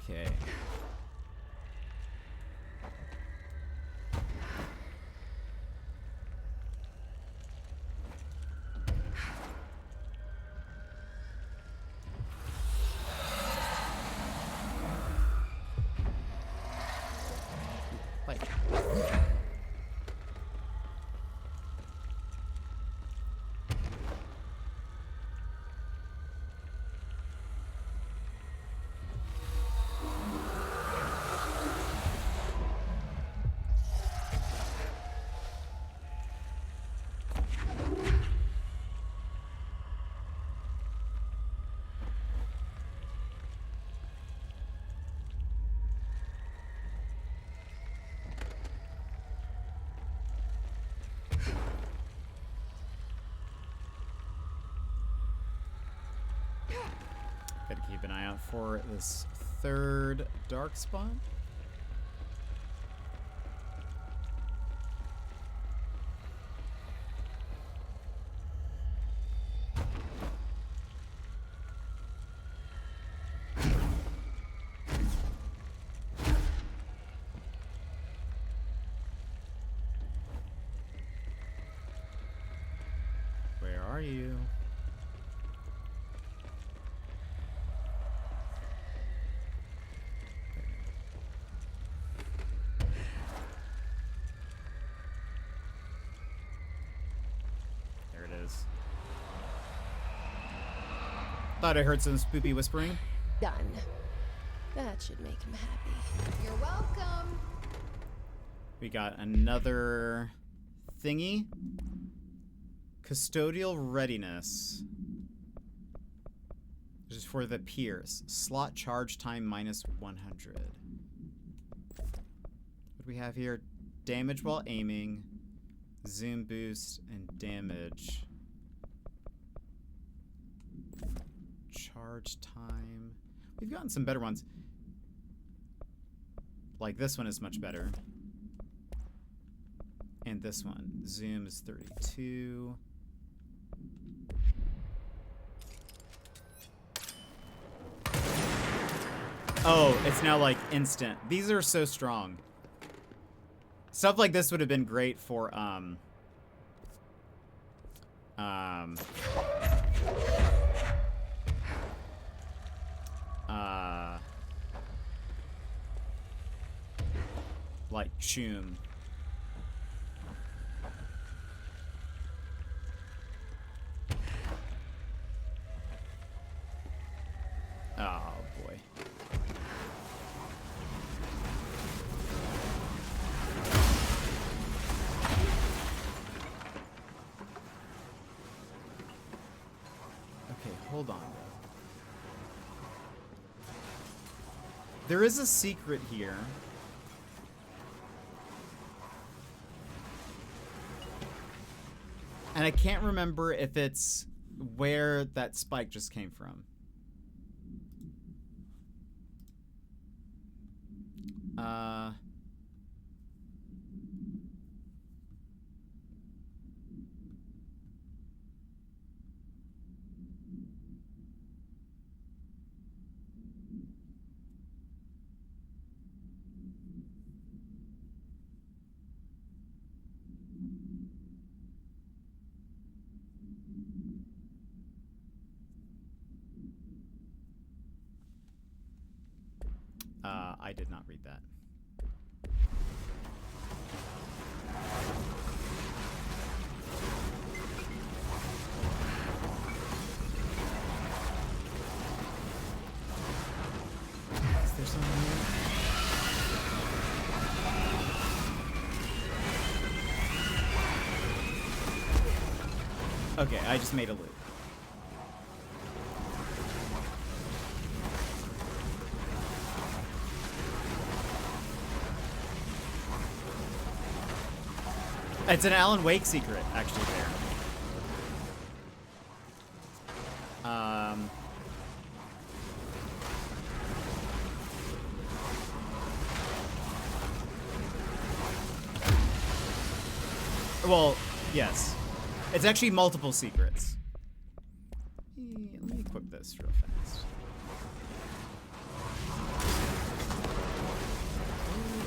Okay. Like. Gotta keep an eye out for this third dark spot. Where are you? Thought I heard some spoopy whispering. Done. That should make him happy. You're welcome. We got another thingy. Custodial readiness. This is for the Pierce. Slot charge time minus 100. What do we have here? Damage while aiming. Zoom boost and damage. Charge time. We've gotten some better ones. Like this one is much better. And this one. Zoom is 32. Oh, it's now like instant. These are so strong. Stuff like this would have been great for like Shum. Oh boy. Okay, hold on. There is a secret here. And I can't remember if it's where that spike just came from. I did not read that. Is there something here? Okay, I just made a loop. It's an Alan Wake secret, actually, there. Well, yes. It's actually multiple secrets. Let me equip this real fast.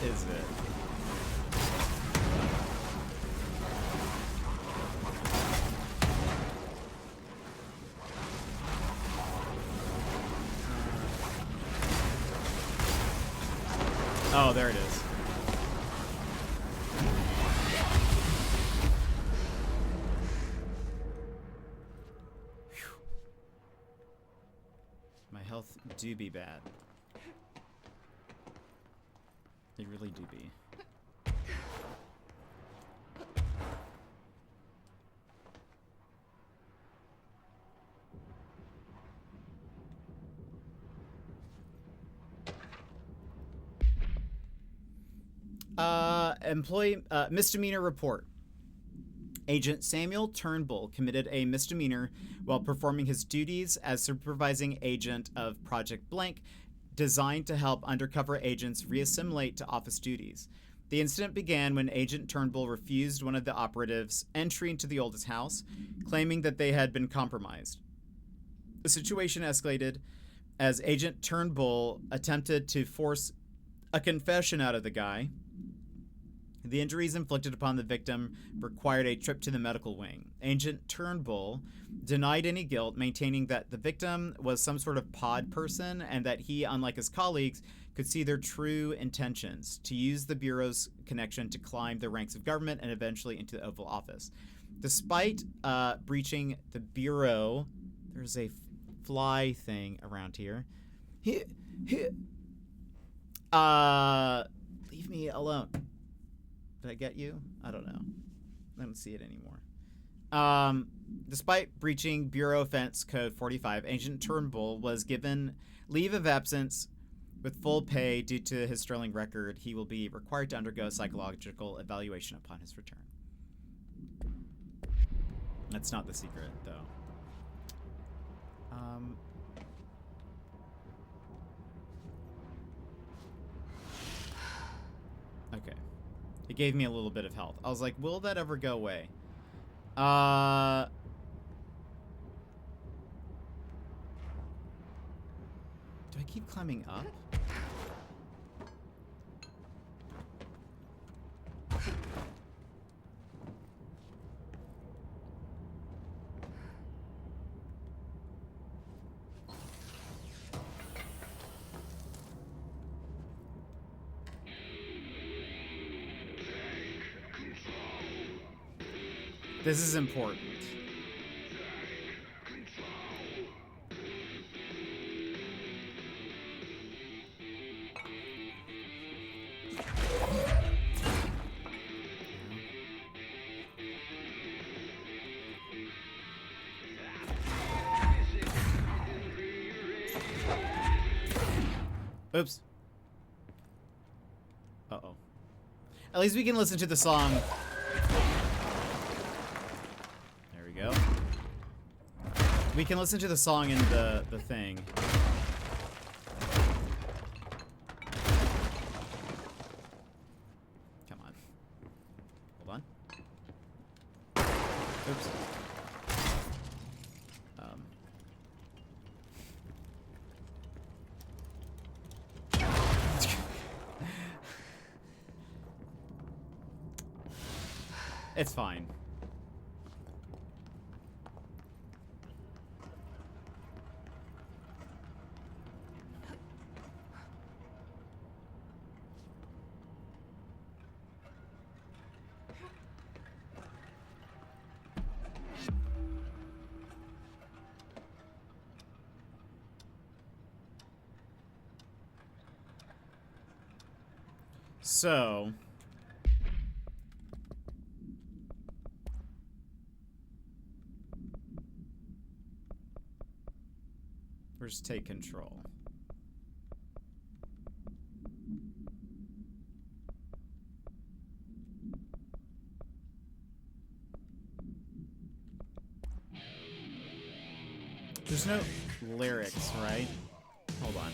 Where is it? Oh, there it is. Whew. My health do be bad. They really do be. Misdemeanor report. Agent Samuel Turnbull committed a misdemeanor while performing his duties as supervising agent of Project Blank, designed to help undercover agents reassimilate to office duties. The incident began when Agent Turnbull refused one of the operatives entry into the oldest house, claiming that they had been compromised. The situation escalated as Agent Turnbull attempted to force a confession out of the guy. The injuries inflicted upon the victim required a trip to the medical wing. Agent Turnbull denied any guilt, maintaining that the victim was some sort of pod person and that he, unlike his colleagues, could see their true intentions: to use the Bureau's connection to climb the ranks of government and eventually into the Oval Office. Despite breaching the Bureau, there's a fly thing around here. Leave me alone. Did I get you? I don't know. I don't see it anymore. Despite breaching Bureau Offense Code 45, Agent Turnbull was given leave of absence with full pay due to his sterling record. He will be required to undergo psychological evaluation upon his return. That's not the secret, though. Okay. It gave me a little bit of health. I was like, will that ever go away? Do I keep climbing up? This is important. Oops. Uh-oh. At least we can listen to the song. There we go. We can listen to the song in the thing. Come on. Hold on. Oops. It's fine. So, first take control. There's no lyrics, right? Hold on.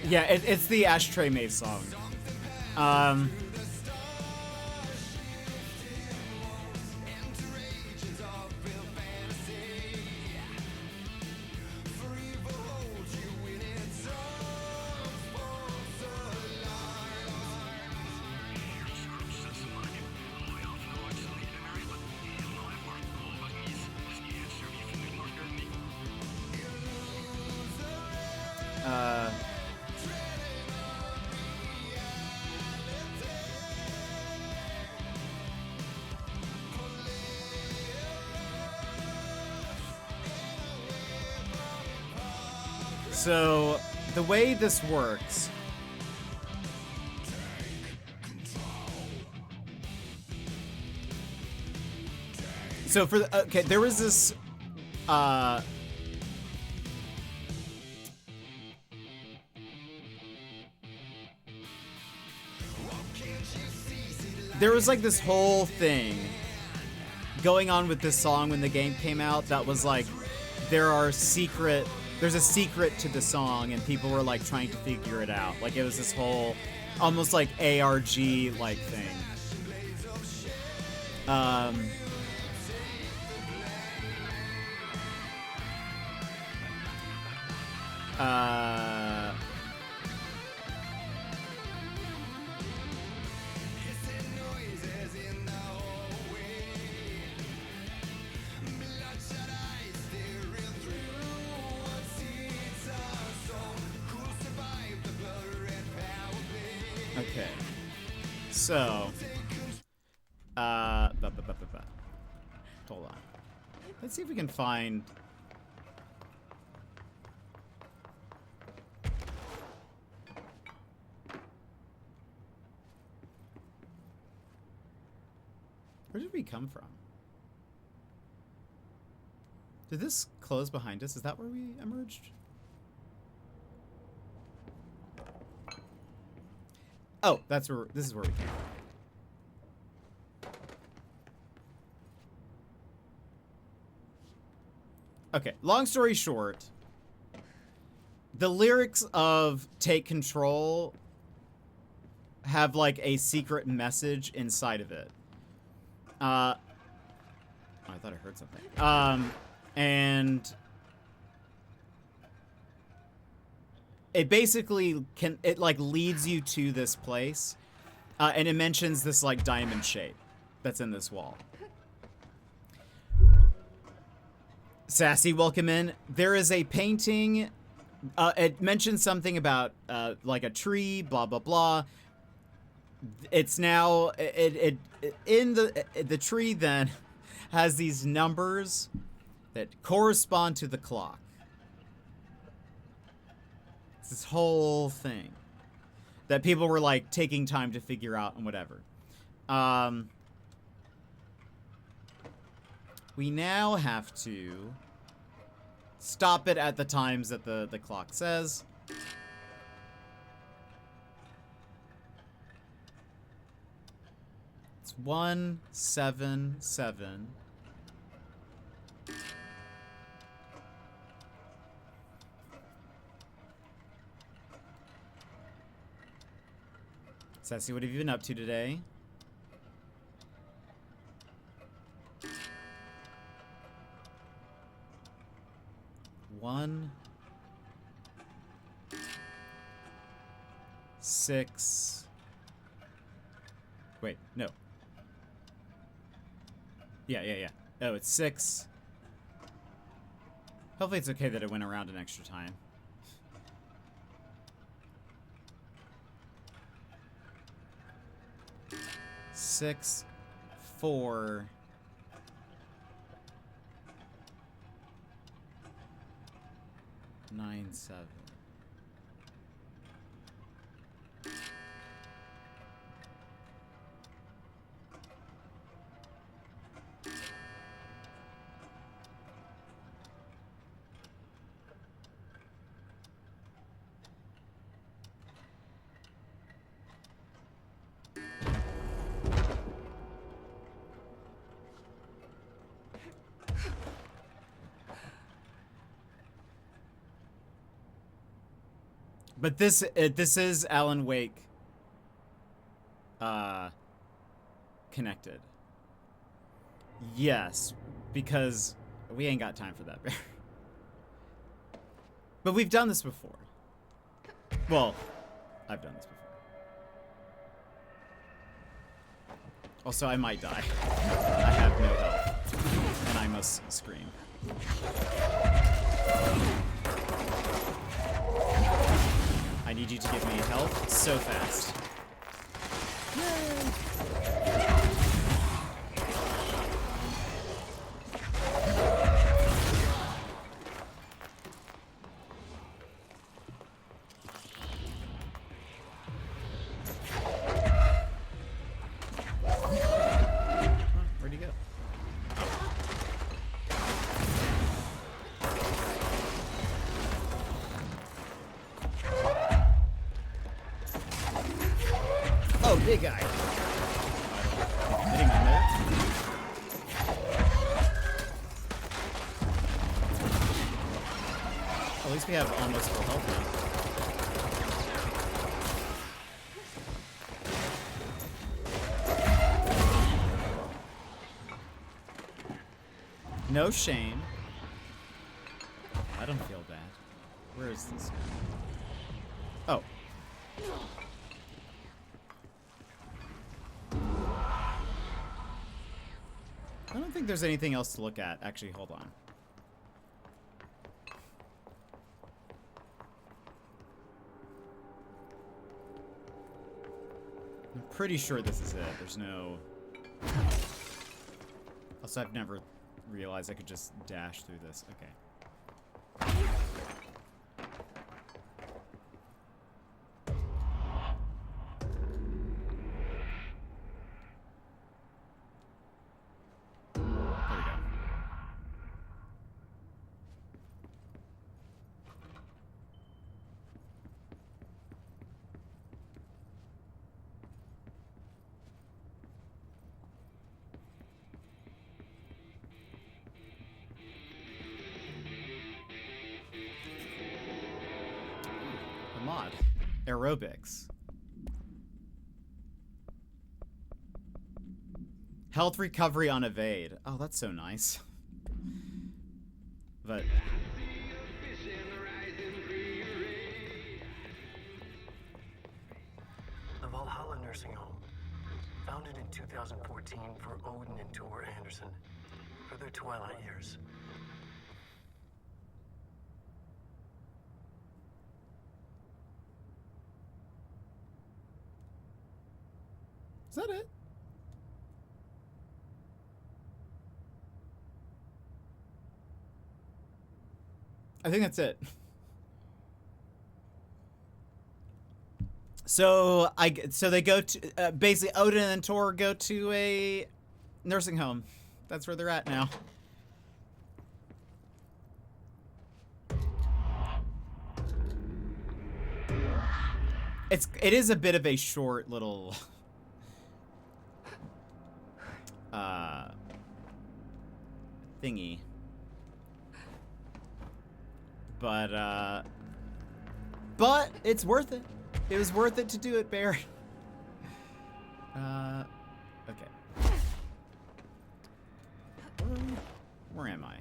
Yeah, it's the Ashtray Maze song. So, the way this works... So for the... Okay, there was this... There was like this whole thing going on with this song when the game came out that was like, there's a secret to the song and people were like trying to figure it out. Like it was this whole almost like ARG like thing. Okay. So, hold on. Let's see if we can find... Where did we come from? Did this close behind us? Is that where we emerged? Oh, this is where we came from. Okay, long story short, the lyrics of Take Control have like a secret message inside of it. Oh, I thought I heard something. And it basically like leads you to this place, and it mentions this like diamond shape that's in this wall. Sassy, welcome in. There is a painting. It mentions something about like a tree, blah blah blah. It's now in the tree then has these numbers that correspond to the clock. It's this whole thing that people were like taking time to figure out and whatever. We now have to stop it at the times that the clock says. It's 177. Sassy, what have you been up to today? One, 6. Wait, no. Yeah. Oh, it's 6. Hopefully it's okay that it went around an extra time. Six, 4, 9, 7. But this is Alan Wake connected. Yes, because we ain't got time for that. But we've done this before. Well, I've done this before. Also, I might die. I have no health, and I must scream. I need you to give me health so fast. Yay! Where'd he go? Oh, big guy. Hitting him there. At least we have almost full health now. No shame. I don't feel bad. Where is this guy? Oh. I don't think there's anything else to look at. Actually, hold on. I'm pretty sure this is it. There's no... Also, I've never realized I could just dash through this. Okay. Mod. Aerobics. Health recovery on evade. Oh, that's so nice. But... The Valhalla Nursing Home. Founded in 2014 for Odin and Tor Anderson for their twilight years. Is that it? I think that's it. So they go to basically Odin and Tor go to a nursing home. That's where they're at now. It is a bit of a short little thingy. But it's worth it. It was worth it to do it, Barry. Okay. Where am I?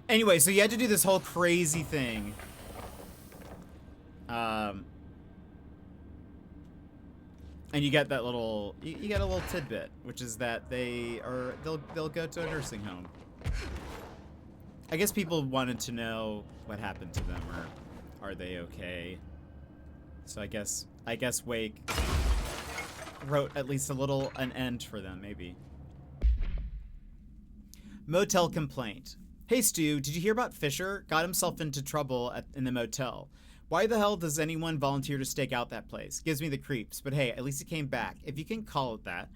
Anyway, so you had to do this whole crazy thing. And you get that little, you get a little tidbit, which is that they'll go to a nursing home. I guess people wanted to know what happened to them, or are they okay? So I guess Wake wrote at least an end for them, maybe. Motel complaint. Hey Stu, did you hear about Fisher? Got himself into trouble in the motel. Why the hell does anyone volunteer to stake out that place? Gives me the creeps, but hey, at least he came back, if you can call it that.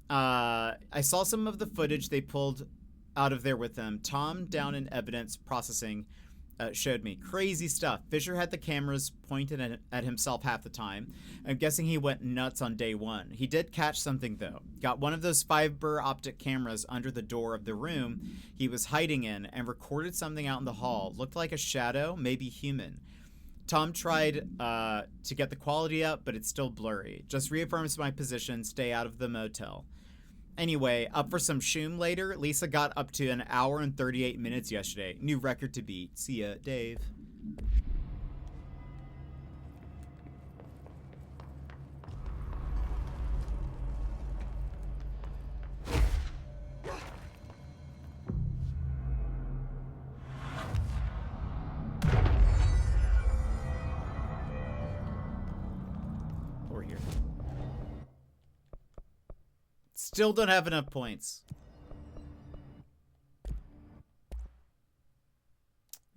I saw some of the footage they pulled out of there with them. Tom, down in evidence processing, showed me. Crazy stuff. Fisher had the cameras pointed at himself half the time. I'm guessing he went nuts on day one. He did catch something, though. Got one of those fiber optic cameras under the door of the room he was hiding in and recorded something out in the hall. Looked like a shadow, maybe human. Tom tried to get the quality up, but it's still blurry. Just reaffirms my position, stay out of the motel. Anyway, up for some shoom later. Lisa got up to 1 hour and 38 minutes yesterday. New record to beat. See ya, Dave. Over here. Still don't have enough points.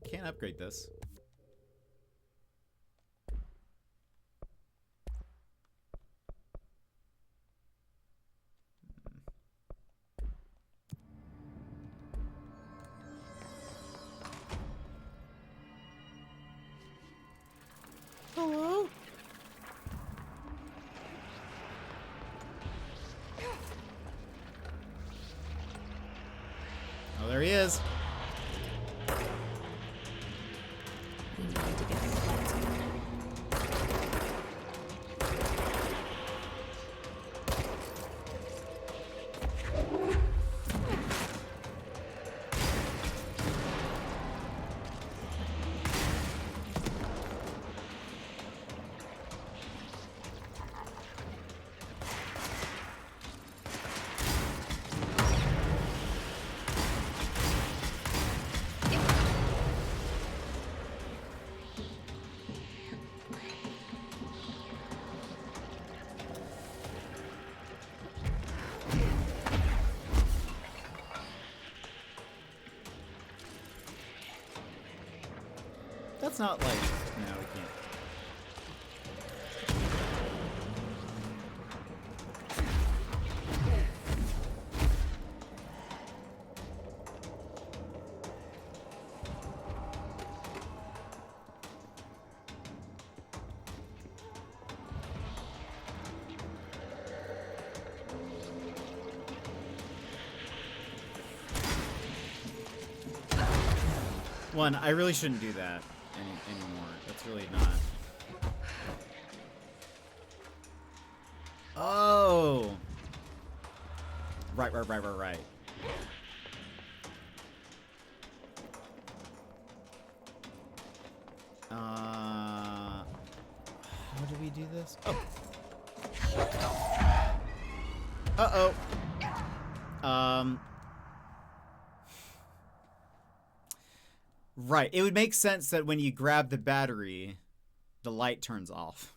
Can't upgrade this. Hello? Oh, there he is. We need to get him close. That's not like... No, we can't. One, I really shouldn't do that anymore. That's really not. Oh! Right. How do we do this? Oh. Uh-oh. Right. It would make sense that when you grab the battery, the light turns off.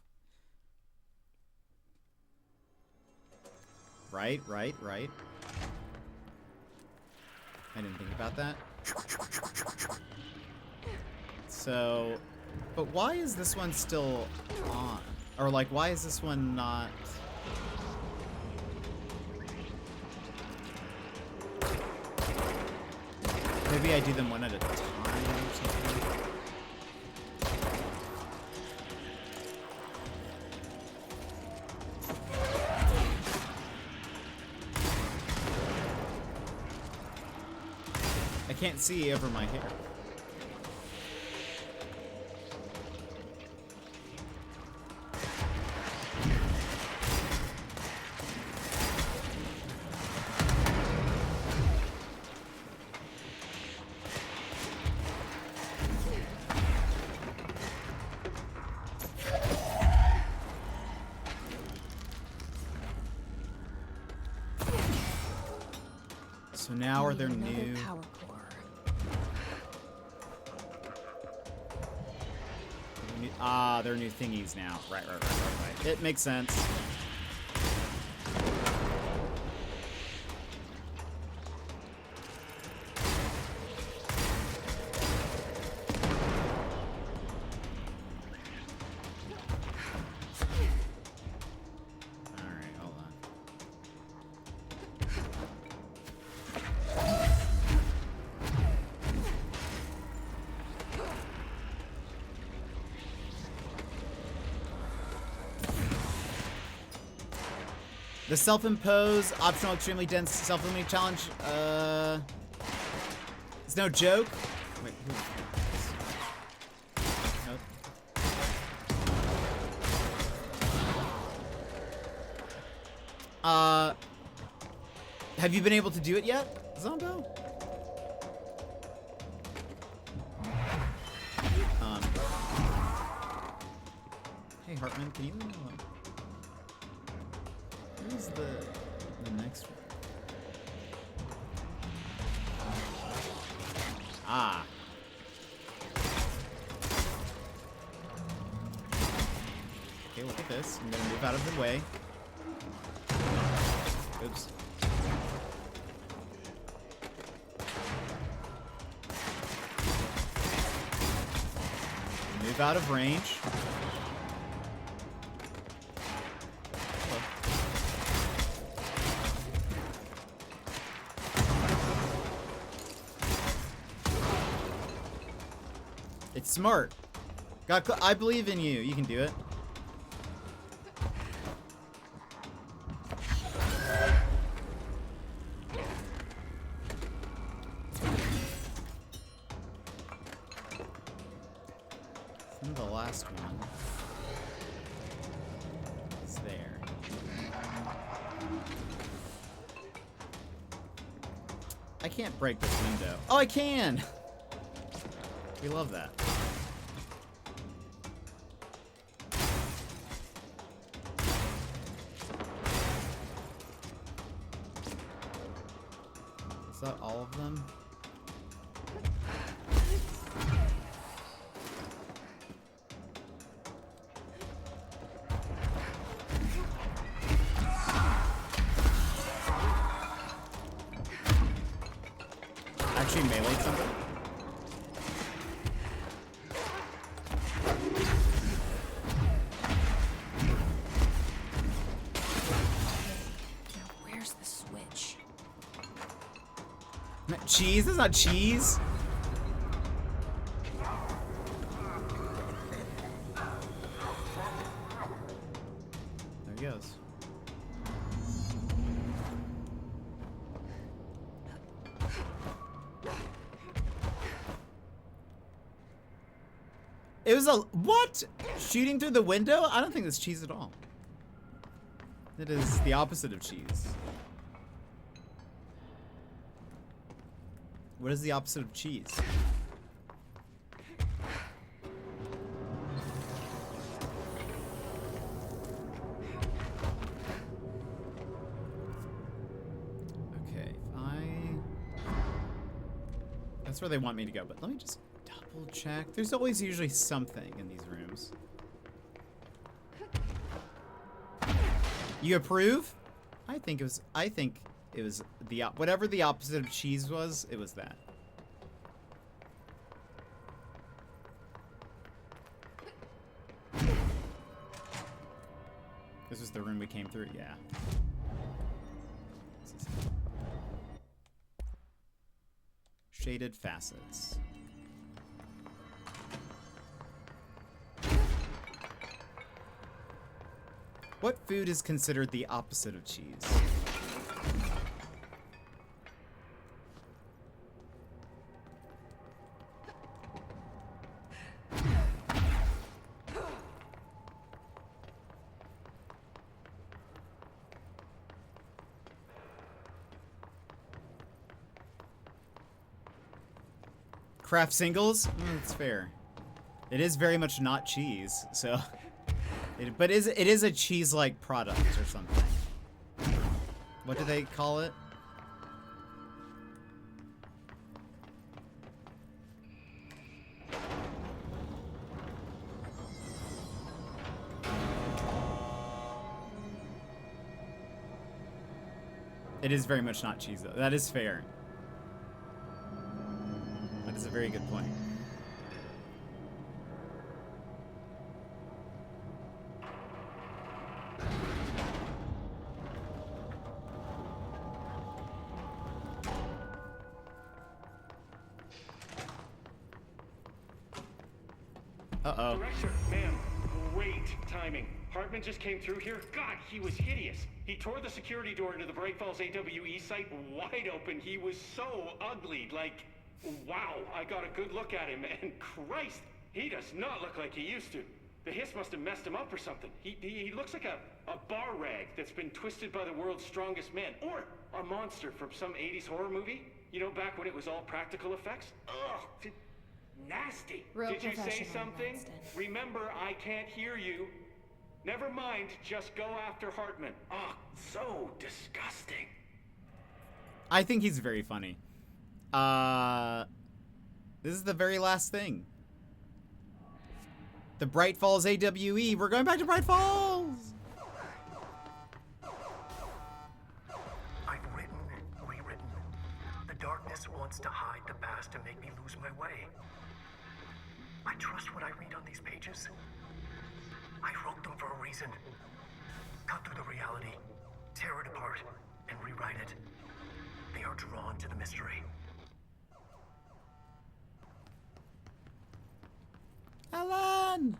Right. I didn't think about that. So, but why is this one still on? Or like, why is this one not... Maybe I do them one at a time or something. I can't see over my hair. So now are there new power core. they're new thingies now. Right. It makes sense. Alright, hold on. The self-imposed, optional, extremely dense, self-limiting challenge, it's no joke. Wait, who's this? Nope. Have you been able to do it yet, Zombo? Hey, Hartman, can you leave me alone? Where's the next one? Ah. Okay, look at this. I'm gonna move out of the way. Oops. Move out of range. It's smart. I believe in you. You can do it. And the last one is there. I can't break this window. Oh, I can! We love that. Is that all of them? Actually melee something? Cheese? That's not cheese. There he goes. It was a what? Shooting through the window? I don't think that's cheese at all. It is the opposite of cheese. What is the opposite of cheese? Okay, that's where they want me to go, but let me just double check. There's always usually something in these rooms. You approve? I think it was the whatever the opposite of cheese was, it was that. This was the room we came through, yeah. Shaded facets. What food is considered the opposite of cheese? Craft singles? That's fair. It is very much not cheese, so... But it is a cheese-like product or something. What do they call it? It is very much not cheese, though. That is fair. That is a very good point. Uh-oh. Director, ma'am, great timing. Hartman just came through here. God, he was hideous. He tore the security door into the Bright Falls AWE site wide open. He was so ugly. Like, wow, I got a good look at him, and Christ, he does not look like he used to. The hiss must have messed him up or something. He looks like a bar rag that's been twisted by the world's strongest man. Or a monster from some 80s horror movie. You know, back when it was all practical effects? Ugh, nasty. Real Did you say professional, something? Winston. Remember, I can't hear you. Never mind, just go after Hartman. Ah, so disgusting. I think he's very funny. This is the very last thing. The Bright Falls AWE. We're going back to Bright Falls! I've written, rewritten. The darkness wants to hide the past to make me lose my way. I trust what I read on these pages. I wrote them for a reason. Cut through the reality, tear it apart, and rewrite it. They are drawn to the mystery. Alan!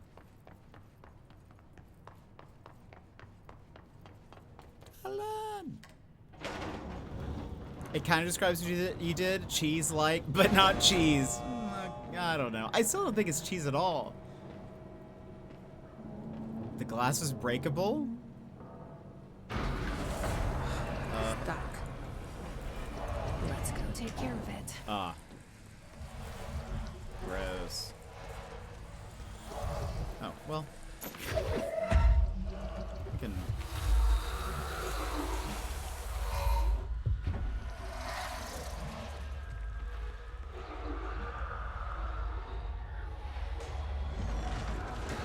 Alan! It kind of describes what you did. Cheese-like, but not cheese. I don't know. I still don't think it's cheese at all. The glass is breakable? Stuck. Let's go take care of it. Ah. Gross. Oh, well. We can...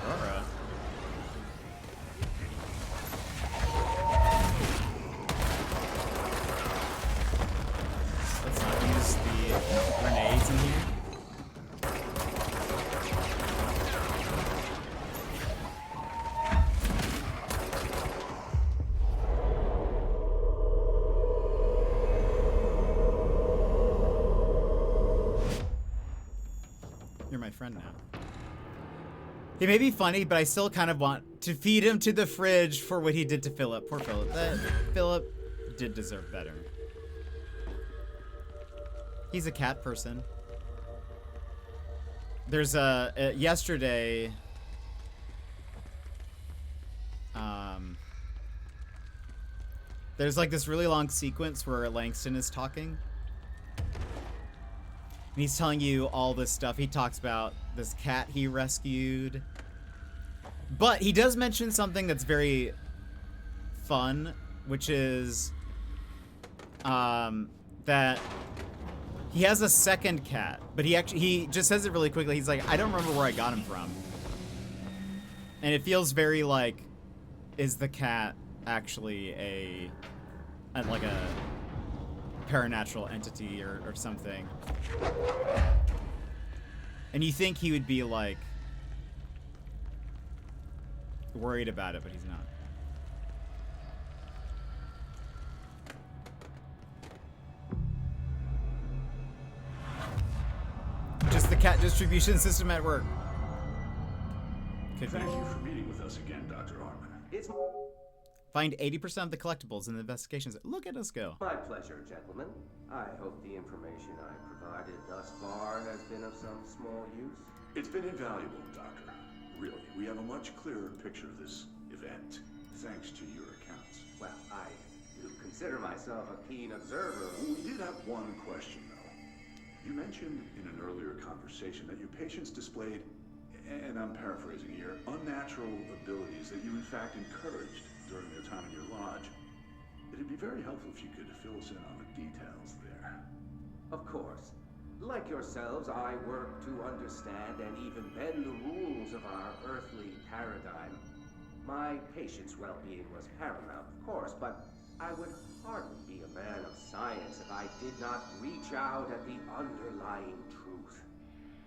Aurora. Let's not use the grenades in here. You're my friend now. He may be funny, but I still kind of want to feed him to the fridge for what he did to Philip. Poor Philip. Philip did deserve better. He's a cat person. There's yesterday, there's like this really long sequence where Langston is talking. And he's telling you all this stuff. He talks about this cat he rescued. But he does mention something that's very fun, which is that he has a second cat, but he just says it really quickly. He's like, I don't remember where I got him from. And it feels very like, is the cat actually a paranatural entity or something? And you think he would be like worried about it, but he's not. distribution system at work. Could Thank be. you for meeting with us again, Dr. Harmon. It's Find 80% of the collectibles in the investigations. Look at us go. my pleasure, gentlemen. I hope the information I provided thus far has been of some small use. It's been invaluable, Doctor. Really, we have a much clearer picture of this event, thanks to your accounts. Well, I do consider myself a keen observer. We did have one question, though. You mentioned in an earlier conversation that your patients displayed, and I'm paraphrasing here, unnatural abilities that you in fact encouraged during their time in your lodge. It'd be very helpful if you could fill us in on the details there. Of course. Like yourselves, I work to understand and even bend the rules of our earthly paradigm. My patient's well-being was paramount, of course, but I would hardly be a man of science if I did not reach out at the underlying truth.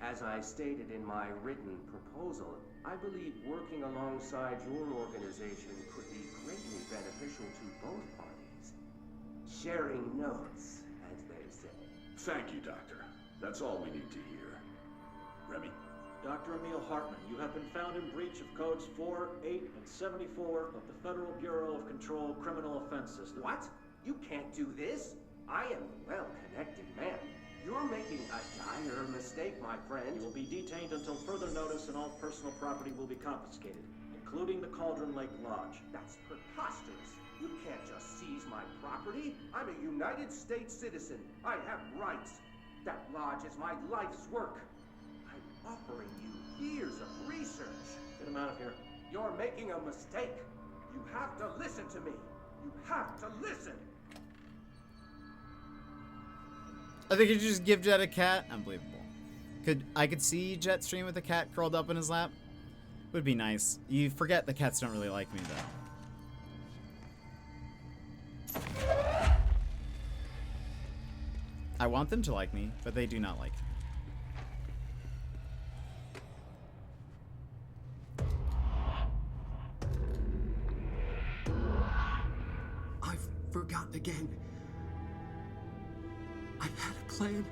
As I stated in my written proposal, I believe working alongside your organization could be greatly beneficial to both parties. Sharing notes, as they say. Thank you, Doctor. That's all we need to hear. Remy? Dr. Emil Hartman, you have been found in breach of codes 4, 8, and 74 of the Federal Bureau of Control Criminal Offense System. What? You can't do this? I am a well-connected man. You're making a dire mistake, my friend. You will be detained until further notice, and all personal property will be confiscated, including the Cauldron Lake Lodge. That's preposterous. You can't just seize my property. I'm a United States citizen. I have rights. That lodge is my life's work. I'm offering you years of research. Get him out of here. You're making a mistake. You have to listen to me. You have to listen. I think you just give Jet a cat. Unbelievable. I could see Jet stream with a cat curled up in his lap. Would be nice. You forget the cats don't really like me though. I want them to like me, but they do not like me. I've forgotten again. I've had a plan.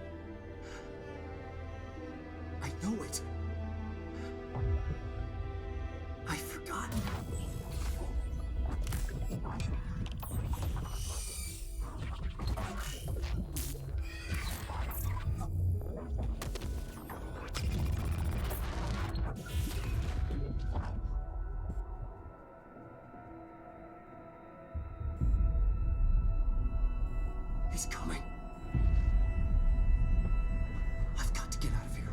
I know it. I've forgotten. He's coming. I've got to get out of here.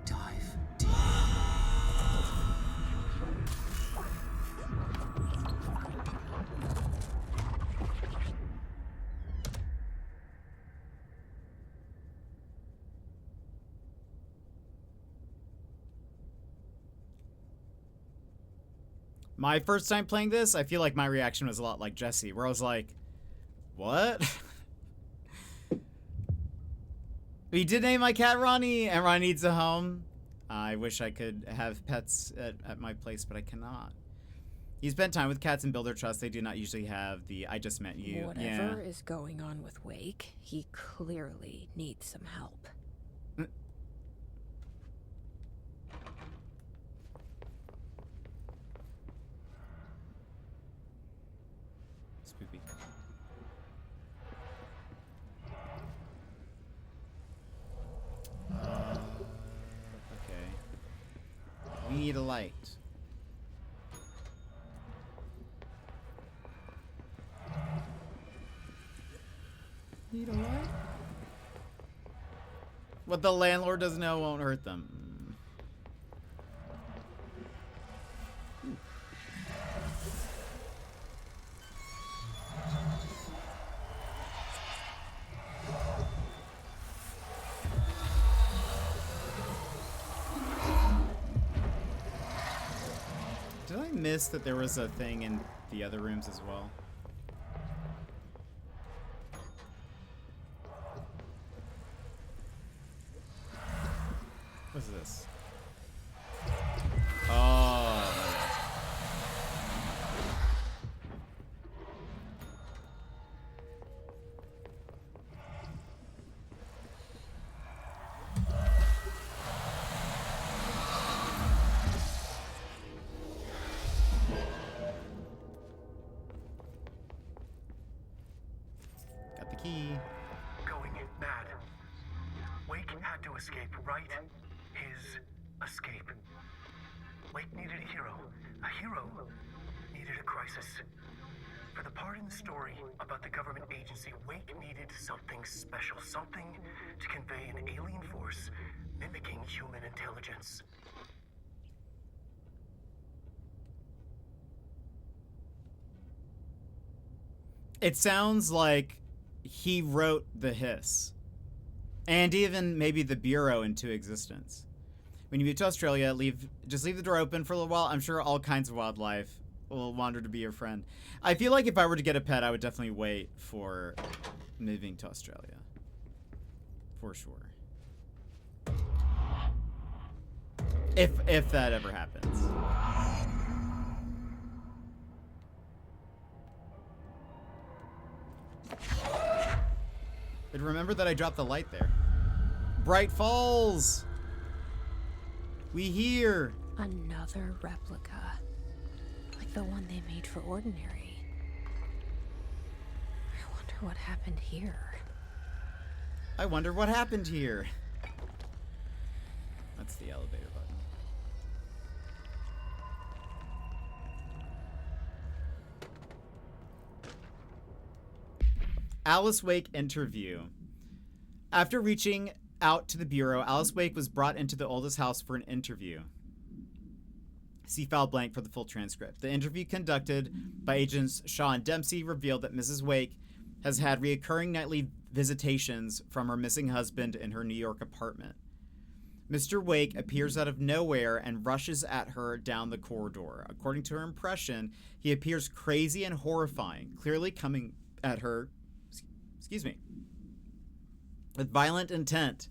Dive deep. My first time playing this, I feel like my reaction was a lot like Jesse, where I was like, what? We did name my cat Ronnie, and Ronnie needs a home. I wish I could have pets at my place, but I cannot. You spend time with cats and build their trust. They do not usually have the I just met you. Whatever is going on with Wake, he clearly needs some help. Spoopy. Okay. We need a light. Need a light? What the landlord doesn't know won't hurt them. Did I miss that there was a thing in the other rooms as well? What's this? Oh. escape, right? His escape. Wake needed a hero. A hero needed a crisis. For the part in the story about the government agency, Wake needed something special. Something to convey an alien force mimicking human intelligence. It sounds like he wrote the Hiss. And even maybe the Bureau into existence. When you move to Australia, just leave the door open for a little while. I'm sure all kinds of wildlife will wander to be your friend. I feel like if I were to get a pet, I would definitely wait for moving to Australia. For sure. If that ever happens. But remember that I dropped the light there. Bright Falls! We here! Another replica. Like the one they made for Ordinary. I wonder what happened here. I wonder what happened here. That's the elevator button. Alice Wake interview. After reaching out to the Bureau, Alice Wake was brought into the oldest house for an interview. See file blank for the full transcript. The interview conducted by agents Shaw and Dempsey revealed that Mrs. Wake has had reoccurring nightly visitations from her missing husband in her New York apartment. Mr. Wake appears out of nowhere and rushes at her down the corridor. According to her impression, he appears crazy and horrifying, clearly coming at her, with violent intent.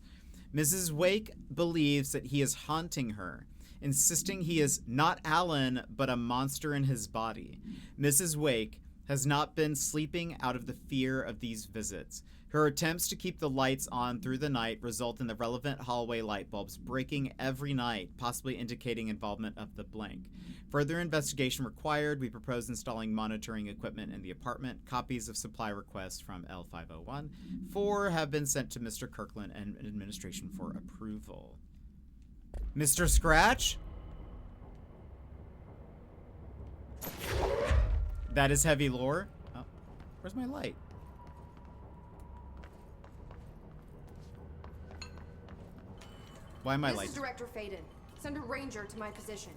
Mrs. Wake believes that he is haunting her, insisting he is not Alan, but a monster in his body. Mrs. Wake has not been sleeping out of the fear of these visits. Her attempts to keep the lights on through the night result in the relevant hallway light bulbs breaking every night, possibly indicating involvement of the blank. Further investigation required. We propose installing monitoring equipment in the apartment. Copies of supply requests from L501. 4 have been sent to Mr. Kirkland and administration for approval. Mr. Scratch? That is heavy lore. Oh, where's my light? Why am I light? This is Director Faden. Send a ranger to my position.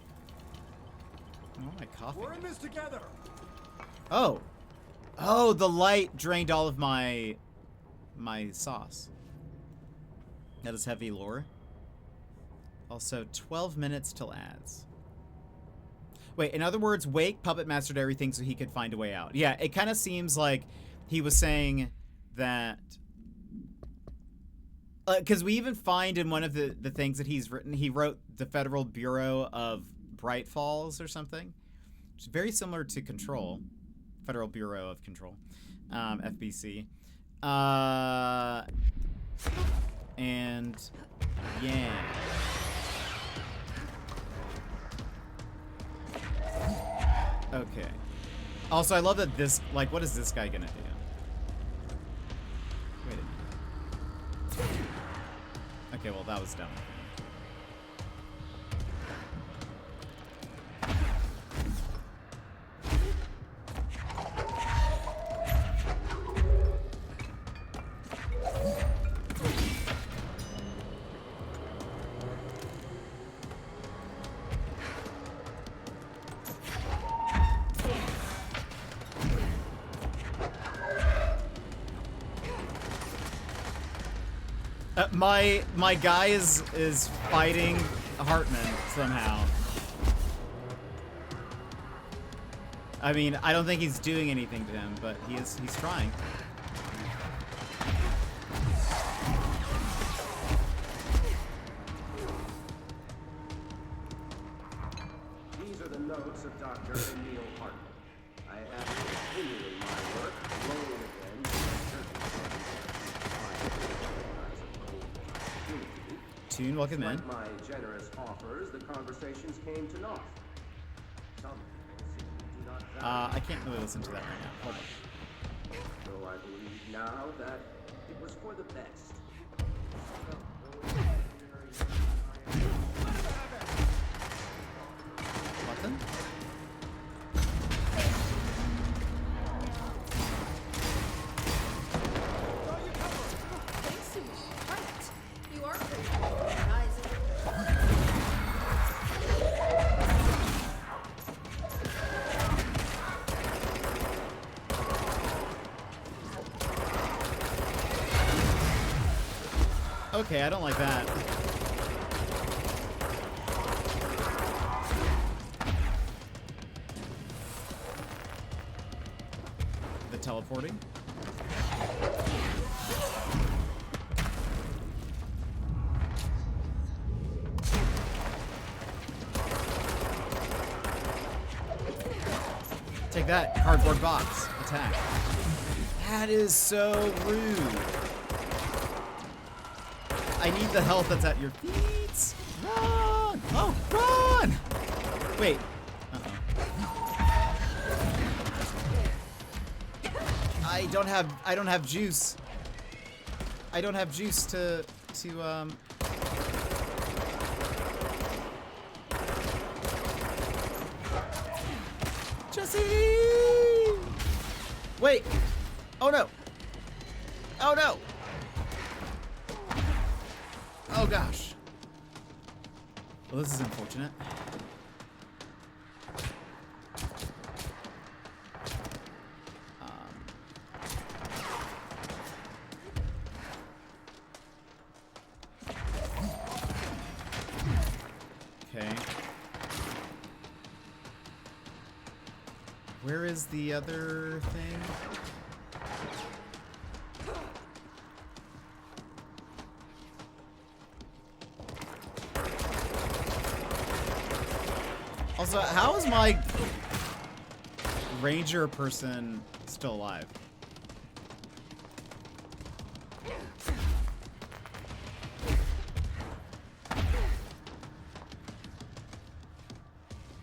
Oh, my coffee. We're in this together. Oh. Oh, the light drained all of my sauce. That is heavy lore. Also, 12 minutes till ads. Wait, in other words, Wake puppet mastered everything so he could find a way out. Yeah, it kind of seems like he was saying that... Because we even find in one of the things that he's written, he wrote the Federal Bureau of Bright Falls or something. Which is very similar to Control. Federal Bureau of Control. FBC. And... yeah. Okay. Also, I love that this... like, what is this guy gonna do? Wait a minute. Okay, well, that was dumb. My guy is fighting Hartman somehow. I mean, I don't think he's doing anything to him, but he's trying. These are the notes of Dr. Emil Hartman. I am continuing my work alone again Tune, welcome in. Despite my generous offers, the conversations came to naught. Some people do not value I can't really listen to that right now. Hold on. though I believe now that it was for the best. Okay, I don't like that. The teleporting. Take that, cardboard box. Attack. That is so rude. I need the health that's at your feet. Run! Oh, run! Wait. I don't have juice. I don't have juice to Jesse! Wait. Oh no. Oh no. Oh gosh. Well, this is unfortunate. Okay. Where is the other thing? Also, how is my ranger person still alive?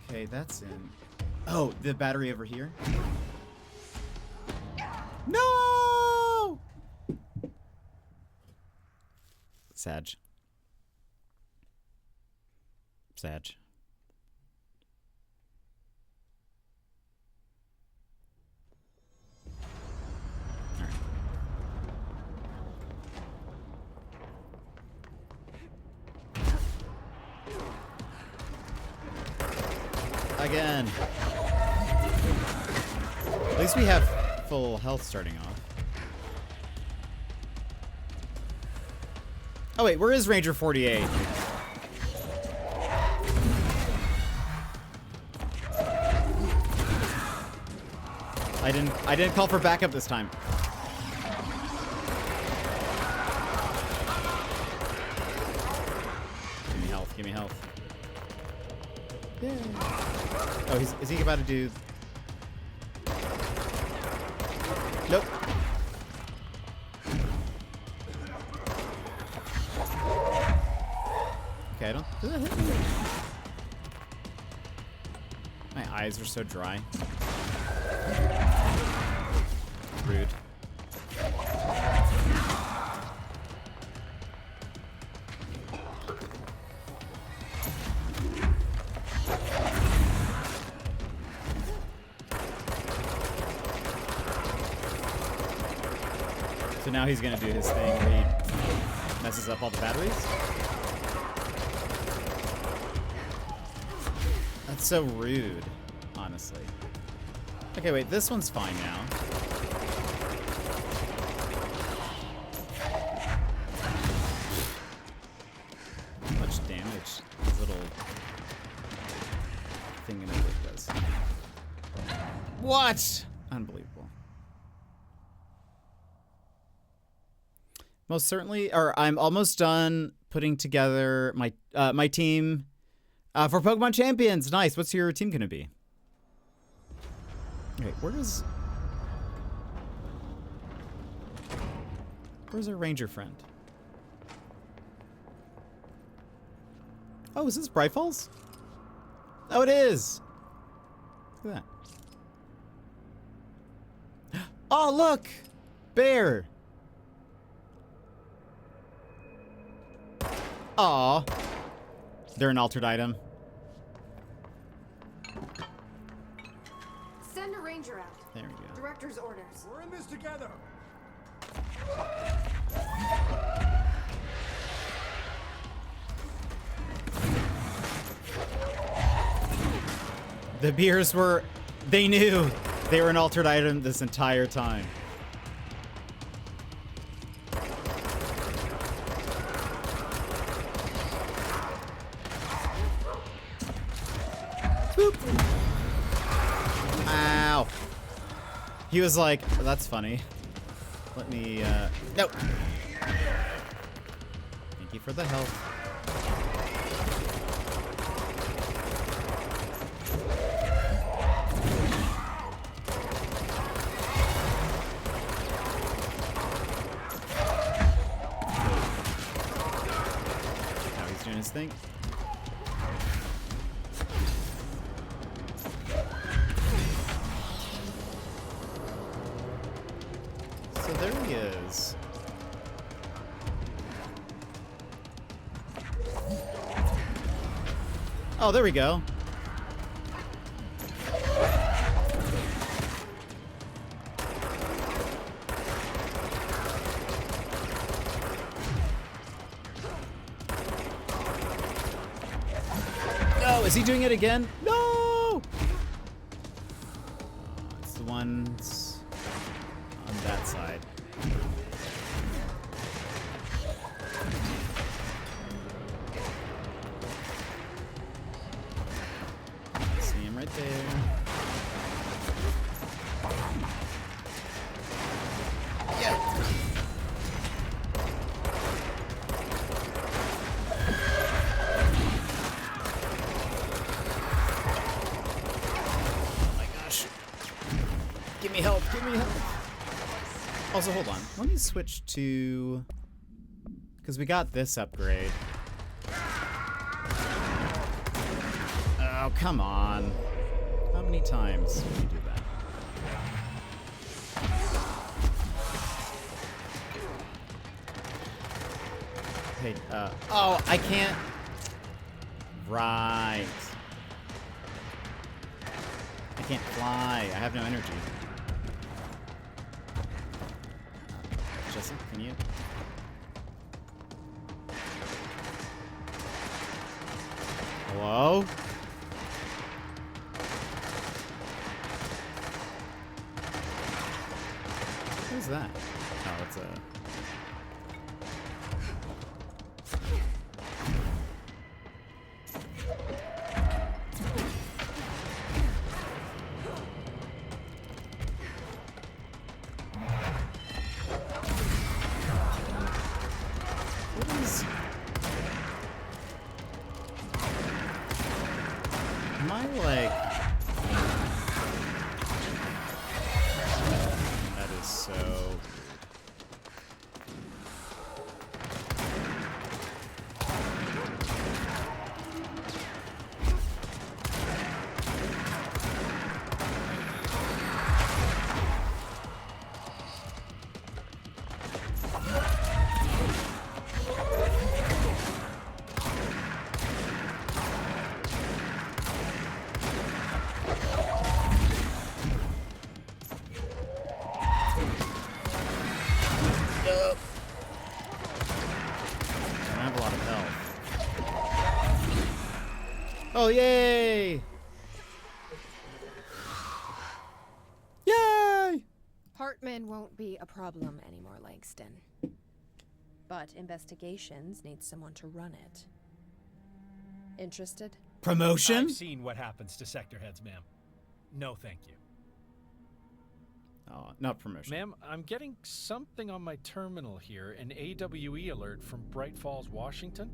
Okay, that's in. Oh, the battery over here? No! Sag. Sag. Again. At least we have full health starting off. Oh wait, where is Ranger 48? I didn't call for backup this time. Give me health, give me health. Yay. Oh, is he about to do... Nope. Okay, I don't... Does that hit me? My eyes are so dry. Rude. So now he's gonna do his thing where he messes up all the batteries. That's so rude, honestly. Okay, wait, this one's fine now. How much damage this little thing in it does. What? Unbelievable. Most certainly, or I'm almost done putting together my my team for Pokemon Champions. Nice. What's your team gonna be? Okay, where's our ranger friend? Oh, is this Bright Falls? Oh, it is. Look at that. Oh, look, bear. Aw. They're an altered item. Send a ranger out. There we go. Director's orders. We're in this together. The beers were... They knew they were an altered item this entire time. Boop. Ow. He was like, that's funny. Let me, no. Thank you for the help. Now he's doing his thing. So there he is. Oh, there we go. No, is he doing it again? No! It's the ones on that side. See him right there. Yeah. Oh my gosh. Give me help, give me help. Also, hold on. Let me switch to... because we got this upgrade. Oh, come on. How many times can you do that? Hey, oh, I can't... Right. I can't fly. I have no energy. Jesse, can you? Hello? Who's that? Oh, it's a... What is... Am I like... That is so... Oh, yay! Yay! Hartman won't be a problem anymore, Langston. But investigations need someone to run it. Interested? Promotion? I've seen what happens to sector heads, ma'am. No, thank you. Oh, not promotion. Ma'am, I'm getting something on my terminal here, an AWE alert from Bright Falls, Washington.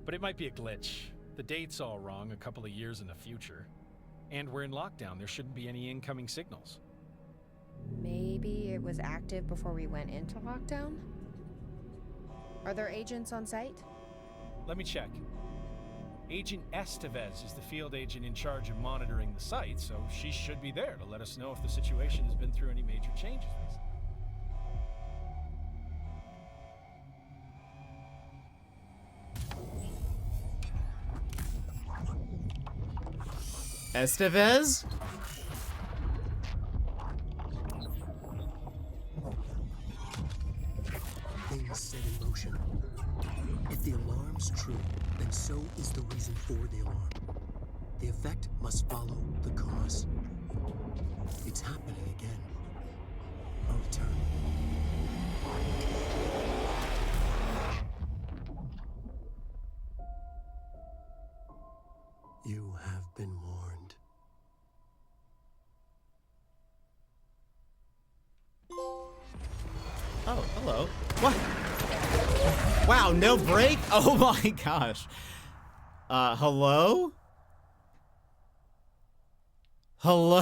But it might be a glitch. The date's all wrong, a couple of years in the future. And we're in lockdown. There shouldn't be any incoming signals. Maybe it was active before we went into lockdown? Are there agents on site? Let me check. Agent Estevez is the field agent in charge of monitoring the site, so she should be there to let us know if the situation has been through any major changes recently. Estevez? Things set in motion. If the alarm's true, then so is the reason for the alarm. The effect must follow the cause. It's happening again. A return. You have been warned. What? Wow, no break? Oh my gosh. Hello? Hello?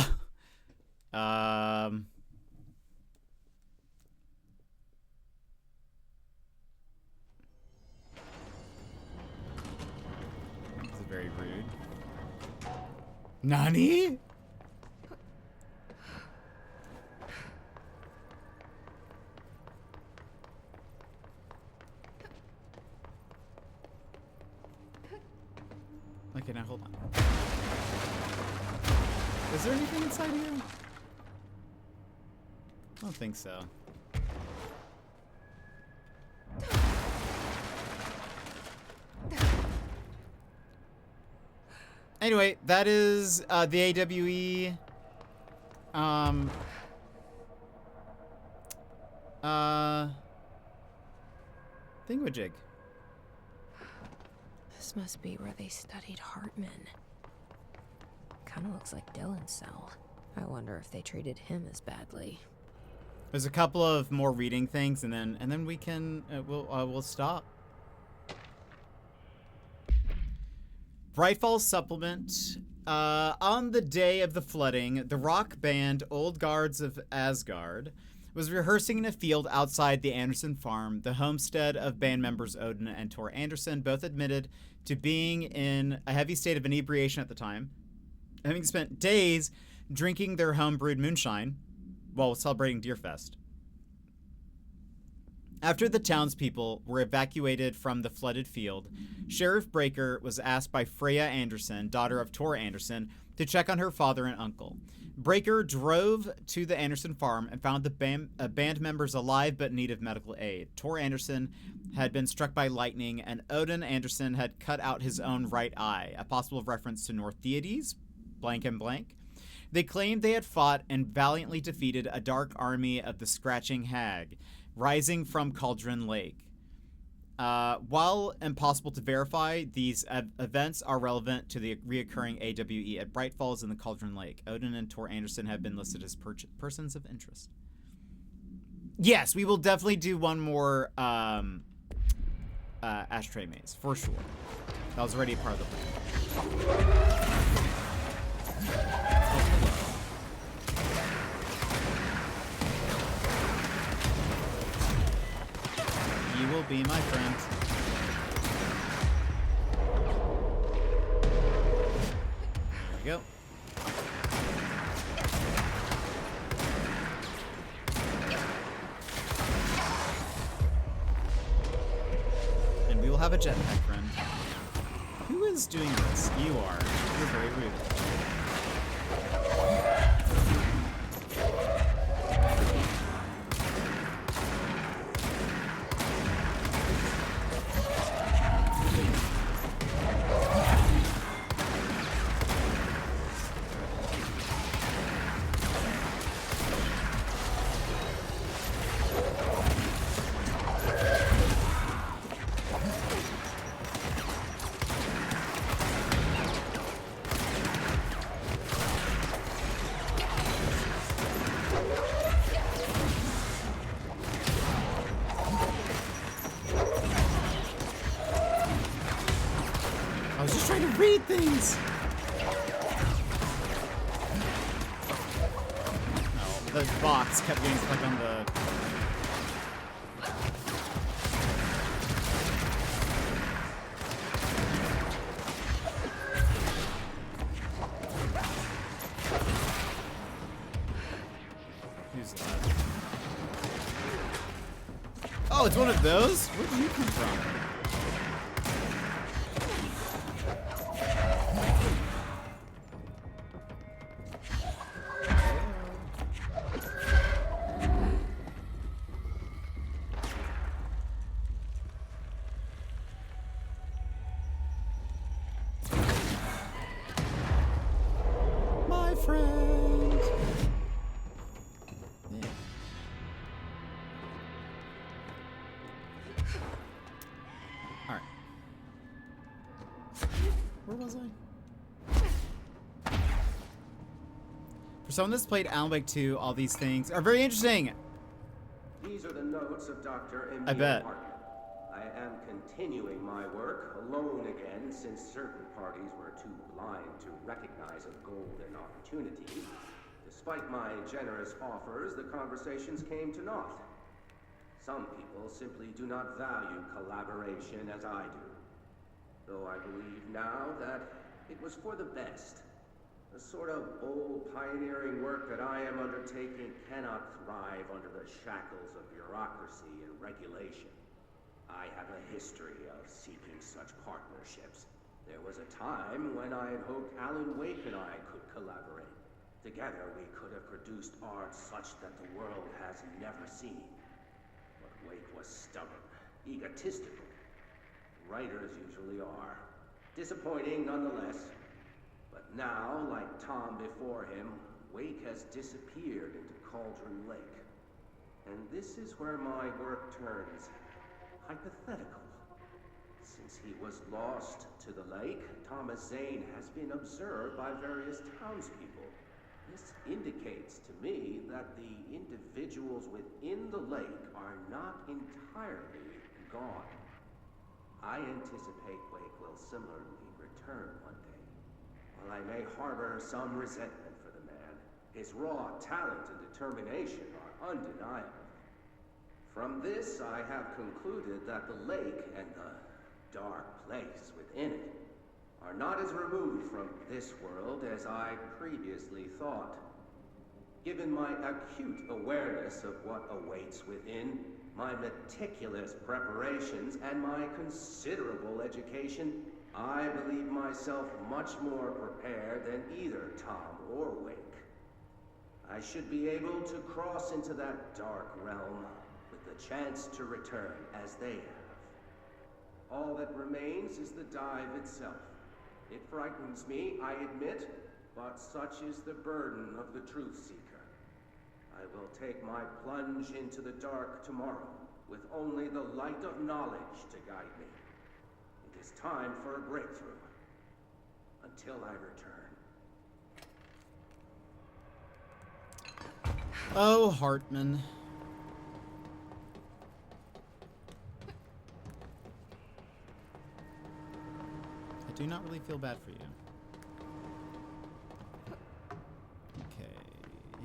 This is very rude. Nani? Okay, now hold on. Is there anything inside here? I don't think so. Anyway, that is the AWE thingamajig. This must be where they studied Hartman. Kind of looks like Dylan's cell. I wonder if they treated him as badly. There's a couple of more reading things, and then we can we'll stop. Bright Falls supplement. On the day of the flooding, the rock band Old Guards of Asgard was rehearsing in a field outside the Anderson farm, the homestead of band members Odin and Tor Anderson, both admitted to being in a heavy state of inebriation at the time, having spent days drinking their home-brewed moonshine while celebrating Deerfest. After the townspeople were evacuated from the flooded field, Sheriff Breaker was asked by Freya Anderson, daughter of Tor Anderson, to check on her father and uncle. Breaker drove to the Anderson farm and found the band members alive but in need of medical aid. Tor Anderson had been struck by lightning, and Odin Anderson had cut out his own right eye, a possible reference to Norse deities, blank and blank. They claimed they had fought and valiantly defeated a dark army of the Scratching Hag, rising from Cauldron Lake. While impossible to verify, these events are relevant to the reoccurring AWE at Bright Falls and the Cauldron Lake. Odin and Tor Anderson have been listed as persons of interest. Yes, we will definitely do one more Ashtray Maze, for sure. That was already a part of the plan. You will be my friend. There we go. And we will have a jetpack friend. Who is doing this? You are. You're very rude. I was just trying to read things. No, the box kept getting stuck on the... Who's that? Oh, it's one of those? Where did you come from? Friend. Yeah. All right. Where was I? For someone that's played Alan Wake 2, all these things are very interesting. These are the notes of Dr. Emil I bet. Hartman. I am continuing my work alone again since certain parties were too blind to recognize a golden opportunity. Despite my generous offers, the conversations came to naught. Some people simply do not value collaboration as I do. Though I believe now that it was for the best. The sort of old pioneering work that I am undertaking cannot thrive under the shackles of bureaucracy and regulation. I have a history of seeking such partnerships. There was a time when I had hoped Alan Wake and I could collaborate. Together we could have produced art such that the world has never seen. But Wake was stubborn, egotistical. Writers usually are. Disappointing nonetheless. But now, like Tom before him, Wake has disappeared into Cauldron Lake. And this is where my work turns hypothetical. Since he was lost to the lake, Thomas Zane has been observed by various townspeople. This indicates to me that the individuals within the lake are not entirely gone. I anticipate Wake will similarly return one day. While I may harbor some resentment for the man, his raw talent and determination are undeniable. From this, I have concluded that the lake and the dark place within it are not as removed from this world as I previously thought. Given my acute awareness of what awaits within, my meticulous preparations, and my considerable education, I believe myself much more prepared than either Tom or Wake. I should be able to cross into that dark realm with the chance to return as they have. All that remains is the dive itself. It frightens me, I admit, but such is the burden of the truth seeker. I will take my plunge into the dark tomorrow, with only the light of knowledge to guide me. It is time for a breakthrough. Until I return. Oh, Hartman. I do not really feel bad for you. Okay.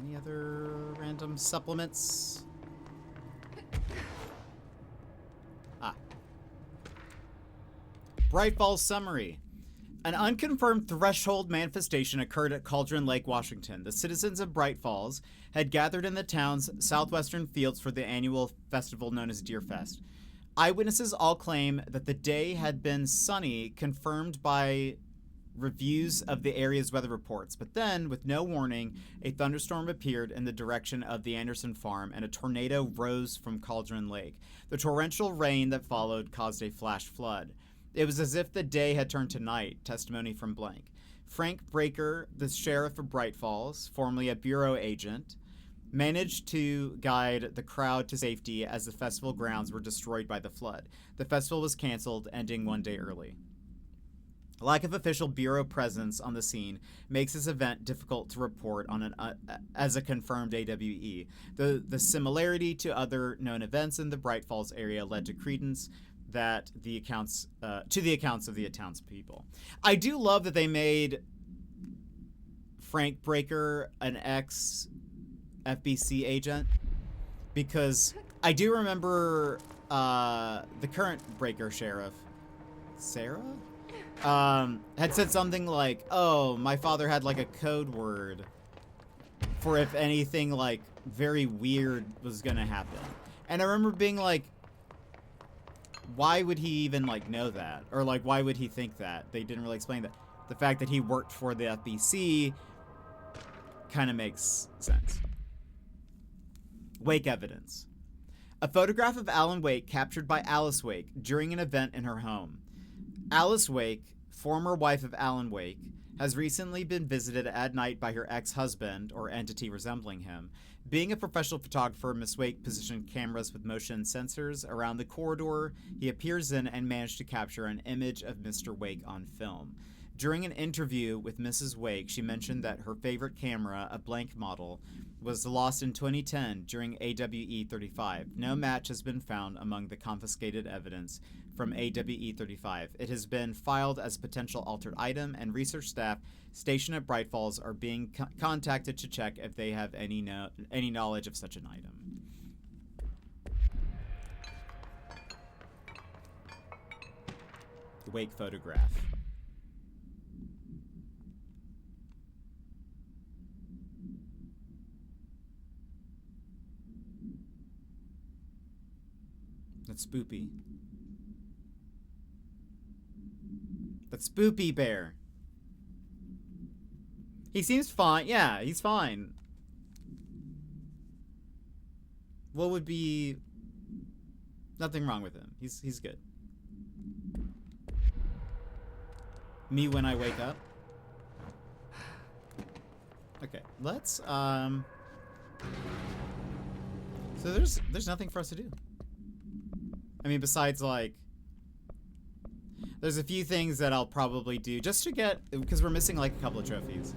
Any other random supplements? Bright Falls summary. An unconfirmed threshold manifestation occurred at Cauldron Lake, Washington. The citizens of Bright Falls had gathered in the town's southwestern fields for the annual festival known as Deer Fest. Eyewitnesses all claim that the day had been sunny, confirmed by reviews of the area's weather reports. But then, with no warning, a thunderstorm appeared in the direction of the Anderson farm, and a tornado rose from Cauldron Lake. The torrential rain that followed caused a flash flood. It was as if the day had turned to night, testimony from blank. Frank Breaker, the sheriff of Bright Falls, formerly a bureau agent, managed to guide the crowd to safety as the festival grounds were destroyed by the flood. The festival was canceled, ending one day early. Lack of official bureau presence on the scene makes this event difficult to report on as a confirmed AWE. The similarity to other known events in the Bright Falls area led to credence that the accounts of the townspeople. I do love that they made Frank Breaker an ex-FBC agent, because I do remember the current Breaker sheriff, Sarah, had said something like, "Oh, my father had like a code word for if anything like very weird was gonna happen," and I remember being like, why would he even, like, know that? Or, like, why would he think that? They didn't really explain that. The fact that he worked for the FBC kind of makes sense. Wake evidence. A photograph of Alan Wake captured by Alice Wake during an event in her home. Alice Wake, former wife of Alan Wake, has recently been visited at night by her ex-husband, or entity resembling him. Being a professional photographer, Miss Wake positioned cameras with motion sensors around the corridor he appears in and managed to capture an image of Mr. Wake on film. During an interview with Mrs. Wake, she mentioned that her favorite camera, a blank model, was lost in 2010 during AWE 35. No match has been found among the confiscated evidence from AWE 35. It has been filed as potential altered item, and research staff stationed at Bright Falls are being contacted to check if they have any knowledge of such an item. Wake photograph. That's Spoopy. That's Spoopy Bear. He seems fine. Yeah, he's fine. What would be... Nothing wrong with him. He's good. Me when I wake up. Okay, let's so there's nothing for us to do. I mean, besides like there's a few things that I'll probably do just to get, because we're missing like a couple of trophies.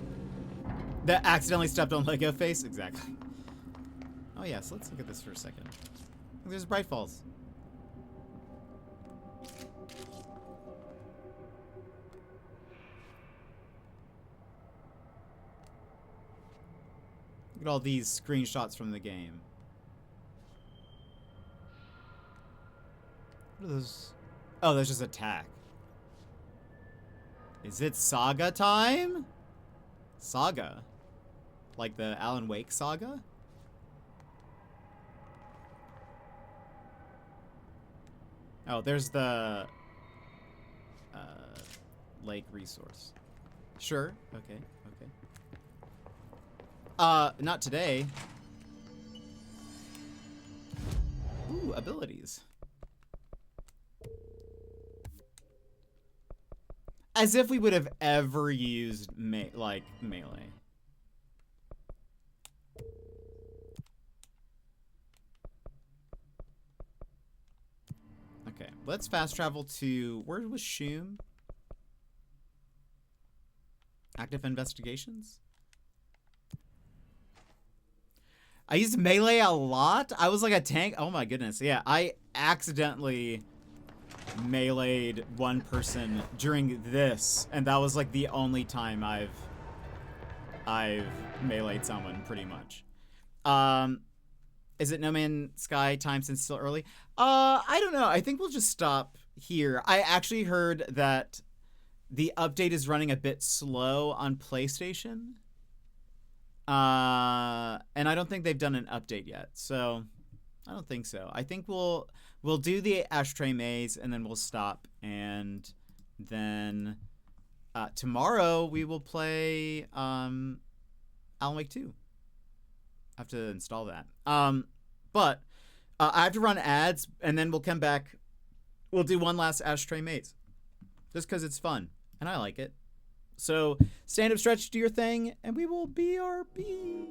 That accidentally stepped on Lego face? Exactly. Oh yeah, so let's look at this for a second. There's Bright Falls. Look at all these screenshots from the game. What are those? Oh, that's just attack. Is it saga time? Saga? Like the Alan Wake saga? Oh, there's the lake resource. Sure. Okay. Okay. Not today. Ooh, abilities. As if we would have ever used melee. Okay, let's fast travel to, where was Shum? Active investigations? I used melee a lot. I was like a tank. Oh my goodness. Yeah, I accidentally meleeed one person during this, and that was like the only time I've meleeed someone pretty much. Is it No Man's Sky time since still early? I don't know. I think we'll just stop here. I actually heard that the update is running a bit slow on PlayStation. And I don't think they've done an update yet, so I don't think so. I think we'll do the Ashtray Maze, and then we'll stop, and then tomorrow we will play Alan Wake 2. I have to install that. But I have to run ads, and then we'll come back. We'll do one last Ashtray Maze, just because it's fun, and I like it. So stand up, stretch, do your thing, and we will BRB.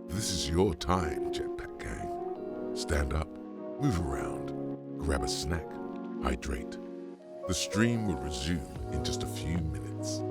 This is your time, Jetpack Gang. Stand up, move around, grab a snack, hydrate. The stream will resume in just a few minutes.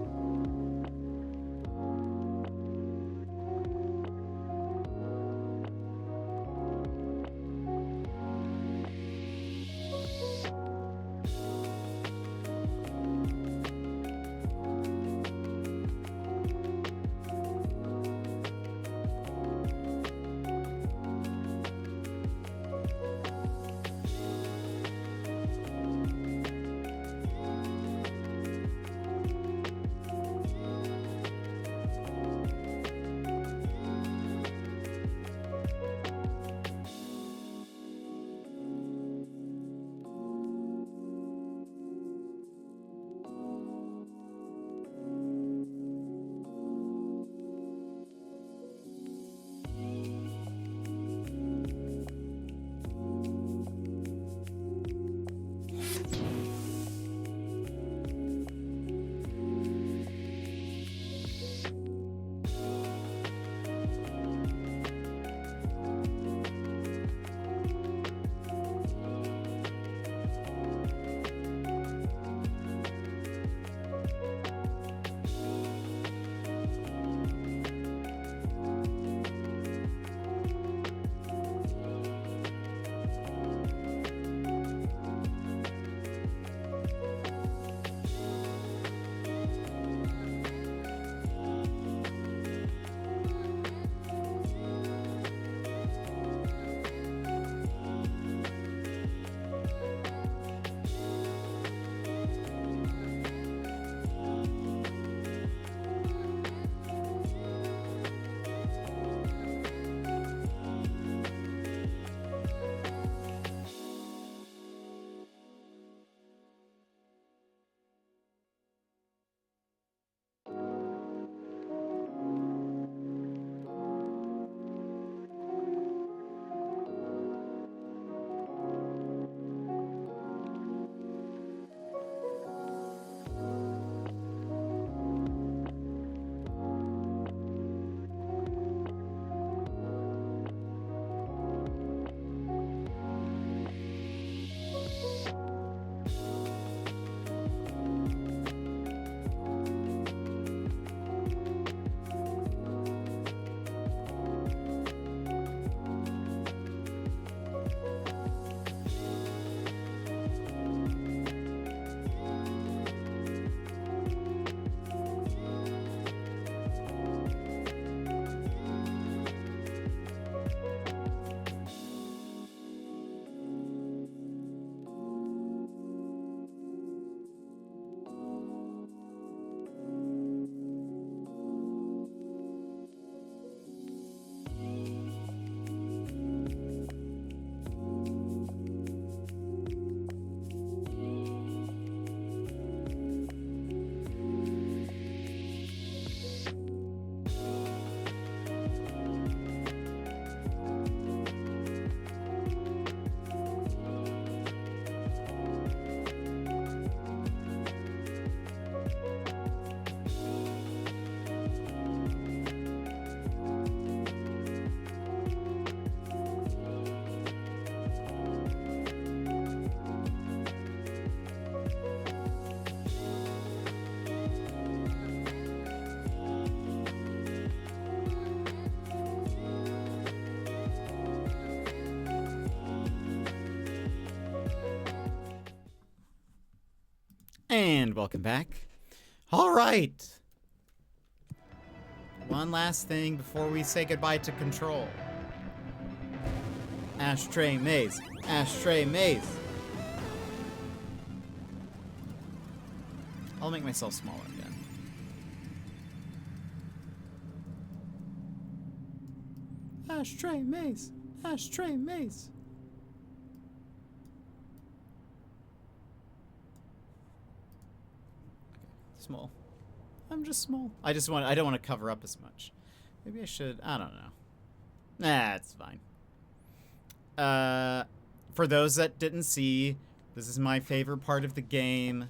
And welcome back. All right. One last thing before we say goodbye to Control. Ashtray maze. Ashtray maze. I'll make myself smaller again. Ashtray maze. Ashtray maze. Small. I'm just small. I don't want to cover up as much. Maybe I should. I don't know. Nah, it's fine. For those that didn't see, this is my favorite part of the game.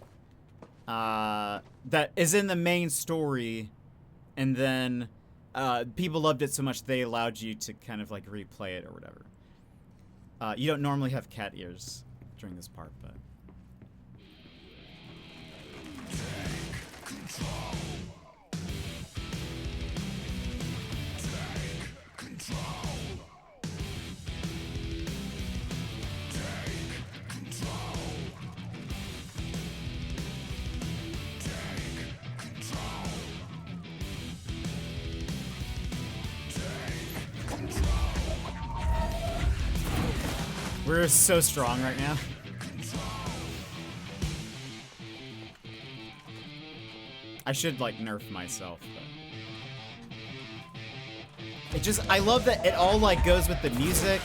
That is in the main story, and then people loved it so much they allowed you to kind of like replay it or whatever. You don't normally have cat ears during this part, but. We're so strong right now. I should like nerf myself, but it just, I love that it all like goes with the music.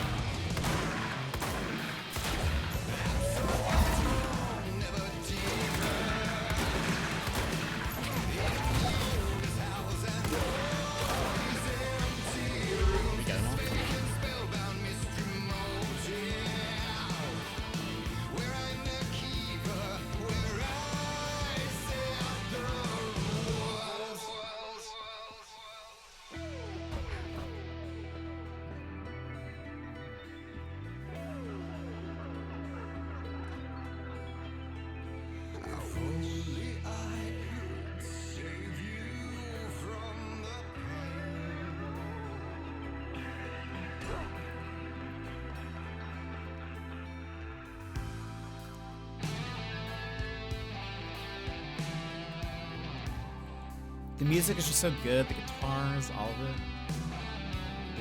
The music is just so good, the guitars, all of it.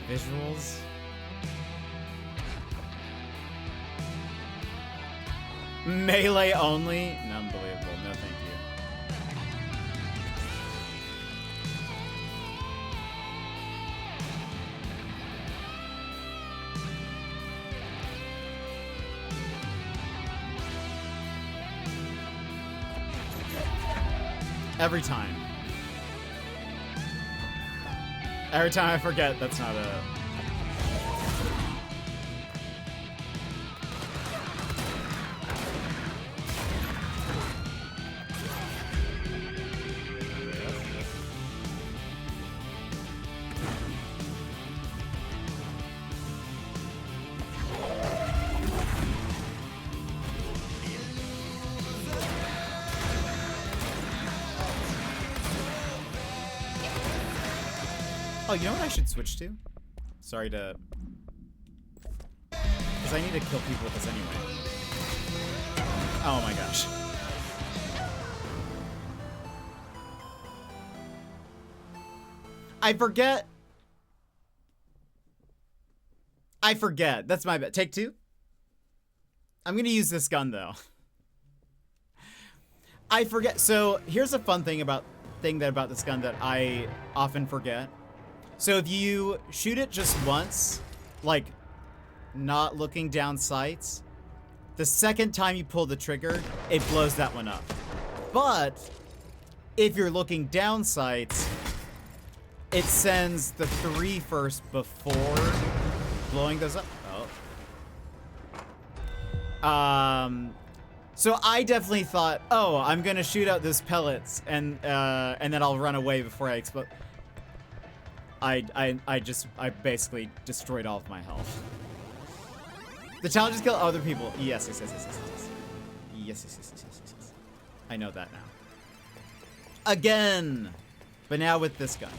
The visuals. Melee only? Unbelievable, no thank you. Every time. Every time I forget, that's not a... Oh, you know what I should switch to? Sorry to... Because I need to kill people with this anyway. Oh my gosh. I forget. That's my bad. Take two. I'm going to use this gun, though. I forget. So here's a fun thing about this gun that I often forget. So if you shoot it just once, like not looking down sights, the second time you pull the trigger, it blows that one up. But if you're looking down sights, it sends the 3 first before blowing those up. Oh. So I definitely thought, oh, I'm gonna shoot out those pellets and then I'll run away before I explode. I basically destroyed all of my health. The challenge is kill other people. Yes. Yes. I know that now. Again! But now with this gun.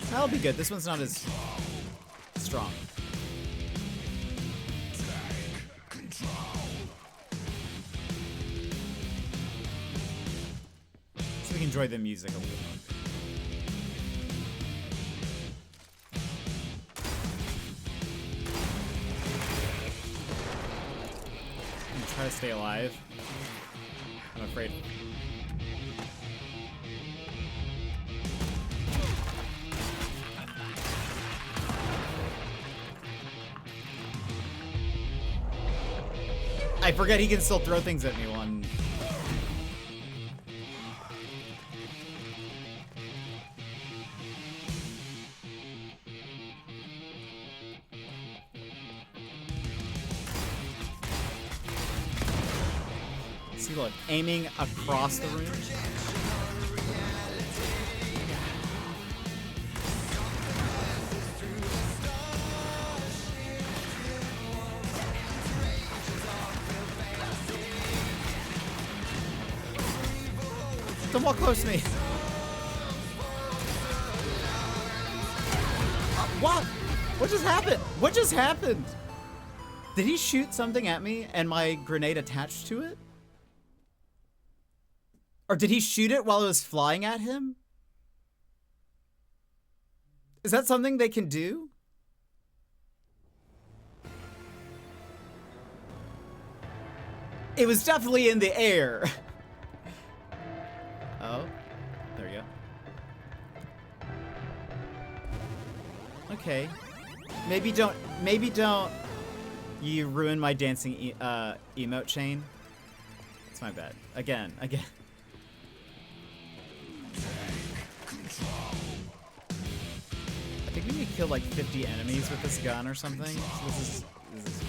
That'll be good. This one's not as strong. we enjoy the music a little more. Try to stay alive. I'm afraid. I forget he can still throw things at me one. See, look, aiming across the room. Don't walk close to me. What? What just happened? What just happened? Did he shoot something at me and my grenade attached to it? Or did he shoot it while it was flying at him? Is that something they can do? It was definitely in the air. Oh, there you go. Okay. Maybe don't you ruin my dancing emote chain. It's my bad. Again. I think we need to kill like 50 enemies with this gun or something. So this is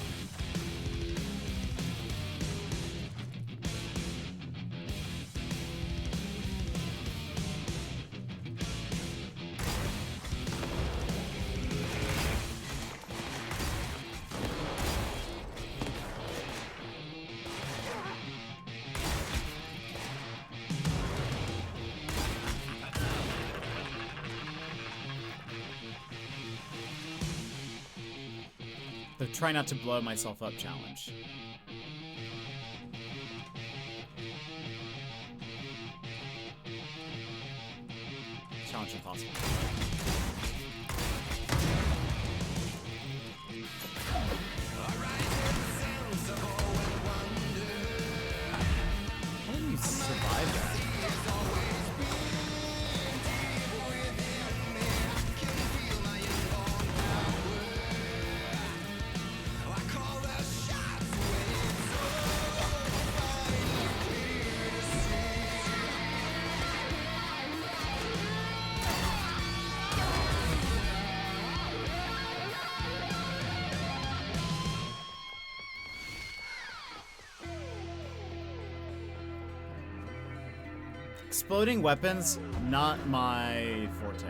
the try not to blow myself up challenge. Challenge impossible. How do you survive that? Exploding weapons, not my forte.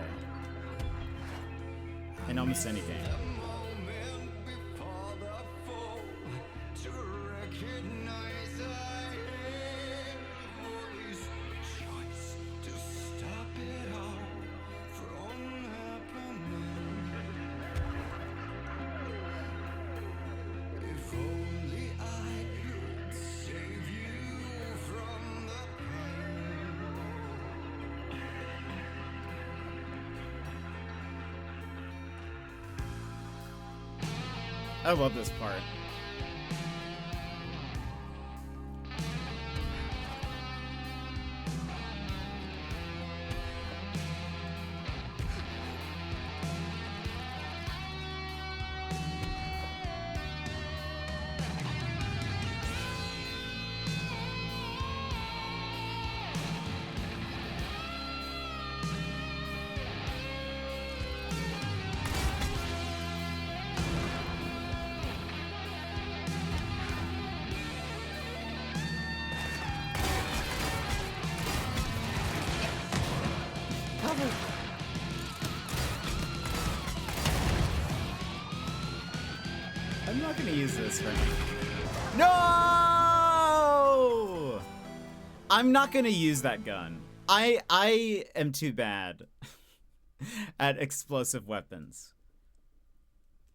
In almost any game. I love this part. I'm not gonna use this right now. No! I'm not gonna use that gun. I am too bad at explosive weapons.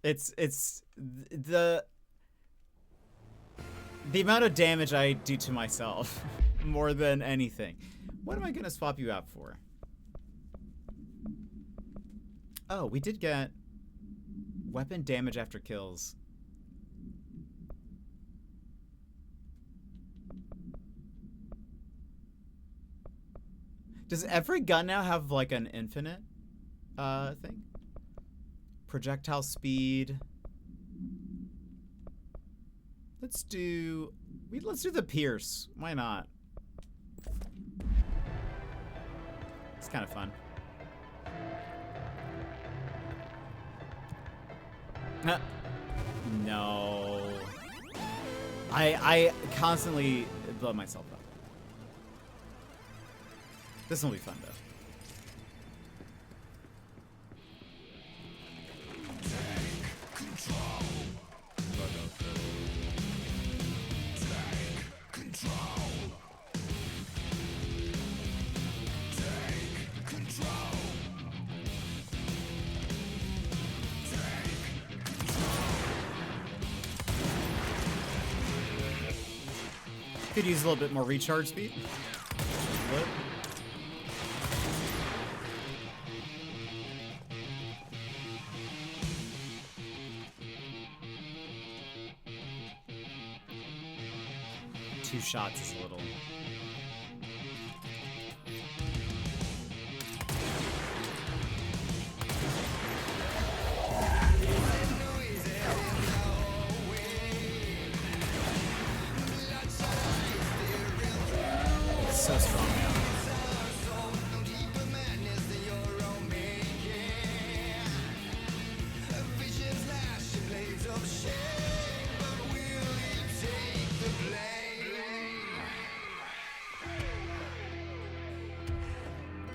It's the amount of damage I do to myself more than anything. What am I gonna swap you out for? Oh, we did get weapon damage after kills. Does every gun now have like an infinite thing? Projectile speed. Let's do the Pierce. Why not? It's kind of fun. No. I constantly blow myself up. This will be fun though. Could use a little bit more recharge speed. What? Two shots is a little. It's so strong now.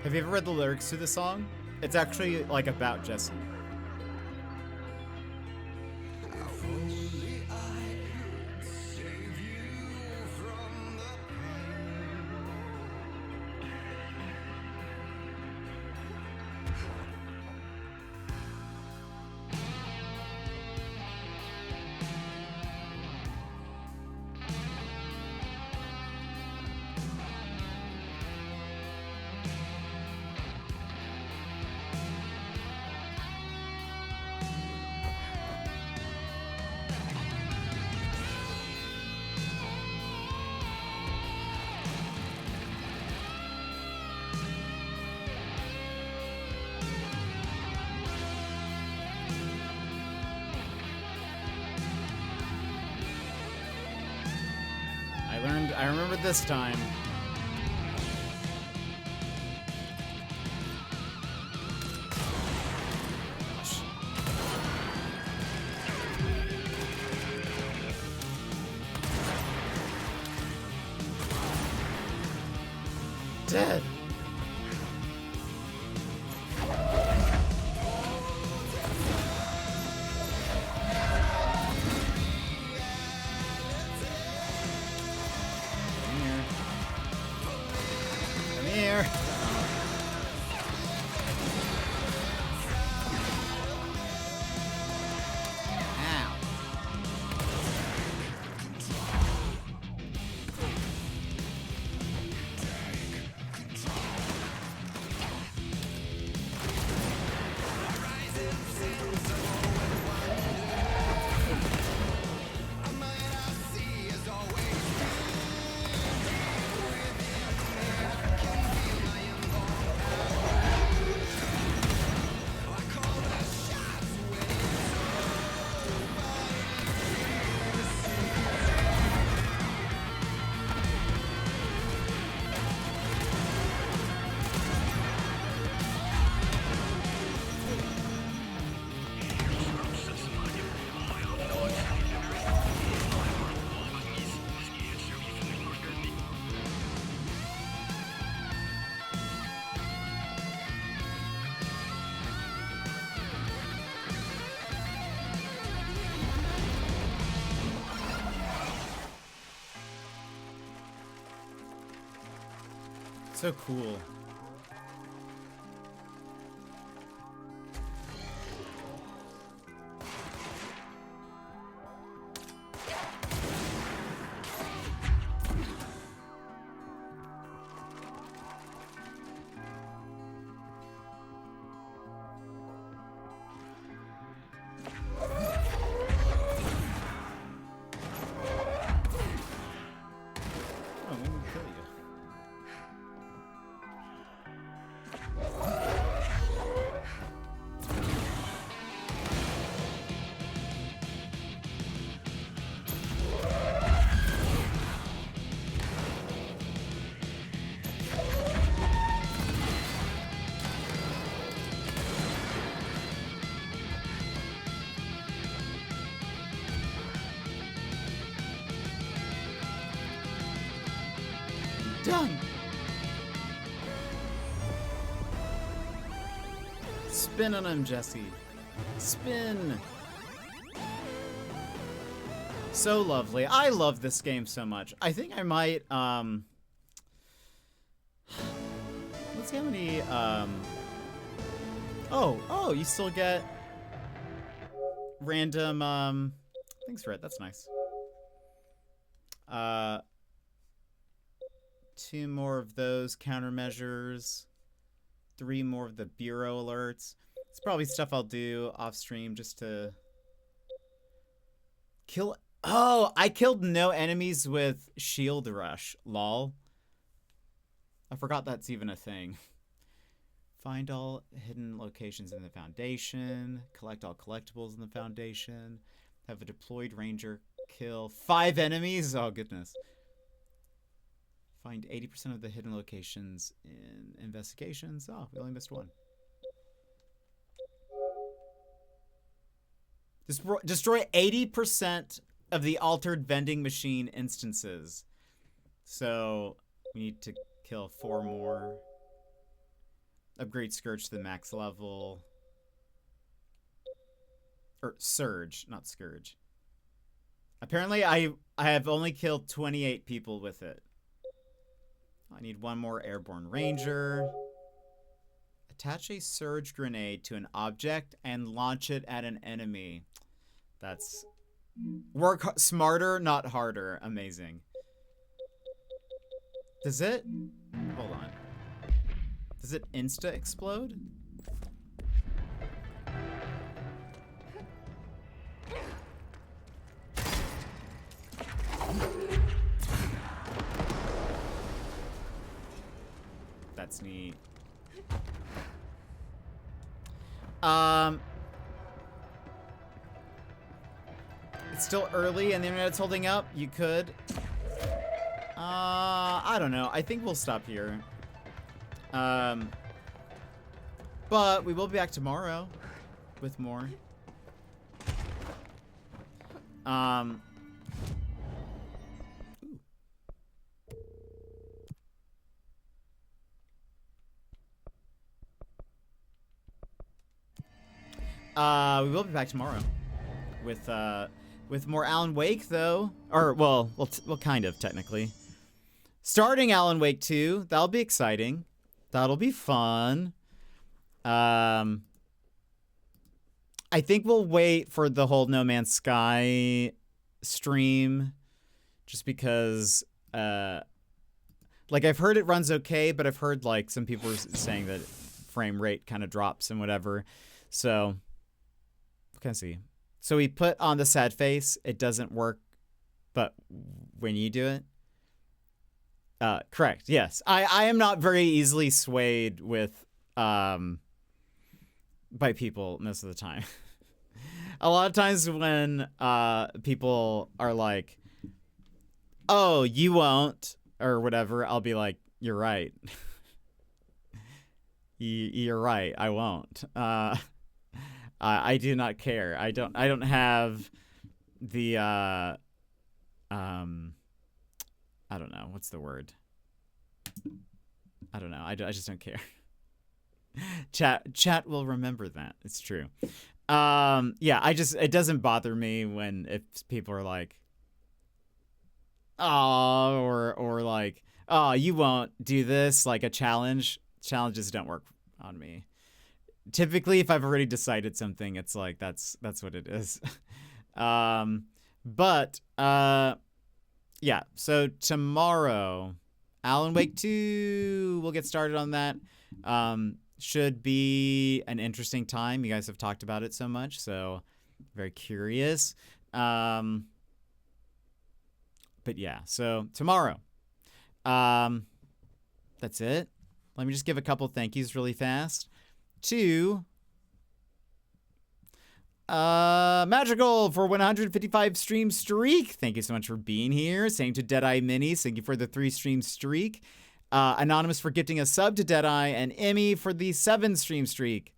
Have you ever read the lyrics to the song? It's actually like about Jesse. I remember this time. Dead. So cool. Done. Spin on him, Jesse. Spin. So lovely. I love this game so much. I think I might, let's see how many, oh, you still get random, things for it. That's nice. 2 more of those countermeasures. 3 more of the bureau alerts. It's probably stuff I'll do off stream just to kill. Oh, I killed no enemies with shield rush. Lol. I forgot that's even a thing. Find all hidden locations in the Foundation. Collect all collectibles in the Foundation. Have a deployed ranger kill 5 enemies. Oh, goodness. Find 80% of the hidden locations in investigations. Oh, we only missed 1. Destroy 80% of the altered vending machine instances. So we need to kill 4 more. Upgrade Scourge to the max level. Or Surge, not Scourge. Apparently I have only killed 28 people with it. I need 1 more Airborne Ranger. Attach a Surge grenade to an object and launch it at an enemy. That's... Work smarter, not harder. Amazing. Does it... Hold on. Does it insta-explode? That's neat. It's still early and the internet's holding up. You could. I don't know. I think we'll stop here. But we will be back tomorrow with more. We will be back tomorrow with more Alan Wake, though. Or, well, kind of, technically. Starting Alan Wake 2. That'll be exciting. That'll be fun. I think we'll wait for the whole No Man's Sky stream. Just because, like, I've heard it runs okay, but I've heard, like, some people are saying that frame rate kind of drops and whatever. So... Can I see? So we put on the sad face. It doesn't work, but when you do it, correct. Yes, I am not very easily swayed with by people most of the time. A lot of times when people are like, "Oh, you won't," or whatever, I'll be like, "You're right. You're right. I won't." I do not care. I don't have the I don't know, what's the word? I don't know. I just don't care. Chat will remember that. It's true. Yeah, it doesn't bother me when if people are like, "Oh," or like, "Oh, you won't do this," like a challenge. Challenges don't work on me. Typically, if I've already decided something, it's like, that's what it is. Yeah, so tomorrow, Alan Wake 2, we'll get started on that. Should be an interesting time. You guys have talked about it so much, so very curious. But yeah, so tomorrow. That's it. Let me just give a couple thank yous really fast. To Magical for 155 stream streak. Thank you so much for being here. Same to Deadeye Mini. Thank you for the 3 stream streak. Anonymous for gifting a sub to Deadeye, and Emmy for the 7 stream streak.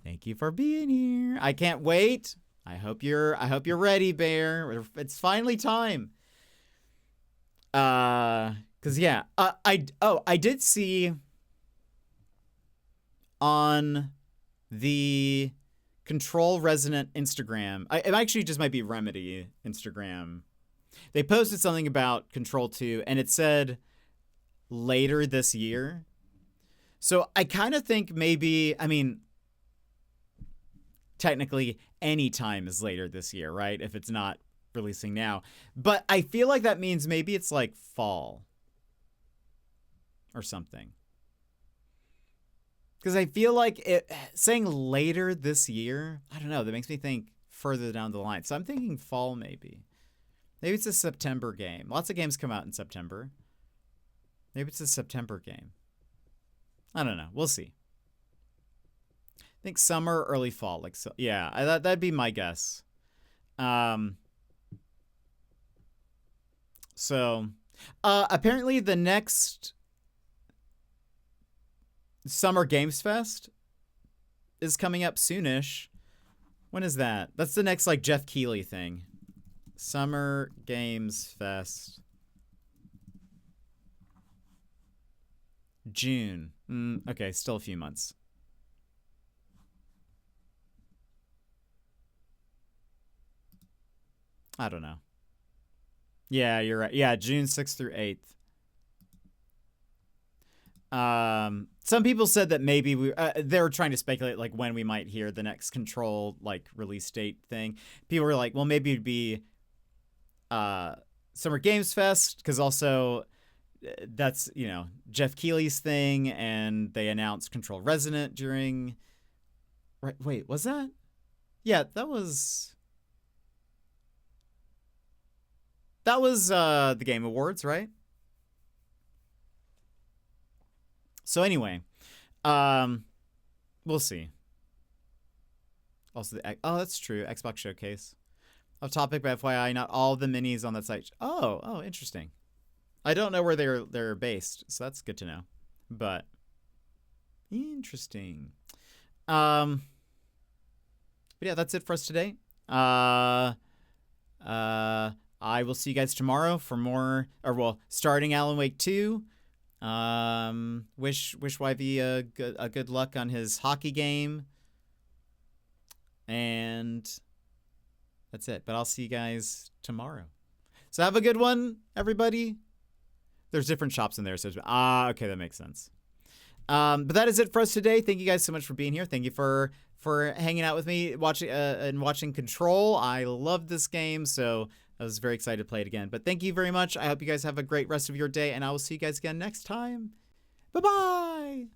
Thank you for being here. I can't wait. I hope you're ready, Bear. It's finally time. Because Cause yeah, I did see on the Control Resonant Instagram. It actually just might be Remedy Instagram. They posted something about Control 2, and it said later this year. So I kind of think maybe, I mean, technically any time is later this year, right? If it's not releasing now. But I feel like that means maybe it's like fall or something. Because I feel like saying later this year, I don't know, that makes me think further down the line. So I'm thinking fall maybe. Maybe it's a September game. Lots of games come out in September. Maybe it's a September game. I don't know. We'll see. I think summer, early fall. Like, so, yeah, that'd be my guess. So, apparently the next Summer Games Fest is coming up soonish. When is that? That's the next, like, Jeff Keighley thing. Summer Games Fest. June. Okay, still a few months. I don't know. Yeah, you're right. Yeah, June 6th through 8th. Some people said that maybe they were trying to speculate like when we might hear the next Control like release date thing. People were like, well, maybe it'd be Summer Games Fest, because also that's, you know, Jeff Keighley's thing, and they announced Control Resonant during. Right? Wait, was that? Yeah, that was the Game Awards, right? So anyway, we'll see. Also, that's true. Xbox Showcase. Off topic, but FYI, not all the minis on that site. Oh, interesting. I don't know where they're based, so that's good to know. But interesting. But yeah, that's it for us today. I will see you guys tomorrow for more, or well, starting Alan Wake 2. Wish YV a good luck on his hockey game. And that's it. But I'll see you guys tomorrow. So have a good one, everybody. There's different shops in there. So okay, that makes sense. But that is it for us today. Thank you guys so much for being here. Thank you for hanging out with me, watching Control. I love this game, so I was very excited to play it again. But thank you very much. I hope you guys have a great rest of your day, and I will see you guys again next time. Bye-bye.